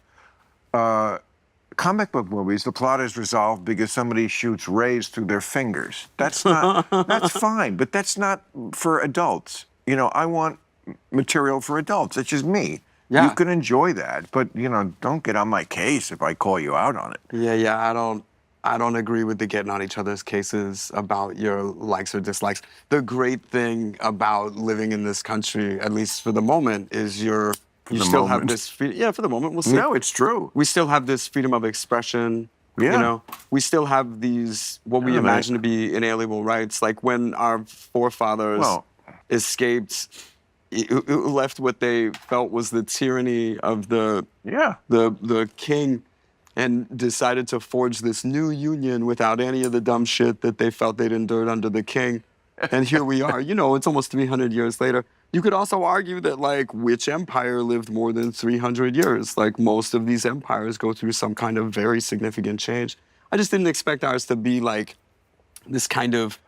Comic book movies, the plot is resolved because somebody shoots rays through their fingers. That's fine, but that's not for adults. You know, I want material for adults. It's just me. Yeah. You can enjoy that, but you know, don't get on my case if I call you out on it. Yeah, I don't agree with the getting on each other's cases about your likes or dislikes. The great thing about living in this country, at least for the moment, is you still have this freedom. Yeah, for the moment, we'll see. No, it's true. We still have this freedom of expression. Yeah. You know, we still have these, what we imagine to be inalienable rights. Like when our forefathers escaped, left what they felt was the tyranny of the king, and decided to forge this new union without any of the dumb shit that they felt they'd endured under the king. And here we are. You know, it's almost 300 years later. You could also argue that, like, which empire lived more than 300 years? Like, most of these empires go through some kind of very significant change. I just didn't expect ours to be, like, this kind of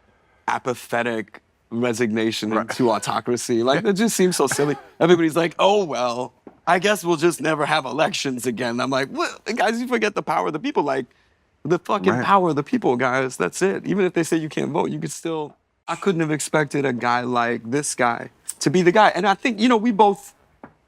apathetic resignation into autocracy. Like, that just seems so silly. Everybody's like, oh, well, I guess we'll just never have elections again. I'm like, what? Guys, you forget the power of the people. Like, the fucking power of the people, guys. That's it. Even if they say you can't vote, you could still... I couldn't have expected a guy like this guy to be the guy. And I think, you know, we both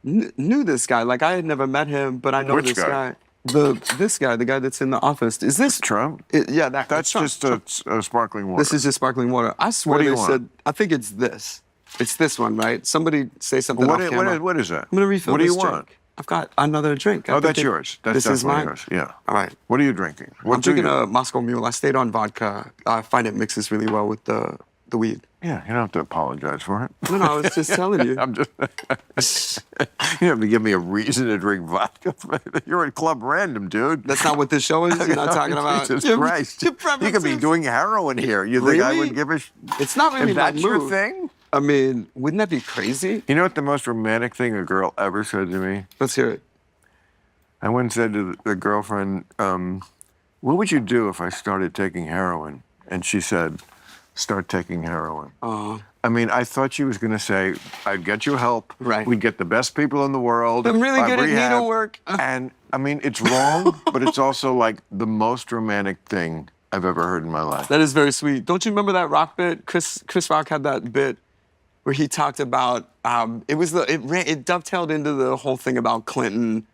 knew this guy. Like, I had never met him, but I know Which this guy? This guy, the guy that's in the office. Is this Trump? Yeah, That's Trump. just a sparkling water. This is just sparkling water. I swear What do you they want? said, I think it's this. It's this one, right? Somebody say something off camera. What is that? I'm going to refill What do this you drink. want? I've got another drink. Oh, that's yours. That's this is definitely mine. yours. Yeah. All right. What are you drinking? What I'm drinking a Moscow Mule. I stayed on vodka. I find it mixes really well with the weed. Yeah, you don't have to apologize for it. No, I was just telling you. I'm just. You have to give me a reason to drink vodka. You're at Club Random, dude. That's not what this show is. You're not talking about. Jesus Christ. You could be doing heroin here. You think I would give a? It's not really If my that's your move. thing. I mean, wouldn't that be crazy? You know what the most romantic thing a girl ever said to me? Let's hear it. I once said to the girlfriend, "What would you do if I started taking heroin?" And she said, "Start taking heroin." I mean, I thought she was going to say, "I'd get you help. Right. We'd get the best people in the world. I'm really good at rehab." needlework. And I mean, it's wrong, but it's also like the most romantic thing I've ever heard in my life. That is very sweet. Don't you remember that rock bit? Chris Rock had that bit where he talked about it dovetailed into the whole thing about Clinton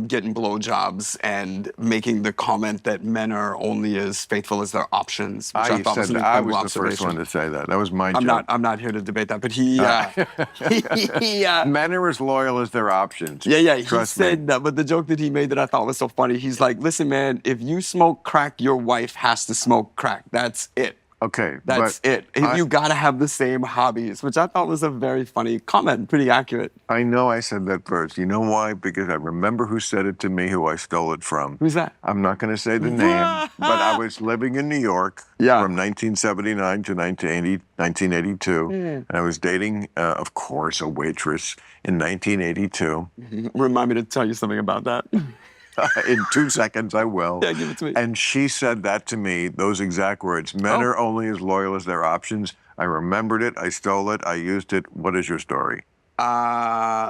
getting blowjobs and making the comment that men are only as faithful as their options. Which I thought was an I incredible was the first observation. one to say that. That was my joke. I'm not here to debate that, but he Men are as loyal as their options. Yeah, he Trust me. said that, but the joke that he made that I thought was so funny, he's like, listen, man, if you smoke crack, your wife has to smoke crack. That's it. Okay, That's but it. You gotta have the same hobbies, which I thought was a very funny comment, pretty accurate. I know I said that first. You know why? Because I remember who said it to me, who I stole it from. Who's that? I'm not going to say the name, but I was living in New York from 1979 to 1982, and I was dating, of course, a waitress in 1982. Remind me to tell you something about that. In 2 seconds, I will. Yeah, give it to me. And she said that to me, those exact words. Men are only as loyal as their options. I remembered it. I stole it. I used it. What is your story?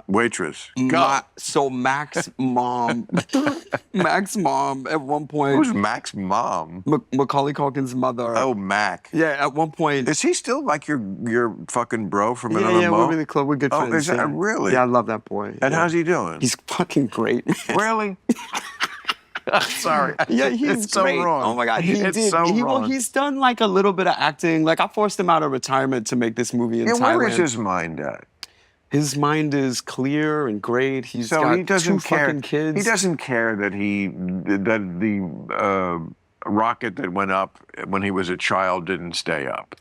Waitress. Go. So Mac's mom, at one point. Who's Mac's mom? Macaulay Culkin's mother. Oh, Mac. Yeah, at one point. Is he still like your fucking bro from another Yeah, mo? we're really close. We're good friends. Oh, is that yeah. really? Yeah, I love that boy. And how's he doing? He's fucking great. Really? Sorry. Yeah, he's it's so great. wrong. Oh my God, he it's did. So Well, wrong. he's done like a little bit of acting. Like I forced him out of retirement to make this movie in Thailand. Where is his mind at? His mind is clear and great. He's So got he doesn't two care. fucking kids. He doesn't care that the rocket that went up when he was a child didn't stay up.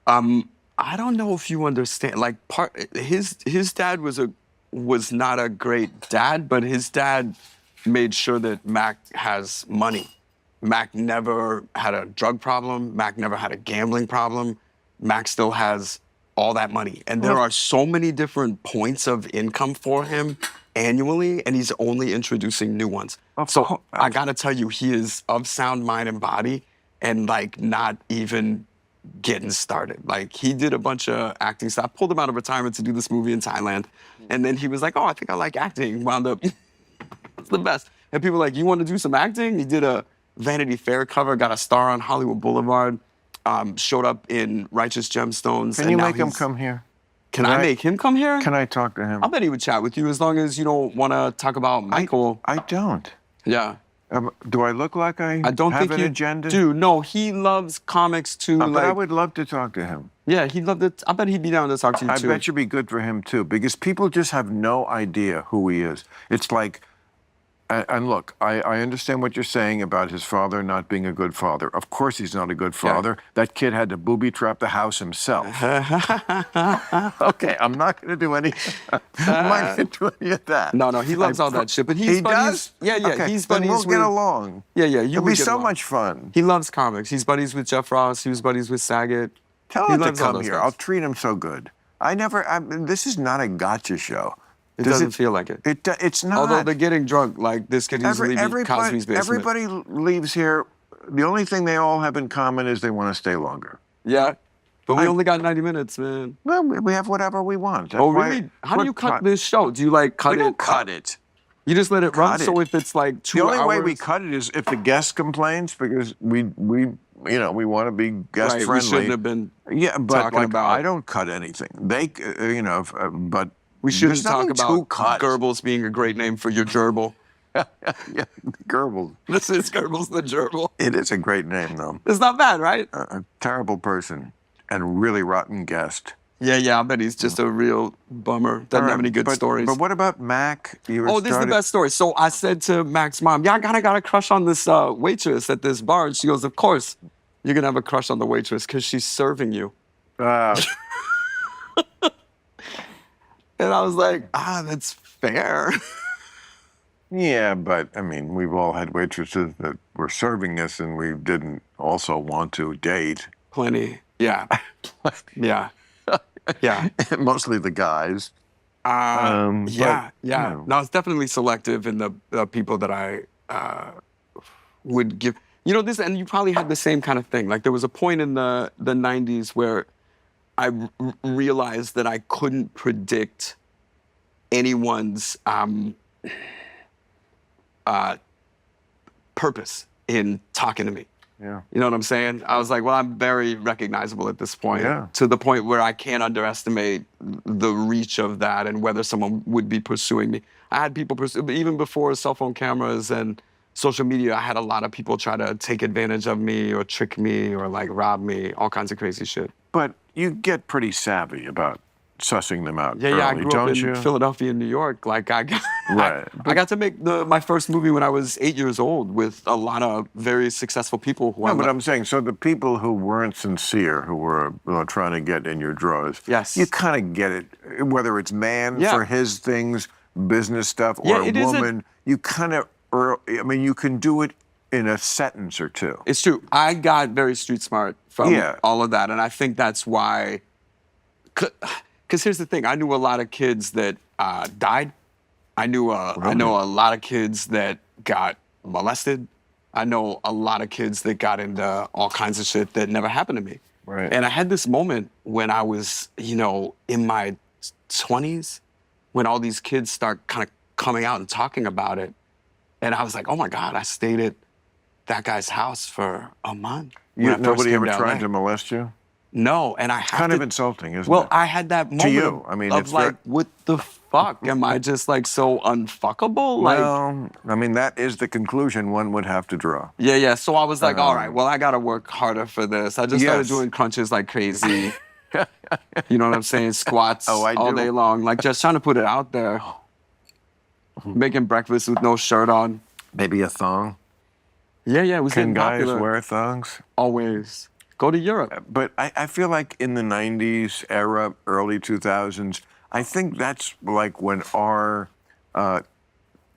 I don't know if you understand. Like his dad was not a great dad, but his dad made sure that Mac has money. Mac never had a drug problem. Mac never had a gambling problem. Mac still has all that money. And there are so many different points of income for him annually, and he's only introducing new ones. So I gotta tell you, he is of sound mind and body, and like not even getting started. Like he did a bunch of acting stuff. I pulled him out of retirement to do this movie in Thailand, and then he was like, "Oh, I think I like acting." Wound up, it's the best. And people were like, "You want to do some acting?" He did a Vanity Fair cover, got a star on Hollywood Boulevard, showed up in Righteous Gemstones. Can you make him come here? Can I make him come here? Can I talk to him? I bet he would chat with you as long as you don't want to talk about Michael. I don't. Yeah. Do I look like I don't have think an you agenda? do. No, he loves comics too. But I would love to talk to him. Yeah, he'd love to. I bet he'd be down to talk to you too. I bet you'd be good for him too, because people just have no idea who he is. It's like, and look, I understand what you're saying about his father not being a good father. Of course he's not a good father. That kid had to booby trap the house himself. Okay, I'm not going to do any. I'm not going to do any of that. No, he loves all that shit. But he's he buddies. does? Yeah, Okay, he's then buddies we'll with. get along. Yeah, It'll be so much fun. He loves comics. He's buddies with Jeff Ross. He was buddies with Saget. Tell He him to loves all come those here. guys. I'll treat him so good. This is not a gotcha show. It doesn't feel like it. It's not. Although they're getting drunk, like this could easily be Cosby's basement. Everybody leaves here. The only thing they all have in common is they want to stay longer. Yeah. But we only got 90 minutes, man. Well, we have whatever we want. That's Oh, why really? How do we're you cut this show? Do you like cut We it? don't cut it. You just let it run? Cut it. So if it's like 2 The hours? only way we cut it is if the guest complains, because we want to be guest Right, friendly. we shouldn't have been but talking like, about- I don't cut anything. They, but We shouldn't there's talk nothing about to cut. Goebbels being a great name for your gerbil. Yeah, Goebbels. This is Goebbels the gerbil. It is a great name, though. It's not bad, right? A terrible person and really rotten guest. Yeah, I bet he's just a real bummer. Doesn't have any good stories. But what about Mac? Oh, this is the best story. So I said to Mac's mom, "Yeah, I got a crush on this waitress at this bar." And she goes, "Of course, you're gonna have a crush on the waitress because she's serving you." And I was like, that's fair. Yeah, but I mean, we've all had waitresses that were serving us and we didn't also want to date. Plenty. Yeah. Yeah. Yeah. Mostly the guys. Yeah. you know. No, it's definitely selective in the people that I would give. This, and you probably had the same kind of thing. Like there was a point in the 90s where I realized that I couldn't predict anyone's purpose in talking to me. Yeah. You know what I'm saying? I was like, well, I'm very recognizable at this point. Yeah. To the point where I can't underestimate the reach of that and whether someone would be pursuing me. I had people pursue, even before cell phone cameras and social media, I had a lot of people try to take advantage of me or trick me or like rob me, all kinds of crazy shit. But you get pretty savvy about sussing them out early, I grew don't up in you? Philadelphia and New York. Like I got, Right. I got to make my first movie when I was 8 years old with a lot of very successful people who No, but I'm saying, so the people who weren't sincere, who were trying to get in your drawers, Yes. you kind of get it, whether it's man Yeah. for his things, business stuff, Yeah, or a it is woman, you kind of, you can do it in a sentence or two. It's true. I got very street smart from Yeah. all of that, and I think that's why. Because here's the thing: I knew a lot of kids that died. I know a lot of kids that got molested. I know a lot of kids that got into all kinds of shit that never happened to me. Right. And I had this moment when I was, in my 20s, when all these kids start kind of coming out and talking about it, and I was like, oh my God, I stayed at that guy's house for a month. when I first Nobody came ever to tried LA. to molest you? No, and I have Kind to, of insulting, isn't well, it? I had that moment you, I mean, of it's like, what the fuck? Am I just like so unfuckable? Like, Well, I mean, that is the conclusion one would have to draw. yeah. So I was like, all right, well, I gotta work harder for this. I just started Yes. doing crunches like crazy. You know what I'm saying? Squats Oh, I all do. day long, like just trying to put it out there. Making breakfast with no shirt on. Maybe a thong. Yeah, it was Can getting guys popular. wear thongs? Always. Go to Europe. But I feel like in the 90s era, early 2000s, I think that's like when our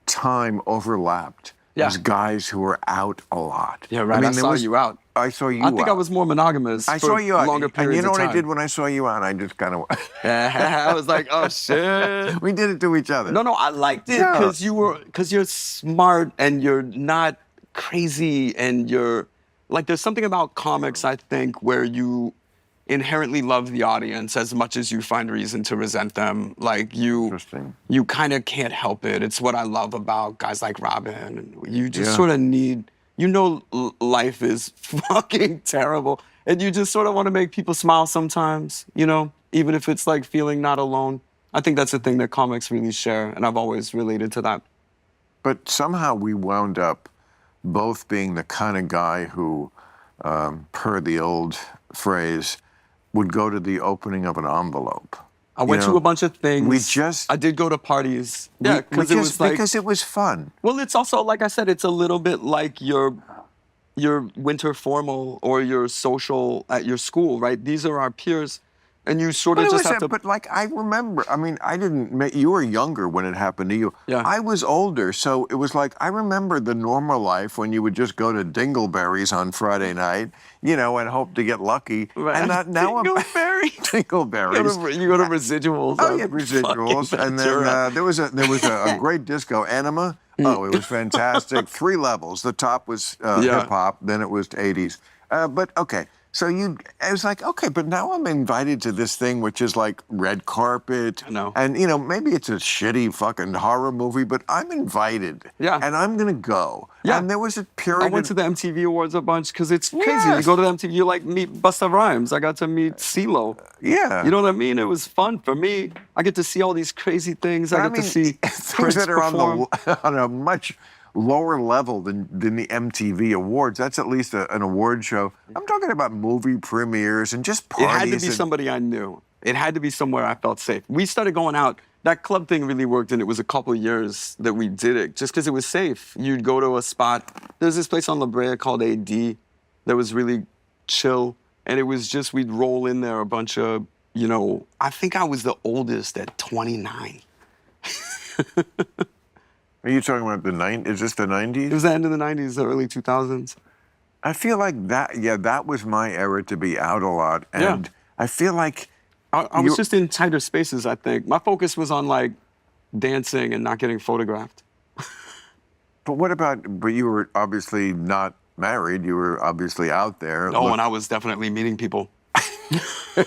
time overlapped Yeah. as guys who were out a lot. Yeah, right. I there saw was you out. I saw you I think out. I was more monogamous. I for saw you out. longer And periods you know of what I time. did when I saw you out? I just kind of... I was like, oh shit. we did it to each other. No, I liked it because you're smart and you're not crazy and you're like, there's something about comics, I think, where you inherently love the audience as much as you find reason to resent them. Like you kind of can't help it. It's what I love about guys like Robin. You just sort of need, life is fucking terrible. And you just sort of want to make people smile sometimes, even if it's like feeling not alone. I think that's the thing that comics really share. And I've always related to that. But somehow we wound up both being the kind of guy who, per the old phrase, would go to the opening of an envelope. I went to a bunch of things. I did go to parties. Yeah, because it was fun. Well, it's also, like I said, it's a little bit like your winter formal or your social at your school, right? These are our peers. And you sort of just have to... But like, I remember, I mean, you were younger when it happened to you. Yeah. I was older, so it was like, I remember the normal life when you would just go to Dingleberries on Friday night, and hope to get lucky. Right. And now Dingleberries? Dingleberries. You go to residuals. Oh, yeah, residuals. And then there was a great disco, Anima. Oh, it was fantastic. 3 levels. The top was hip-hop, then it was 80s. But, okay. So I was like, okay, but now I'm invited to this thing which is like red carpet. I know. And, maybe it's a shitty fucking horror movie, but I'm invited. Yeah. And I'm going to go. Yeah. And there was a period... I went to the MTV Awards a bunch because it's crazy. You go to the MTV, you like meet Busta Rhymes. I got to meet CeeLo. Yeah. You know what I mean? It was fun for me. I get to see all these crazy things. I get to see things that are on a much lower level than the MTV Awards. That's at least an award show. I'm talking about movie premieres and just parties. It had to be somebody I knew. It had to be somewhere I felt safe. We started going out. That club thing really worked, and it was a couple of years that we did it just because it was safe. You'd go to a spot. There's this place on La Brea called AD that was really chill, and it was just we'd roll in there a bunch of, I think I was the oldest at 29. Are you talking about the 90s? Is this the 90s? It was the end of the 90s, the early 2000s. I feel like that was my era to be out a lot. And I feel like... I was just in tighter spaces, I think. My focus was on, like, dancing and not getting photographed. But you were obviously not married. You were obviously out there. Oh, and I was definitely meeting people.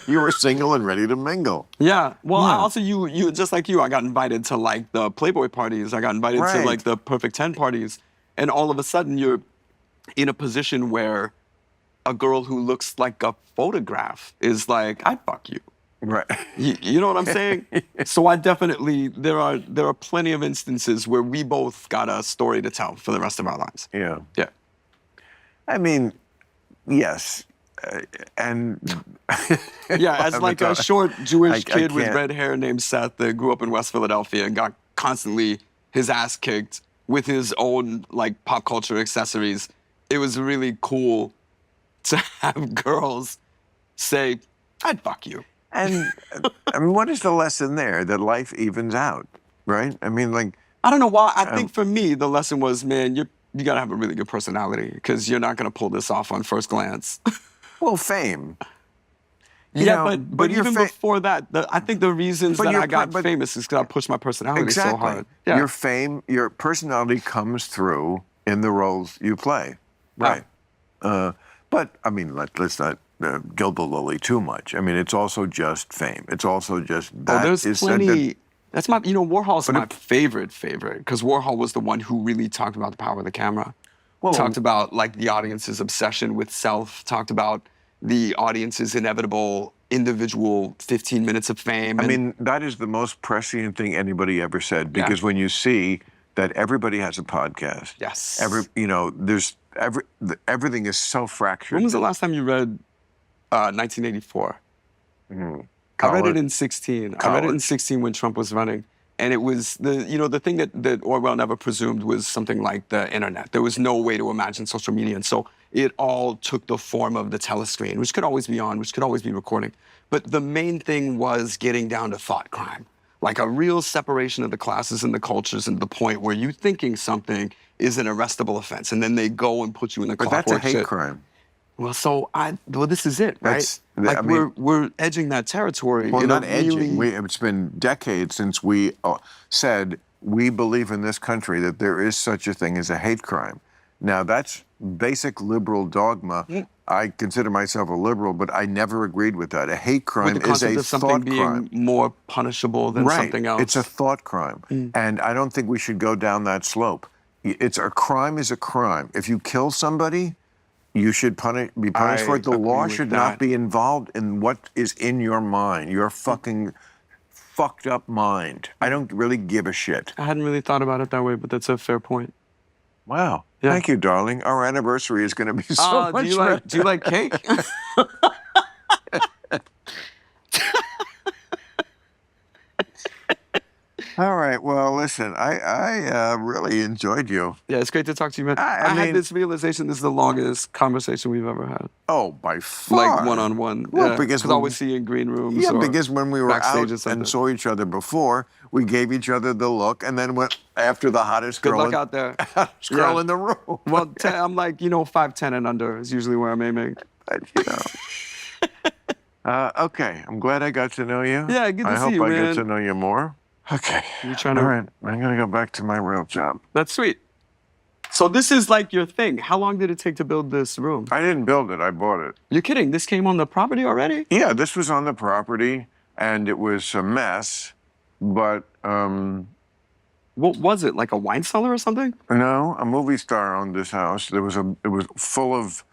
You were single and ready to mingle. Yeah. Well, I also, you just like you, I got invited to like the Playboy parties. I got invited to like the Perfect 10 parties. And all of a sudden you're in a position where a girl who looks like a photograph is like, I'd fuck you. Right. You know what I'm saying? So I definitely, there are plenty of instances where we both got a story to tell for the rest of our lives. Yeah. Yeah. I mean, yes. And yeah, as like a short Jewish kid with red hair named Seth that grew up in West Philadelphia and got constantly his ass kicked with his own like pop culture accessories, it was really cool to have girls say, I'd fuck you. And I mean, what is the lesson there? That life evens out, right? I mean, like... I don't know why. I think for me, the lesson was, man, you got to have a really good personality because you're not going to pull this off on first glance. Well, fame. But even before that, I think the reasons that I got famous is because I pushed my personality so hard. Yeah. Your fame, your personality comes through in the roles you play. Right. But, I mean, let's not gild the lily too much. I mean, it's also just fame. It's also just that. Oh, there's plenty. That's my, Warhol's my favorite, because Warhol was the one who really talked about the power of the camera. Well, talked about, like, the audience's obsession with self, talked about the audience's inevitable individual 15 minutes of fame. I mean, that is the most prescient thing anybody ever said, because when you see that everybody has a podcast. Yes. Everything is so fractured. When was the last time you read 1984? Mm-hmm. I read it in 16. I read it in 16 when Trump was running. And it was the thing that Orwell never presumed was something like the internet. There was no way to imagine social media. And so it all took the form of the telescreen, which could always be on, which could always be recording. But the main thing was getting down to thought crime, like a real separation of the classes and the cultures, and the point where you thinking something is an arrestable offense. And then they go and put you in the clockwork shit. But that's a hate crime. Well, this is it, right? That's- I mean- we're edging that territory. Well, in a not edging. really- It's been decades since we said we believe in this country that there is such a thing as a hate crime. Now, that's basic liberal dogma. I consider myself a liberal, but I never agreed with that. A hate crime with the is concept a of something thought being crime. more punishable than Right. something else. It's a thought crime. And I don't think we should go down that slope. It's a crime is a crime. If you kill somebody, you should be punished for it. The agree law with should that. not be involved in what is in your mind, your fucking fucked up mind. I don't really give a shit. I hadn't really thought about it that way, but that's a fair point. Wow. Yeah. Thank you, darling. Our anniversary is going to be so much do you like cake? All right. Well, listen, I really enjoyed you. Yeah, it's great to talk to you, man. I I mean- had this realization. This is the longest conversation we've ever had, Oh, by far. like one-on-one. Well, yeah, because I we- always see you in green rooms. Yeah, or because when we were backstage or out something. and saw each other before, we gave each other the look, and then went after the hottest Good girl, luck out there. hottest girl Yeah. in the room. Well, I'm like 5'10" and under is usually where I'm aiming. But, okay, I'm glad I got to know you. Yeah, good to I see hope you, I man. get to know you more. Okay. You trying to? All right, I'm gonna go back to my real job. That's sweet. So this is like your thing. How long did it take to build this room? I didn't build it; I bought it. You're kidding? This came on the property already? Yeah, this was on the property, and it was a mess. But What was it? Like a wine cellar or something? no, a movie star owned this house. It was full of